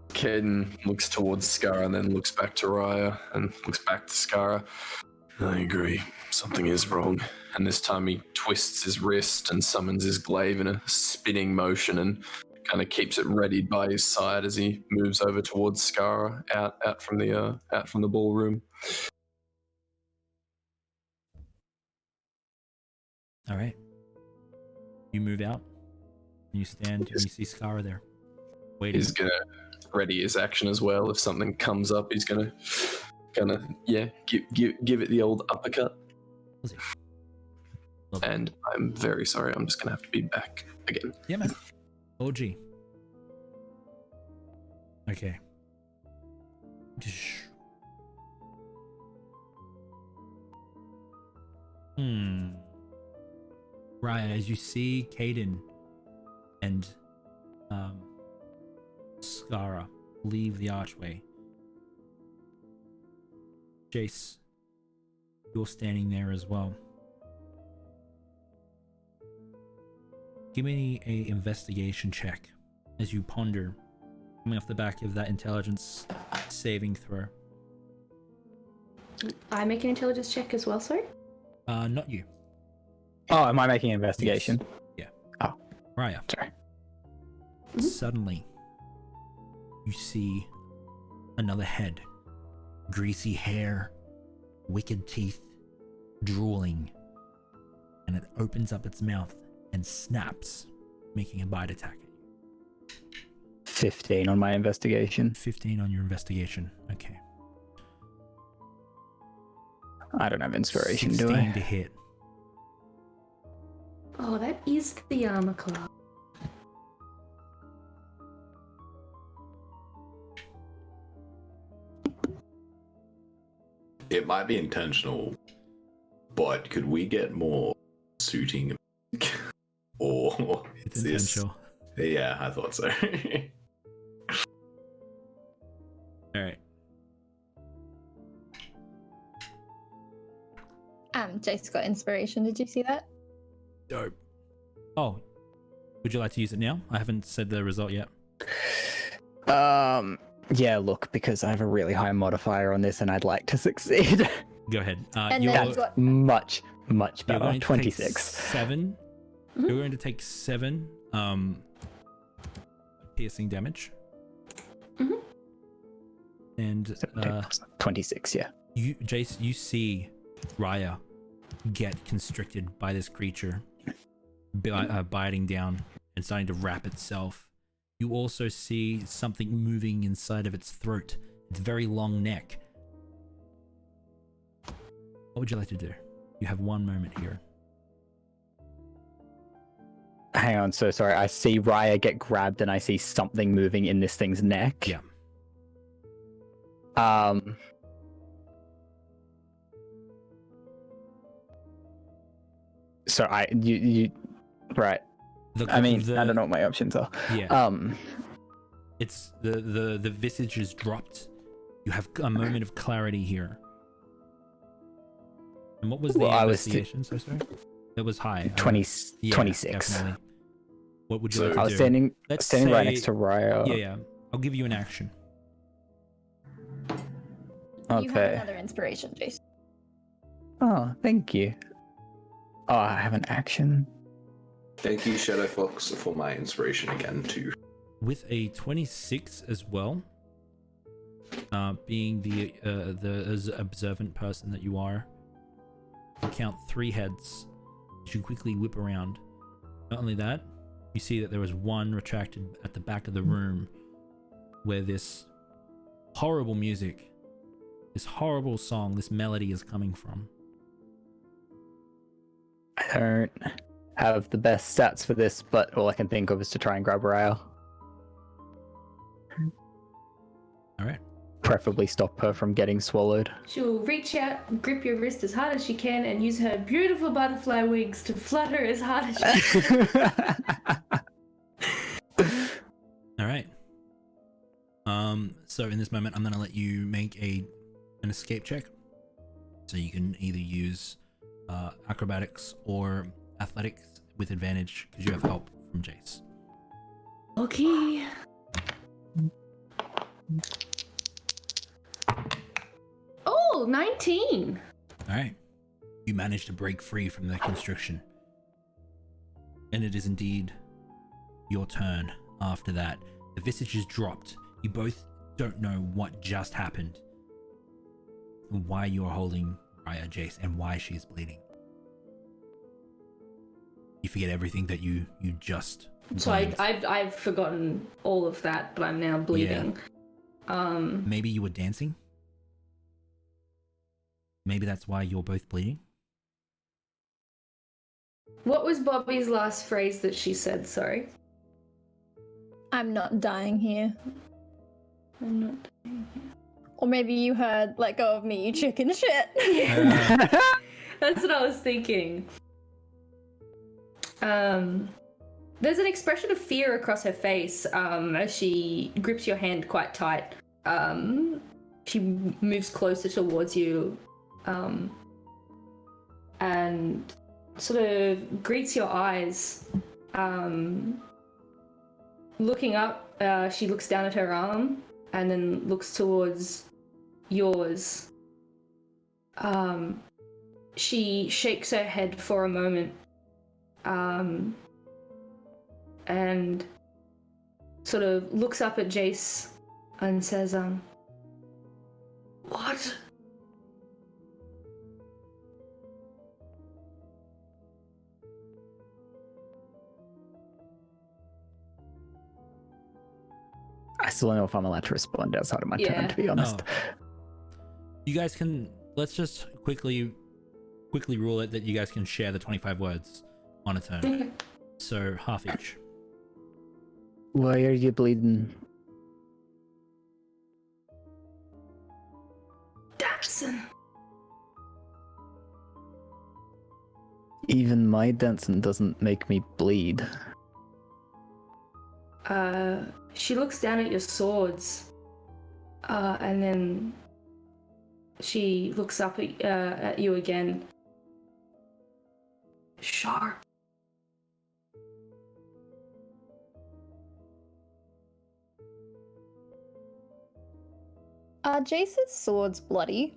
Caden looks towards Skara and then looks back to Raya and looks back to Skara. I agree. Something is wrong. And this time he twists his wrist and summons his glaive in a spinning motion and kind of keeps it readied by his side as he moves over towards Skara out from the ballroom. All right. You move out. And you stand and you see Skara there. Waiting. He's gonna ready his action as well. If something comes up, he's gonna give it the old uppercut. Lovely. And I'm very sorry. I'm just gonna have to be back again. Yeah, man. OG. Okay. Raya, as you see Caden and Skara leave the archway, Jace, you're standing there as well. Give me a investigation check as you ponder, coming off the back of that intelligence saving throw. I make an intelligence check as well, sorry? Not you. Oh, am I making an investigation? Yeah. Oh. Raya. Sorry. Suddenly, you see another head, greasy hair, wicked teeth, drooling, and it opens up its mouth and snaps, making a bite attack at you. 15 on my investigation. 15 on your investigation. Okay. I don't have inspiration, 16 do I? to hit. Oh, that is the armor class. It might be intentional, but could we get more suiting? Or It's is this? intentional. Yeah, I thought so. All right. Jace got inspiration. Did you see that? Dope. Oh, would you like to use it now? I haven't said the result yet. Yeah, look, because I have a really high modifier on this and I'd like to succeed. Go ahead. And you're, that's what. much you're better. going to 26. Take 7. Mhm. You're going to take 7 piercing damage. Mhm. And 26, yeah. you, Jace, you see Raya get constricted by this creature, biting down and starting to wrap itself. You also see something moving inside of its throat. Its very long neck. What would you like to do? You have 1 moment here. Hang on, so sorry. I see Raya get grabbed and I see something moving in this thing's neck. Yeah. So you right. I mean, I don't know what my options are. Yeah. It's the visage is dropped. You have a moment of clarity here. And what was the investigation? So sorry. It was high. 26. Definitely. What would you like to do? I was standing Let's right say- next to Raya. Yeah. I'll give you an action. You have Okay. another inspiration, Jace. Oh, thank you. Oh, I have an action. Thank you, Shadow Fox, for my inspiration again too. With a 26 as well, being the as observant person that you are, you count 3 heads as you quickly whip around. Not only that, you see that there was one retracted at the back of the room where this horrible music, this horrible song, this melody is coming from. I don't have the best stats for this, but all I can think of is to try and grab Raya. All right. Preferably stop her from getting swallowed. She'll reach out, grip your wrist as hard as she can, and use her beautiful butterfly wings to flutter as hard as she can. All right. So in this moment, I'm gonna let you make an escape check. So you can either use acrobatics or athletics with advantage because you have help from Jace. Okay. Oh, 19. All right. You manage to break free from the constriction. And it is indeed your turn after that. The visage is dropped. You both don't know what just happened. And why you are holding Raya, Jace, and why she's bleeding. You forget everything that you just So I've forgotten all of that, but I'm now bleeding. Maybe you were dancing? Maybe that's why you're both bleeding? What was Bobby's last phrase that she said? Sorry. I'm not dying here. I'm not. Or maybe you heard, let go of me, you chicken shit. That's what I was thinking. There's an expression of fear across her face as she grips your hand quite tight. She moves closer towards you and sort of greets your eyes. Looking up, she looks down at her arm and then looks towards yours. She shakes her head for a moment and sort of looks up at Jace and says, what? I still don't know if I'm allowed to respond outside of my turn, to be honest. You guys can let's just quickly rule it that you guys can share the 25 words on a turn. So half each. Why are you bleeding? Dancing. Even my dancing doesn't make me bleed. She looks down at your swords, and then she looks up at you again. Sharp. Are Jace's swords bloody?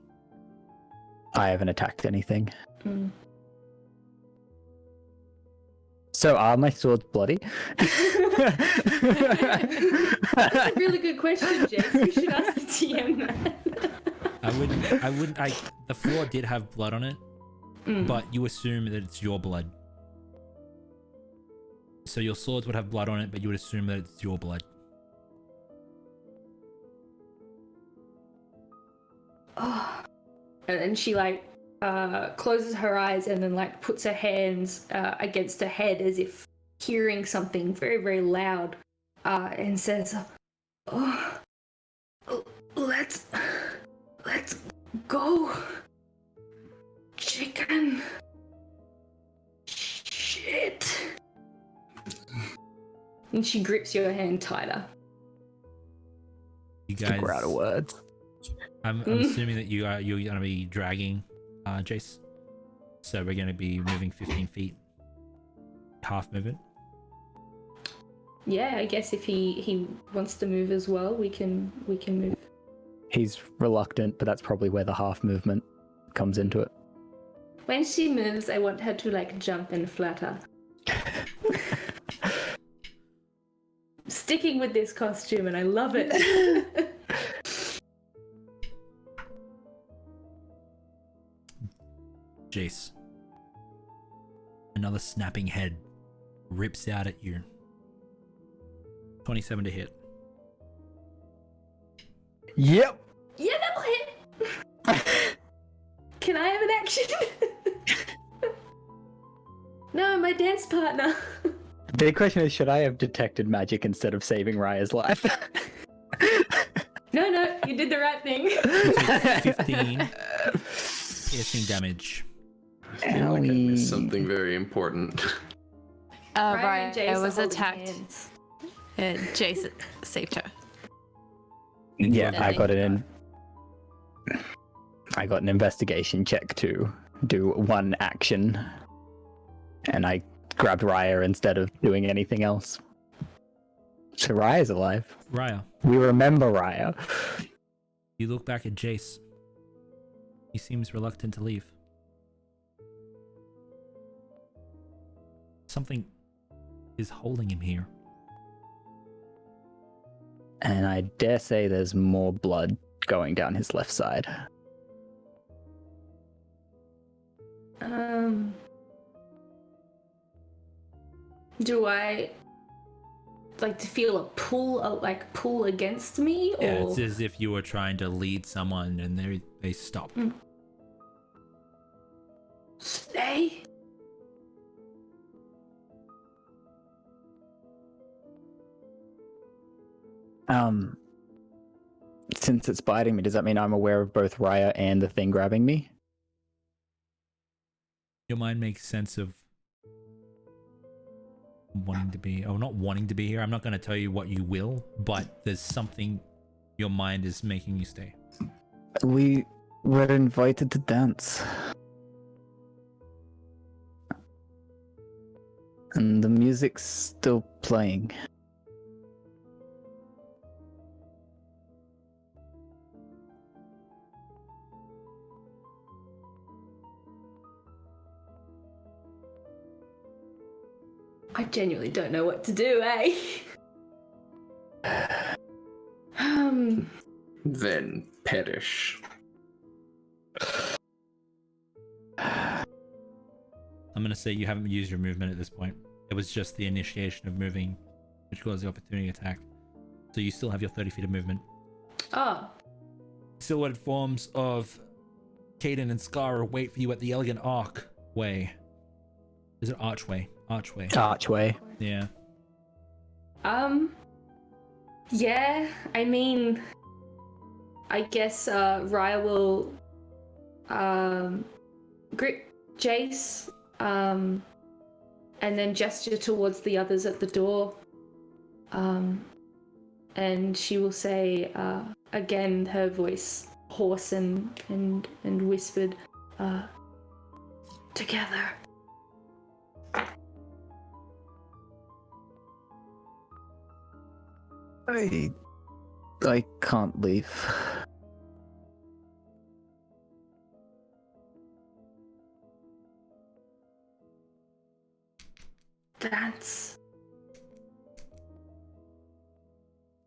I haven't attacked anything. Mm. So are my swords bloody? That's a really good question, Jace. You should ask the TM that. I wouldn't. The floor did have blood on it, but you assume that it's your blood. So your swords would have blood on it, but you would assume that it's your blood. Oh. And then she closes her eyes and then puts her hands against her head as if hearing something very, very loud, and says, "Oh, let's go, chicken, shit." And she grips your hand tighter. You guys, We're out of words. I'm assuming that you're gonna be dragging Jace. So we're gonna be moving 15 feet. Half movement. Yeah, I guess if he wants to move as well, we can move. He's reluctant, but that's probably where the half movement comes into it. When she moves, I want her to jump and flutter. Sticking with this costume, and I love it. Jace. Another snapping head rips out at you. 27 to hit. Yep. Yeah, that'll hit. Can I have an action? No, my dance partner. The big question is, should I have detected magic instead of saving Raya's life? No, you did the right thing. 15 piercing damage. I feel like I missed something very important. Ryan and Jace I are was holding attacked. hands. And Jace saved her. Yeah, Yeah. I got an investigation check to do one action, and I grabbed Raya instead of doing anything else. So Raya's alive. Raya, We remember Raya. you look back at Jace. He seems reluctant to leave. Something is holding him here. And I dare say there's more blood going down his left side. Do I to feel a pull against me, or Yeah, it's as if you were trying to lead someone and they stop. stay? Since it's biting me, does that mean I'm aware of both Raya and the thing grabbing me? Your mind makes sense of wanting to be, or not wanting to be here. I'm not going to tell you what you will, but there's something your mind is making you stay. We were invited to dance. And the music's still playing. I genuinely don't know what to do, eh? Then perish. I'm going to say you haven't used your movement at this point. It was just the initiation of moving, which caused the opportunity attack. So you still have your 30 feet of movement. Oh, Silhouetted forms of Caden and Scar wait for you at the Elegant Archway. Is it Archway? Archway. Archway. Yeah. Yeah, I mean, I guess Raya will grip Jace and then gesture towards the others at the door. And she will say, again, her voice hoarse and whispered, together. I can't leave. Dance.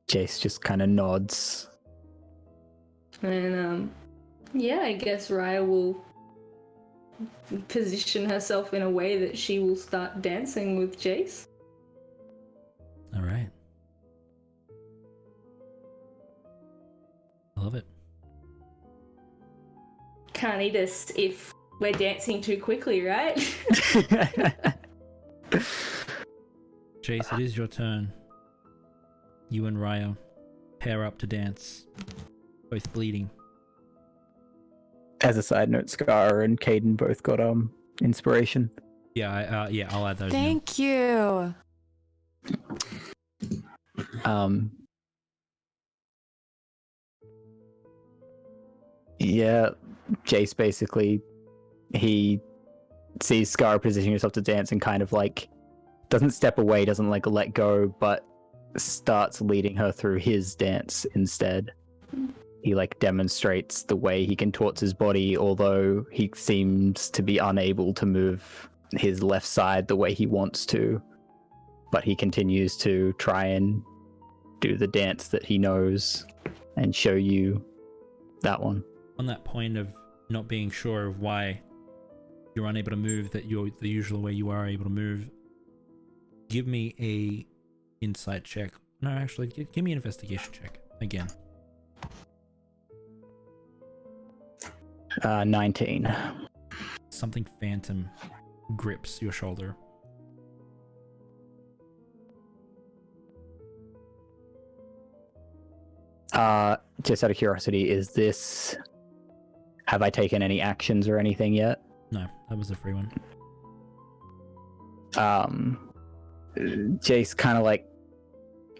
Jace just kind of nods. And yeah, I guess Raya will position herself in a way that she will start dancing with Jace. All right. I love it. Can't eat us if we're dancing too quickly, right? Jace, it is your turn. You and Raya pair up to dance, both bleeding. As a side note, Scar and Caden both got inspiration. Yeah, I'll add those. Thank you. Yeah, Jace basically, he sees Scar positioning herself to dance and kind of like doesn't step away, doesn't like let go, but starts leading her through his dance instead. He like demonstrates the way he contorts his body, although he seems to be unable to move his left side the way he wants to. But he continues to try and do the dance that he knows and show you that one. On that point of not being sure of why you're unable to move the usual way you are able to move, give me a insight check. No, actually, give me an investigation check again. 19. Something phantom grips your shoulder. Just out of curiosity, have I taken any actions or anything yet? No, that was a free one. Jace kind of like,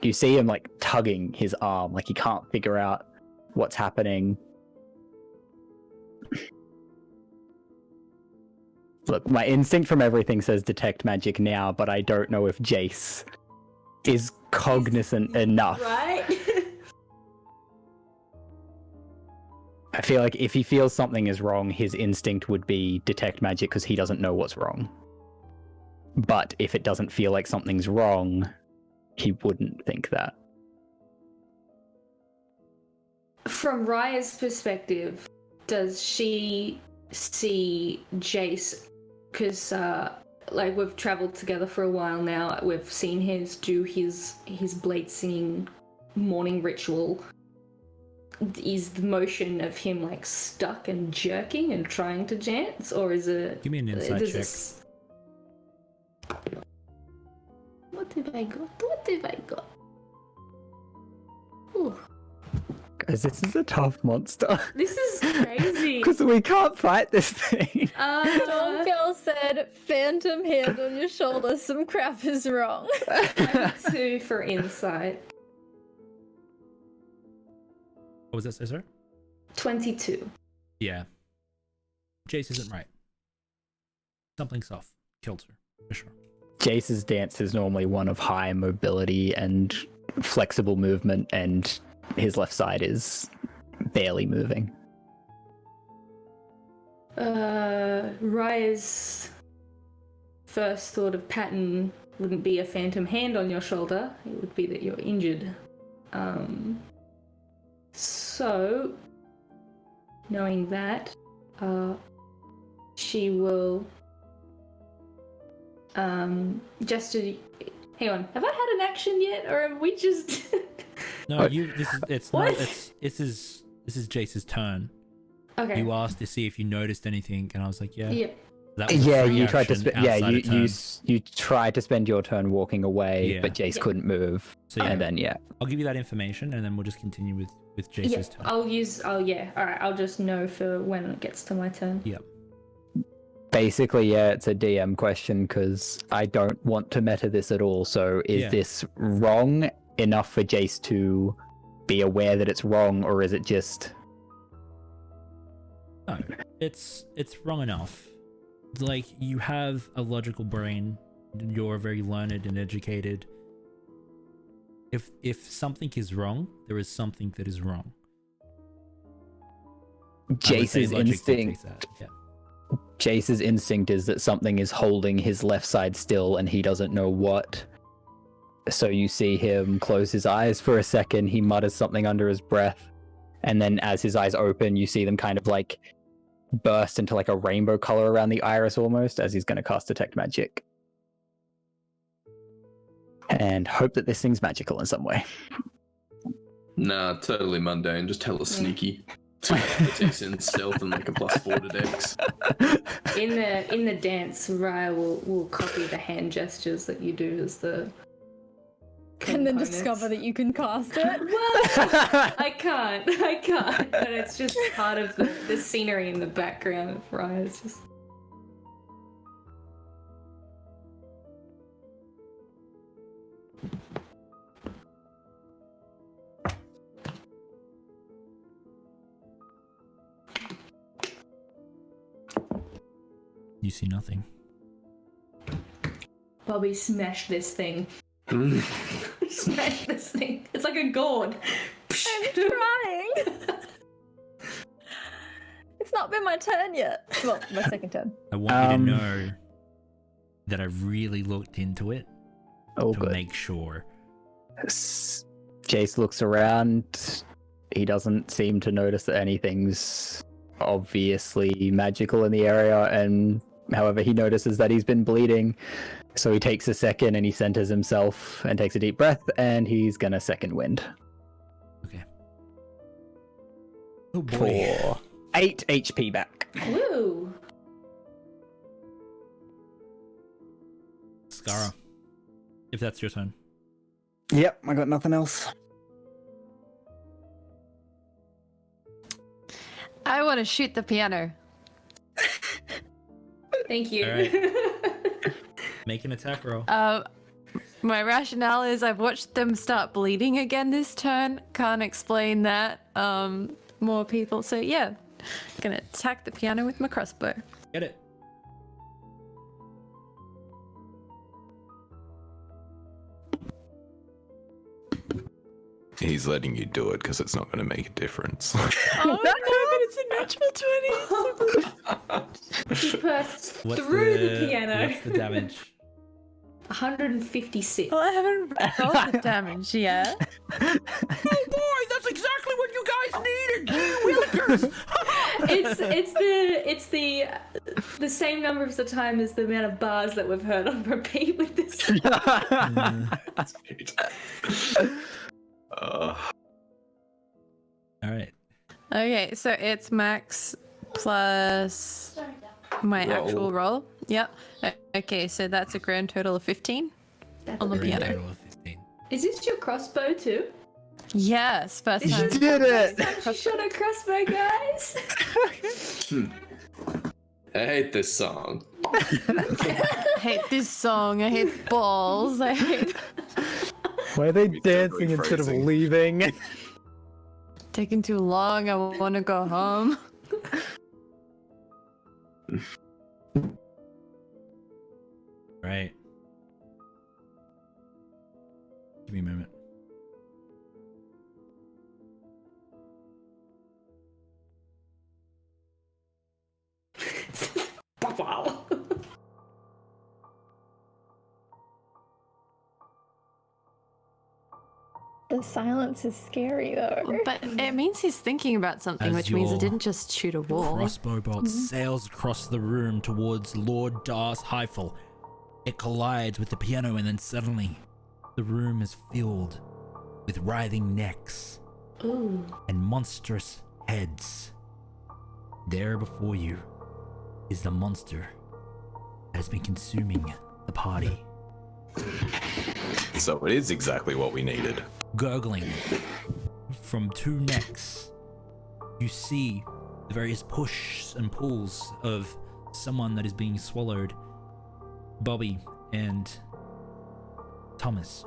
you see him like tugging his arm, like he can't figure out what's happening. Look, my instinct from everything says detect magic now, but I don't know if Jace is cognizant enough. Right? I feel like if he feels something is wrong, his instinct would be detect magic because he doesn't know what's wrong. But if it doesn't feel like something's wrong, he wouldn't think that. From Raya's perspective, does she see Jace? Because like we've traveled together for a while now, we've seen him do his blade singing morning ritual. Is the motion of him like stuck and jerking and trying to dance, or is it? Give me an insight check. What have I got? What have I got? Ooh. Guys, this is a tough monster. This is crazy. Because we can't fight this thing. Phil said, "Phantom hand on your shoulder. Some crap is wrong." 2 for insight. What was that, Cesar? 22. Yeah. Jace isn't right. Something's off. Killed her, for sure. Jace's dance is normally one of high mobility and flexible movement, and his left side is barely moving. Raya's first thought of pattern wouldn't be a phantom hand on your shoulder. It would be that you're injured. So, knowing that, she will just to hang on. Have I had an action yet, or have we just? No, this is Jace's turn. Okay. You asked to see if you noticed anything, and I was like, yeah. Yeah. That was a Yeah, free you tried to action spend. Yeah, outside you of turn. you tried to spend your turn walking away, Yeah. but Jace Yeah. couldn't move. So, yeah. And then I'll give you that information, and then we'll just continue with Jace's turn. I'll use. Oh yeah. All right. I'll just know for when it gets to my turn. Yep. basically, yeah, it's a DM question because I don't want to meta this at all. So is Yeah. this wrong enough for Jace to be aware that it's wrong, or is it just? No, it's wrong enough. Like, you have a logical brain, you're very learned and educated. If something is wrong, there is something that is wrong. I would say Jace's logic instinct. dictates that, yeah. Jace's instinct is that something is holding his left side still, and he doesn't know what. So you see him close his eyes for a second. He mutters something under his breath, and then as his eyes open, you see them kind of like burst into like a rainbow color around the iris almost, as he's going to cast Detect Magic. And hope that this thing's magical in some way. Nah, totally mundane. Just hella sneaky. It takes in stealth and like a +4 to dex. In the dance, Raya will copy the hand gestures that you do as the And then components. discover that you can cast it. Well, I can't, but it's just part of the scenery in the background of Raya. It's just... You see nothing. Bobby, smash this thing. Smash this thing. It's like a gourd. I'm trying. It's not been my turn yet. Well, my second turn. I want you to know that I really looked into it Oh, to good. make sure. Jace looks around. He doesn't seem to notice that anything's obviously magical in the area, and however, he notices that he's been bleeding. So he takes a second and he centers himself and takes a deep breath, and he's gonna second wind Okay. Oh boy. for 8 HP back. Woo! Skara. If that's your turn. Yep, I got nothing else. I want to shoot the piano. Thank you. All Make an attack roll. My rationale is I've watched them start bleeding again this turn. Can't explain that. More people. So yeah, gonna attack the piano with my crossbow. Get it. He's letting you do it because it's not going to make a difference. Oh no, but it's a natural 20. She bursts What's through the piano. What's the damage? 156. Well, I haven't rolled the damage yet. Oh boy, that's exactly what you guys needed, you willikers! It's the same number of the time as the amount of bars that we've heard on repeat with this. All right. Okay, so it's max plus my Roll. actual roll. Yep. Okay, so that's a grand total of 15 on the Grand piano. total of 15. Is this your crossbow too? Yes, first time. did it! You shot a crossbow, guys. I hate this song. I hate this song. I hate balls. I hate Why are they It's dancing totally instead of phrasing. leaving? taking too long. I want to go home. Right. Give me a moment. Wow. The silence is scary though. But it means he's thinking about something, As which means it your didn't just shoot a wall. Crossbow bolt sails across the room towards Lord Darth Heifel. It collides with the piano, and then suddenly, the room is filled with writhing necks Ooh. and monstrous heads. There before you is the monster that has been consuming the party. So it is exactly what we needed. Gurgling from two necks, you see the various pushes and pulls of someone that is being swallowed. Bobby and Thomas.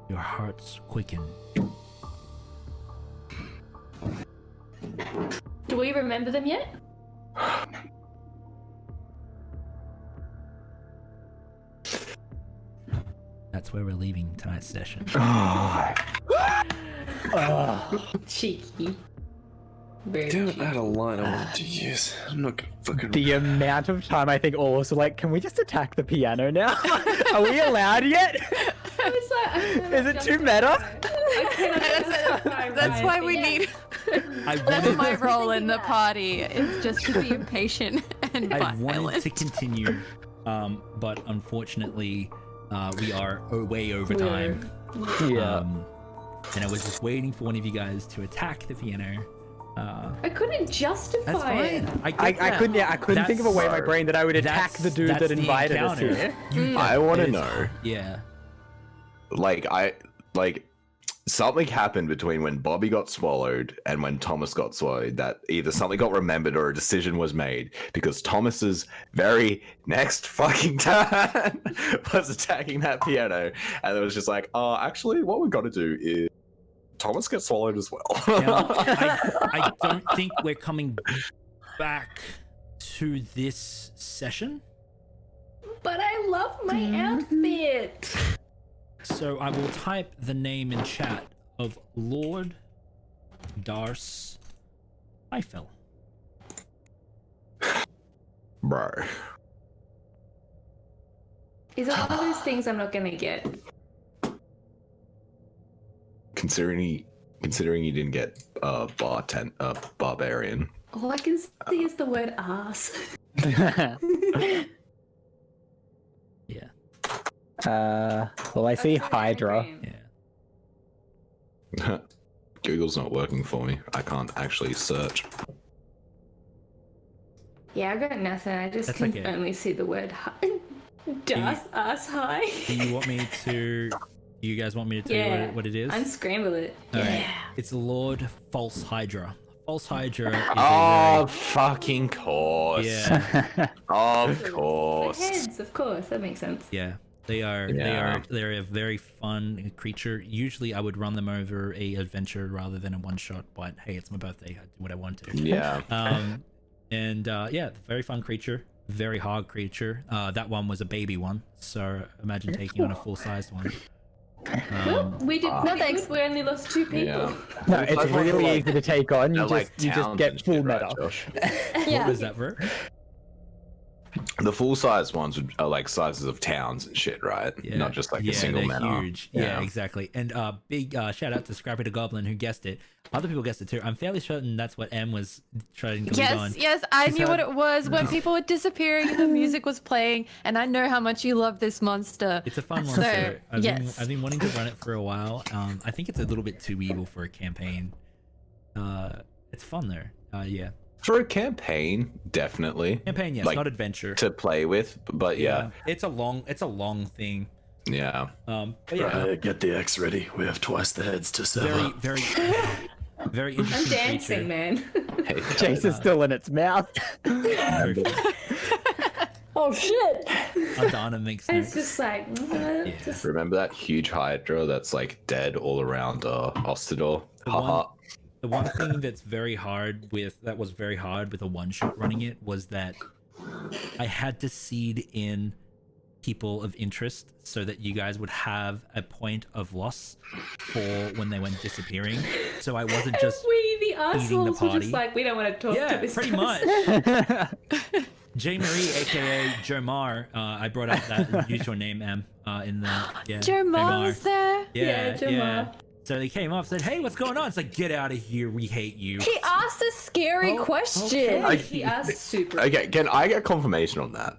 Your hearts quicken. Do we remember them yet? That's where we're leaving tonight's session. Cheeky. Very Damn it, cheeky. I had a line I wanted to use. I'm not gonna fucking. The amount of time I think all of us are like, can we just attack the piano now? Are we allowed yet? I was like, I cannot Is it too justify- meta? I cannot justify That's my why we opinion. need. I That's wanted, my role in the party. It's just to be impatient and I wanted violent. to continue, but unfortunately, we are way over time. Yeah. And I was just waiting for one of you guys to attack the piano. I couldn't justify That's fine. it. I couldn't think of a way in my brain that I would attack the dude that invited us here. I want to know. Yeah. Something happened between when Bobby got swallowed and when Thomas got swallowed, that either something got remembered or a decision was made, because Thomas's very next fucking turn was attacking that piano, and it was just like, actually what we got to do is Thomas gets swallowed as well. Now, I don't think we're coming back to this session, But I love my outfit. so I will type the name in chat of Lord Darce Eiffel. Bro. Is it one of those things I'm not gonna get? Considering you didn't get barbarian. All I can see is the word ass. Yeah. Well, I see That's an Hydra. anagram. Yeah. Google's not working for me. I can't actually search. Yeah, I got nothing. I just That's can okay. only see the word ass high. Do you want me to? Do you guys want me to tell Yeah. you what it is? Unscramble it. All right. It's Lord False Hydra. False Hydra is Oh, fucking course. yeah, Of The course. heads, of course. That makes sense. yeah. They're a very fun creature. Usually I would run them over a adventure rather than a one shot, but hey, it's my birthday. I do what I want to. Yeah. Yeah, very fun creature. Very hard creature. That one was a baby one, so imagine taking on a full sized one. Well, we did No, pretty thanks. good. We only lost 2 people. Yeah. No, it's I thought really like- easy to take on. You They're just like towns get and full shit, right, meta. Josh? What was that for? The full size ones are like sizes of towns and shit, right? Yeah. Not just like yeah, a single they're manor. huge. Yeah, exactly. And big shout out to Scrappy the Goblin who guessed it. Other people guessed it too. I'm fairly certain that's what M was trying to lead on. Yes, I She's knew what had- it was when people were disappearing and the music was playing, and I know how much you love this monster. It's a fun So, monster. yes. I've been wanting to run it for a while. I think it's a little bit too evil for a campaign. It's fun though. Yeah. For a campaign, definitely. Campaign, yes, Like, not adventure. To play with, but yeah. It's a long thing. Yeah. But yeah, Get the X ready. We have twice the heads to serve. very very I'm interesting dancing, creature. man. Hey, Chase is still in its mouth. Oh shit! Adana makes It's sense. just like, just remember that huge Hydra that's like dead all around Ostedor? Haha. The one thing that was very hard with a one shot running it was that I had to seed in people of interest so that you guys would have a point of loss for when they went disappearing. So I wasn't just we, the assholes, were party. just like, we don't want to talk yeah, to this pretty person. much. J Marie, aka Jomar, I brought up that use your name M in the Jomar was there. Yeah, Jomar. So they came up, said, "Hey, what's going on?" It's like, "Get out of here, we hate you." He asked a scary question. okay. He asked super. Okay, can I get confirmation on that?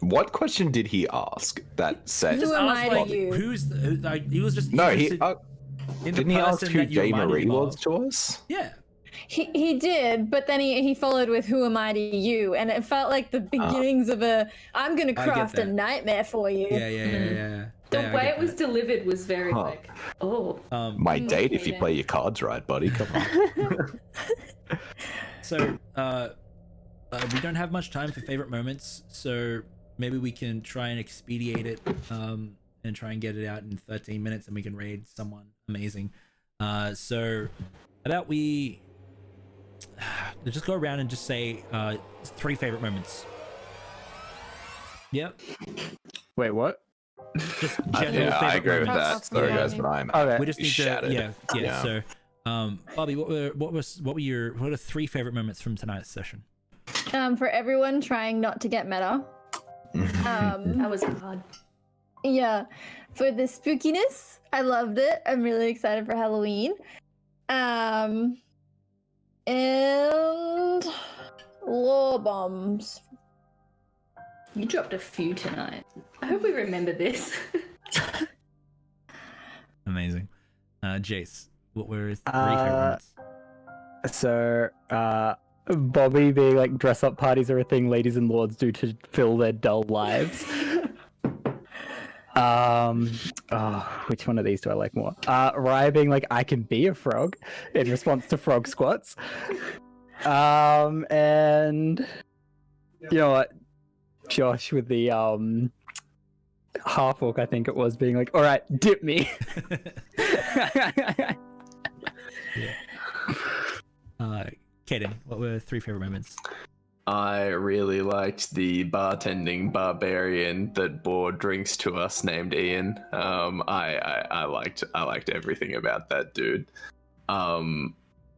What question did he ask that said? Who am I I was to like, you? He was just No, he interested in the didn't he ask person who that you J reminded Marie him was of. to us? Yeah. He did, but then he followed with "Who am I to you?" and it felt like the beginnings of "I'm gonna I get craft a that. nightmare for you." Yeah. The Yeah, I way get it was that. delivered was very Huh. like, oh. Might date if you then. play your cards right, buddy. Come on. So, we don't have much time for favorite moments, so maybe we can try and expedite it, and try and get it out in 13 minutes, and we can raid someone amazing. So, how about we just go around and just say 3 favorite moments. Yep. Wait, what? Just general Yeah, I favorite agree with moments. that. Sorry, Yeah. guys, but I'm Okay. We just need shattered. to, yeah. Yeah. So, Bobby, what are 3 favorite moments from tonight's session? For everyone trying not to get meta. That was hard. Yeah, for the spookiness, I loved it. I'm really excited for Halloween. And lore bombs. You dropped a few tonight. I hope we remember this. Amazing. Jace, what were 3 favorite moments? So, Bobby being like dress up parties are a thing ladies and lords do to fill their dull lives. Which one of these do I like more? Raya being like, I can be a frog in response to frog squats. And you know what? Josh with the half orc, I think it was, being like, all right, dip me. Kaden, what were 3 favorite moments? I really liked the bartending barbarian that bore drinks to us named Ian. I liked everything about that dude.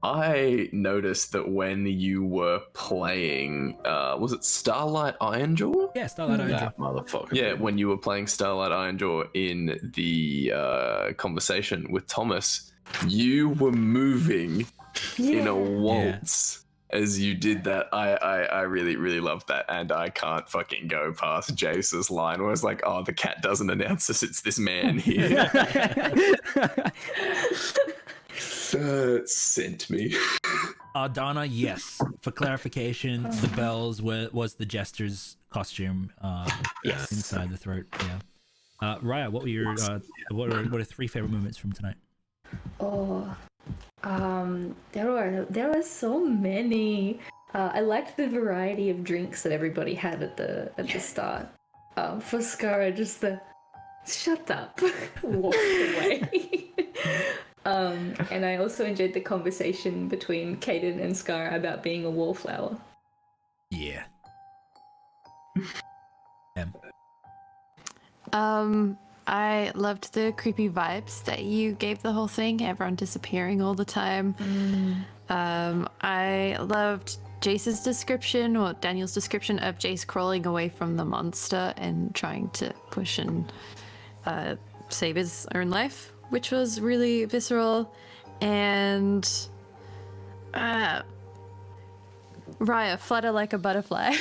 I noticed that when you were playing, was it Starlight Ironjaw? Yeah, Starlight Ironjaw. that motherfucker. Yeah, when you were playing Starlight Ironjaw in the conversation with Thomas, you were moving in a waltz as you did that. I really, really loved that, and I can't fucking go past Jace's line where it's like, oh, the cat doesn't announce us, it's this man here. That sent me. Donna, yes. For clarification, the bells was the jester's costume Yes. inside the throat. Yeah. Raya, what were your what are 3 favorite moments from tonight? Oh, there were so many. I liked the variety of drinks that everybody had at the start. For Skara, just the shut up, walked away. And I also enjoyed the conversation between Kaden and Skara about being a wallflower. Yeah. I loved the creepy vibes that you gave the whole thing, everyone disappearing all the time. I loved Jace's description, or Daniel's description of Jace crawling away from the monster and trying to push and save his own life, which was really visceral. And Raya, flutter like a butterfly.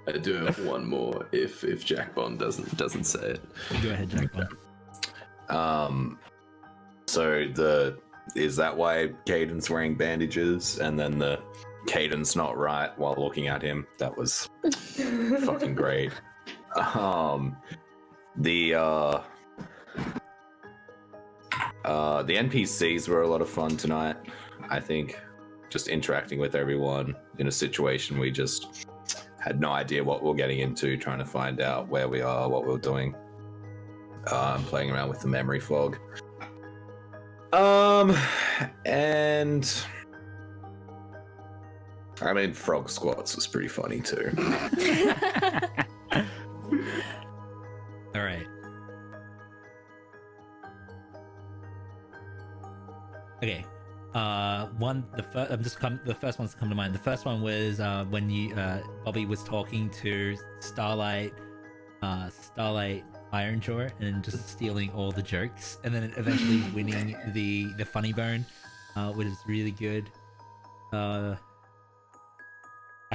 I do have one more if Jacbon doesn't say it. Go ahead, Jacbon. So is that why Caden's wearing bandages and then the Caden's not right while looking at him? That was fucking great. The NPCs were a lot of fun tonight. I think just interacting with everyone in a situation we just had no idea what we're getting into, trying to find out where we are, what we're doing. Playing around with the memory fog. And I mean, frog squats was pretty funny too. All right. Okay. The first one's come to mind. The first one was when Bobby was talking to Starlight Ironjaw and just stealing all the jokes, and then eventually winning the funny bone, which is really good. I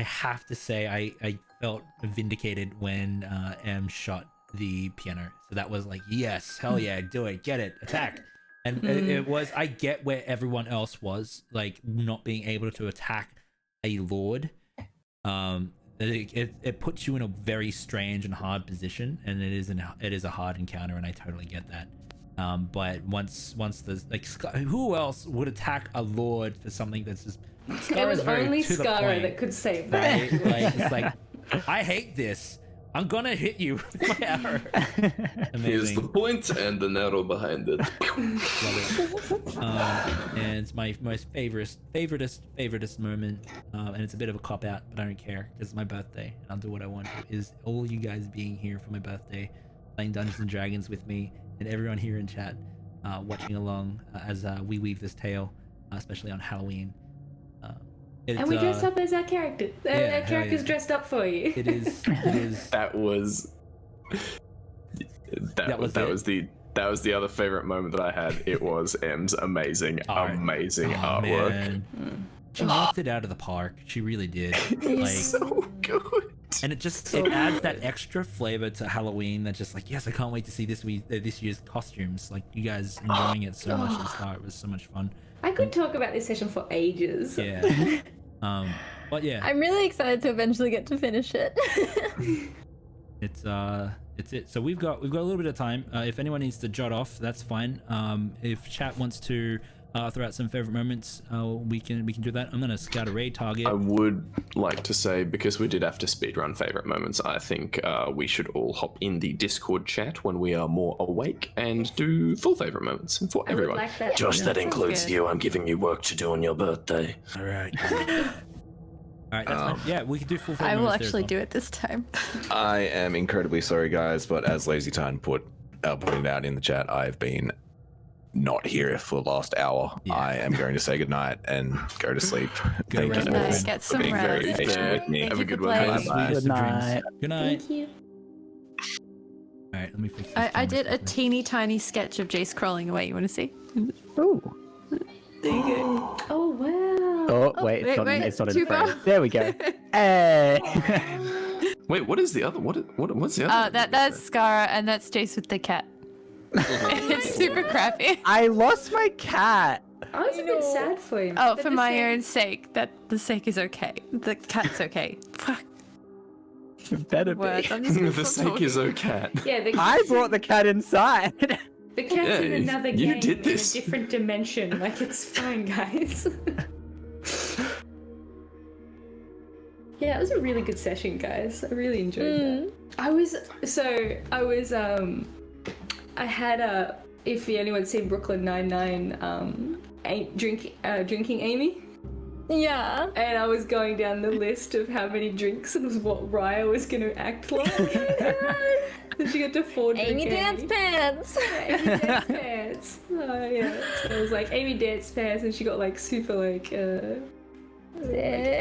have to say I felt vindicated when M shot the piano. So that was like, yes, hell yeah, do it, get it, attack. And it was, I get where everyone else was, like not being able to attack a lord. It puts you in a very strange and hard position, and it is a hard encounter, and I totally get that. But once there's like, who else would attack a lord for something that's just? It was only Skara that could save that. Right? Like, it's like, I hate this. I'm gonna hit you with my arrow. Here's the Amazing. point and the arrow behind it. Love it. And it's my most favoriteest moment, and it's a bit of a cop out, but I don't care because it's my birthday and I'll do what I want. Is all you guys being here for my birthday, playing Dungeons and Dragons with me, and everyone here in chat watching along as we weave this tale, especially on Halloween. And we dressed up as our character. yeah, Our character's yeah. dressed up for you. It is. That was the other favorite moment that I had. It was M's amazing artwork. Man. She knocked it out of the park. She really did. Like, So good. and it adds that extra flavor to Halloween. That just like, yes, I can't wait to see this year's costumes. Like, you guys enjoying it so much at the start. It was so much fun. I could talk about this session for ages. Yeah. But yeah, I'm really excited to eventually get to finish it. it's it. So we've got a little bit of time. If anyone needs to jot off, that's fine. If chat wants to throw out some favorite moments, we can do that. I'm gonna scout a raid target. I would like to say, because we did have to speedrun favorite moments, I think we should all hop in the Discord chat when we are more awake and do full favorite moments for I would everyone. like that. Josh, that sounds includes good. you. I'm giving you work to do on your birthday. All right. All right, that's fine. Yeah, we can do full favorite I will moments there as actually well. do it this time. I am incredibly sorry, guys, but as Lazy Time pointed out in the chat, I've been not here for the last hour. Yeah. I am going to say goodnight and go to sleep. Go Thank rest you up. all Nice. Get for some being very rest. patient with me. Thank Have you a good for one, playing. guys. Sweetest Good of dreams. night. Good night. Thank you. All right, let me fix this. I camera did a quickly. teeny tiny sketch of Jace crawling away. You want to see? Ooh. There you go. Oh wow. Oh, wait, it's not, wait, it's not in too the frame. far. There we go. Hey. Wait, what is the other? What's the other? That's Skara, and that's Jace with the cat. It's super crappy. I lost my cat. I was a bit sad for him. Oh, but for the my same- own sake. The sake is okay. The cat's okay. Fuck Better words. be. I'm just gonna The stop sake is talking. okay. Yeah, the I cat's, brought the cat inside. the cat's Yeah, in another you game did in this. a different dimension. Like, it's fine, guys. Yeah, it was a really good session, guys. I really enjoyed that. I had a, if anyone's seen Brooklyn Nine-Nine, drinking Amy, Yeah. and I was going down the list of how many drinks and what Raya was going to act like. Then she got to 4 drink Amy Dance Pants. Amy Dance Pants. Oh yeah. So it was like Amy Dance Pants, and she got like super like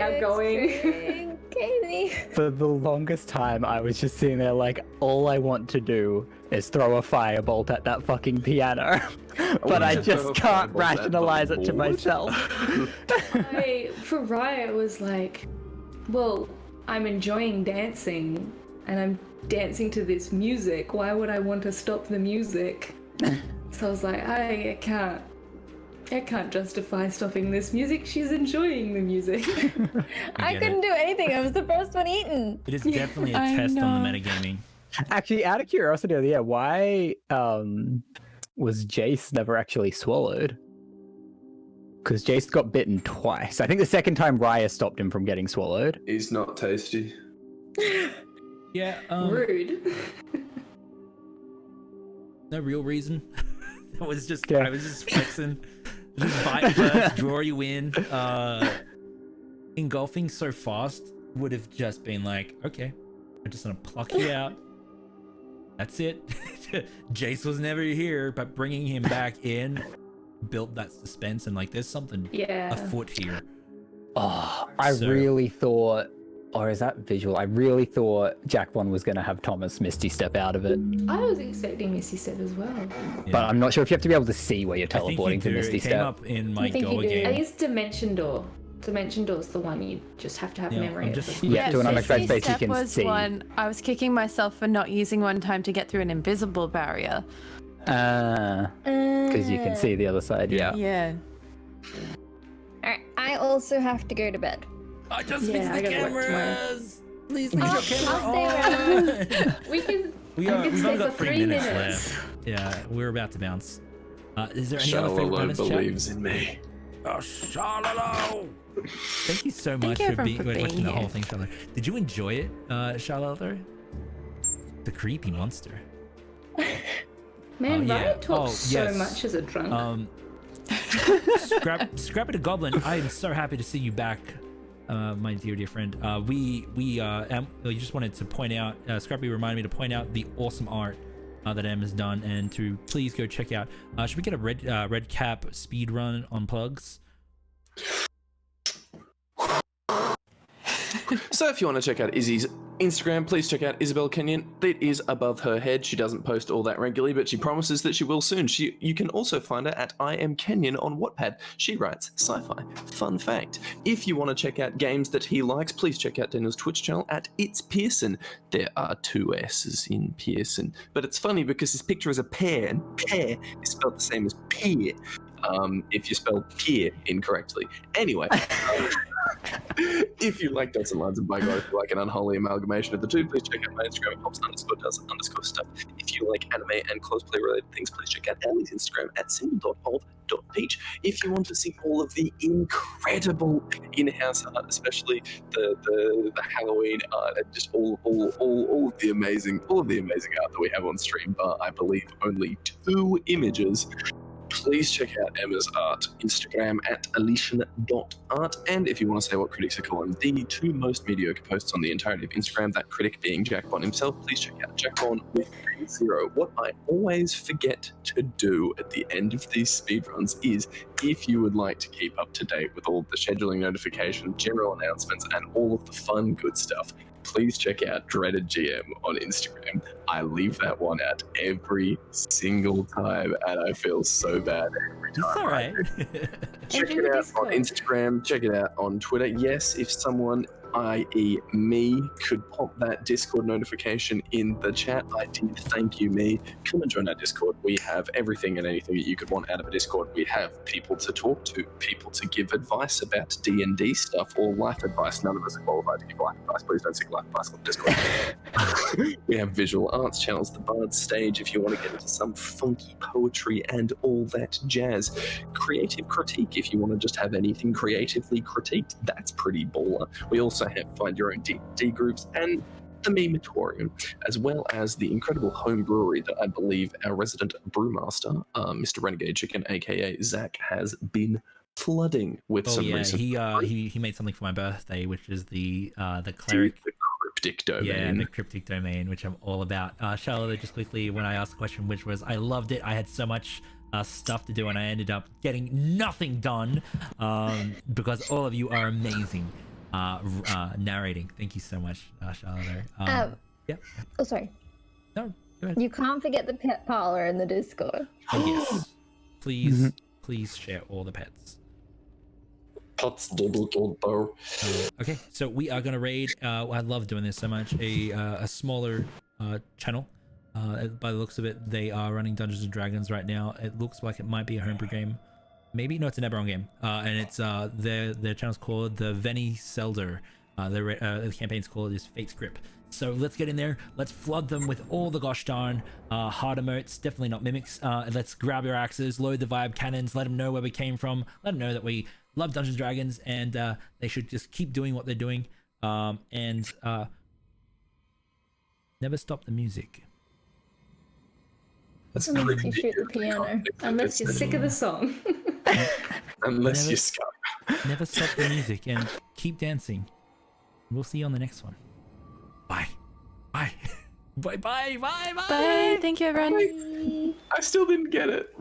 outgoing. Katie. For the longest time, I was just sitting there like, all I want to do is throw a firebolt at that fucking piano. But I you to throw just a can't firebolt at the rationalize it to board? myself. For Raya, it was like, well, I'm enjoying dancing, and I'm dancing to this music. Why would I want to stop the music? So I was like, I can't justify stopping this music. She's enjoying the music. I get couldn't it. do anything. I was the first one eaten. It is definitely a I test on the know. metagaming. Actually, out of curiosity, yeah, why was Jace never actually swallowed? Because Jace got bitten twice. I think the second time Raya stopped him from getting swallowed. He's not tasty. Yeah. Rude. No real reason. I was just Yeah. flexing. Just bite first, draw you in. Engulfing so fast would have just been like, okay, I'm just gonna pluck you out. That's it. Jace was never here, but bringing him back in built that suspense and like there's something Yeah. afoot here. Oh, I So- really thought, or is that visual? I really thought Jacbon was going to have Thomas Misty step out of it. I was expecting Missy Step as well. Yeah. But I'm not sure if you have to be able to see where you're I think you teleporting to do. Misty It came Step. up in my I think Goa you do. game. I guess Dimension Door. Dimension Door's the one you just have to have Yeah, memory I'm of. just- Yeah, to an unoccupied Misty space you Step can was see. one I was kicking myself for not using one time to get through an invisible barrier. Because you can see the other side. Yeah. Yeah. Alright, I also have to go to bed. I just Yeah, fixed I the gotta work tomorrow. cameras. Please leave Oh, your camera I'll stay on. We can. We've I can only stay got for 3 3 minutes minutes. left. Yeah, we're about to bounce. Is there any other Shallow favorite bonus chat? believes in me. Shallow! Thank you so much Thank you for everyone being for watching being the whole here. thing, Shallow. Did you enjoy it, Shallow? The creepy monster. Man, Oh, Ryan yeah. talks so yes. much as a drunk. Scrappy the Goblin, I am so happy to see you back, my dear friend. We just wanted to point out, Scrappy reminded me to point out the awesome art that Em has done, and to please go check out. Should we get a red cap speed run on plugs? So if you want to check out Izzy's Instagram, please check out Isabel Kenyon. It is above her head. She doesn't post all that regularly, but she promises that she will soon. You can also find her at I Am Kenyon on Wattpad. She writes sci-fi. Fun fact. If you want to check out games that he likes, please check out Daniel's Twitch channel at It's Pearson. There are 2 S's in Pearson, but it's funny because his picture is a pear, and pear is spelled the same as pear. If you spell peer incorrectly. Anyway, if you like Dots and Lines and by God, if you like an unholy amalgamation of the two, please check out my Instagram at pops_does_stuff. If you like anime and cosplay related things, please check out Elle's Instagram at single.of.peach. If you want to see all of the incredible in-house art, especially the Halloween art, and just all of the amazing art that we have on stream, but I believe only 2 images. Please check out Emma's art, Instagram at Alician.art. And if you want to say what critics are calling the 2 most mediocre posts on the entirety of Instagram, that critic being Jacbon himself, please check out Jacbon with 0. What I always forget to do at the end of these speedruns is, if you would like to keep up to date with all the scheduling notifications, general announcements, and all of the fun, good stuff, please check out Dreaded GM on Instagram. I leave that one out every single time, and I feel so bad every time. It's all right. Check it out on Instagram. Check it out on Twitter. Yes, if someone, i.e. me, could pop that Discord notification in the chat, I did. Thank you, me. Come and join our Discord. We have everything and anything that you could want out of a Discord. We have people to talk to, people to give advice about D&D stuff, or life advice. None of us are qualified to give life advice. Please don't seek life advice on Discord. We have visual arts channels, the Bard's Stage, if you want to get into some funky poetry and all that jazz. Creative critique, if you want to just have anything creatively critiqued, that's pretty baller. We also have Find Your Own D&D groups and the Memetorium, as well as the incredible home brewery that I believe our resident brewmaster, Mr. Renegade Chicken, aka Zach, has been flooding with some recent. He made something for my birthday, which is the cleric. The cryptic domain. Yeah, the cryptic domain, which I'm all about. Charlotte, just quickly, when I asked the question, which was, I loved it. I had so much stuff to do, and I ended up getting nothing done because all of you are amazing narrating. Thank you so much, Charlotte. Yeah. Oh, sorry. No, go ahead. You can't forget the pet parlor in the Discord. Oh, yes. Please, please share all the pets. Okay, so we are gonna raid. I love doing this so much. A smaller channel. By the looks of it, they are running Dungeons and Dragons right now. It looks like it might be a homebrew game. Maybe no, it's an Eberron game. And it's their channel's called the Veni Selder. The campaign's called is Fate's Grip. So let's get in there. Let's flood them with all the gosh darn hard emotes. Definitely not mimics. Let's grab your axes, load the vibe cannons, let them know where we came from. Let them know that we love Dungeons and Dragons, and they should just keep doing what they're doing. And never stop the music. That's Unless you shoot the piano. Unless you're sick of the song. Unless you're scared. Never stop the music and keep dancing. We'll see you on the next one. Bye. Bye. Bye. Bye. Bye. Bye. Bye. Thank you, everyone. I still didn't get it.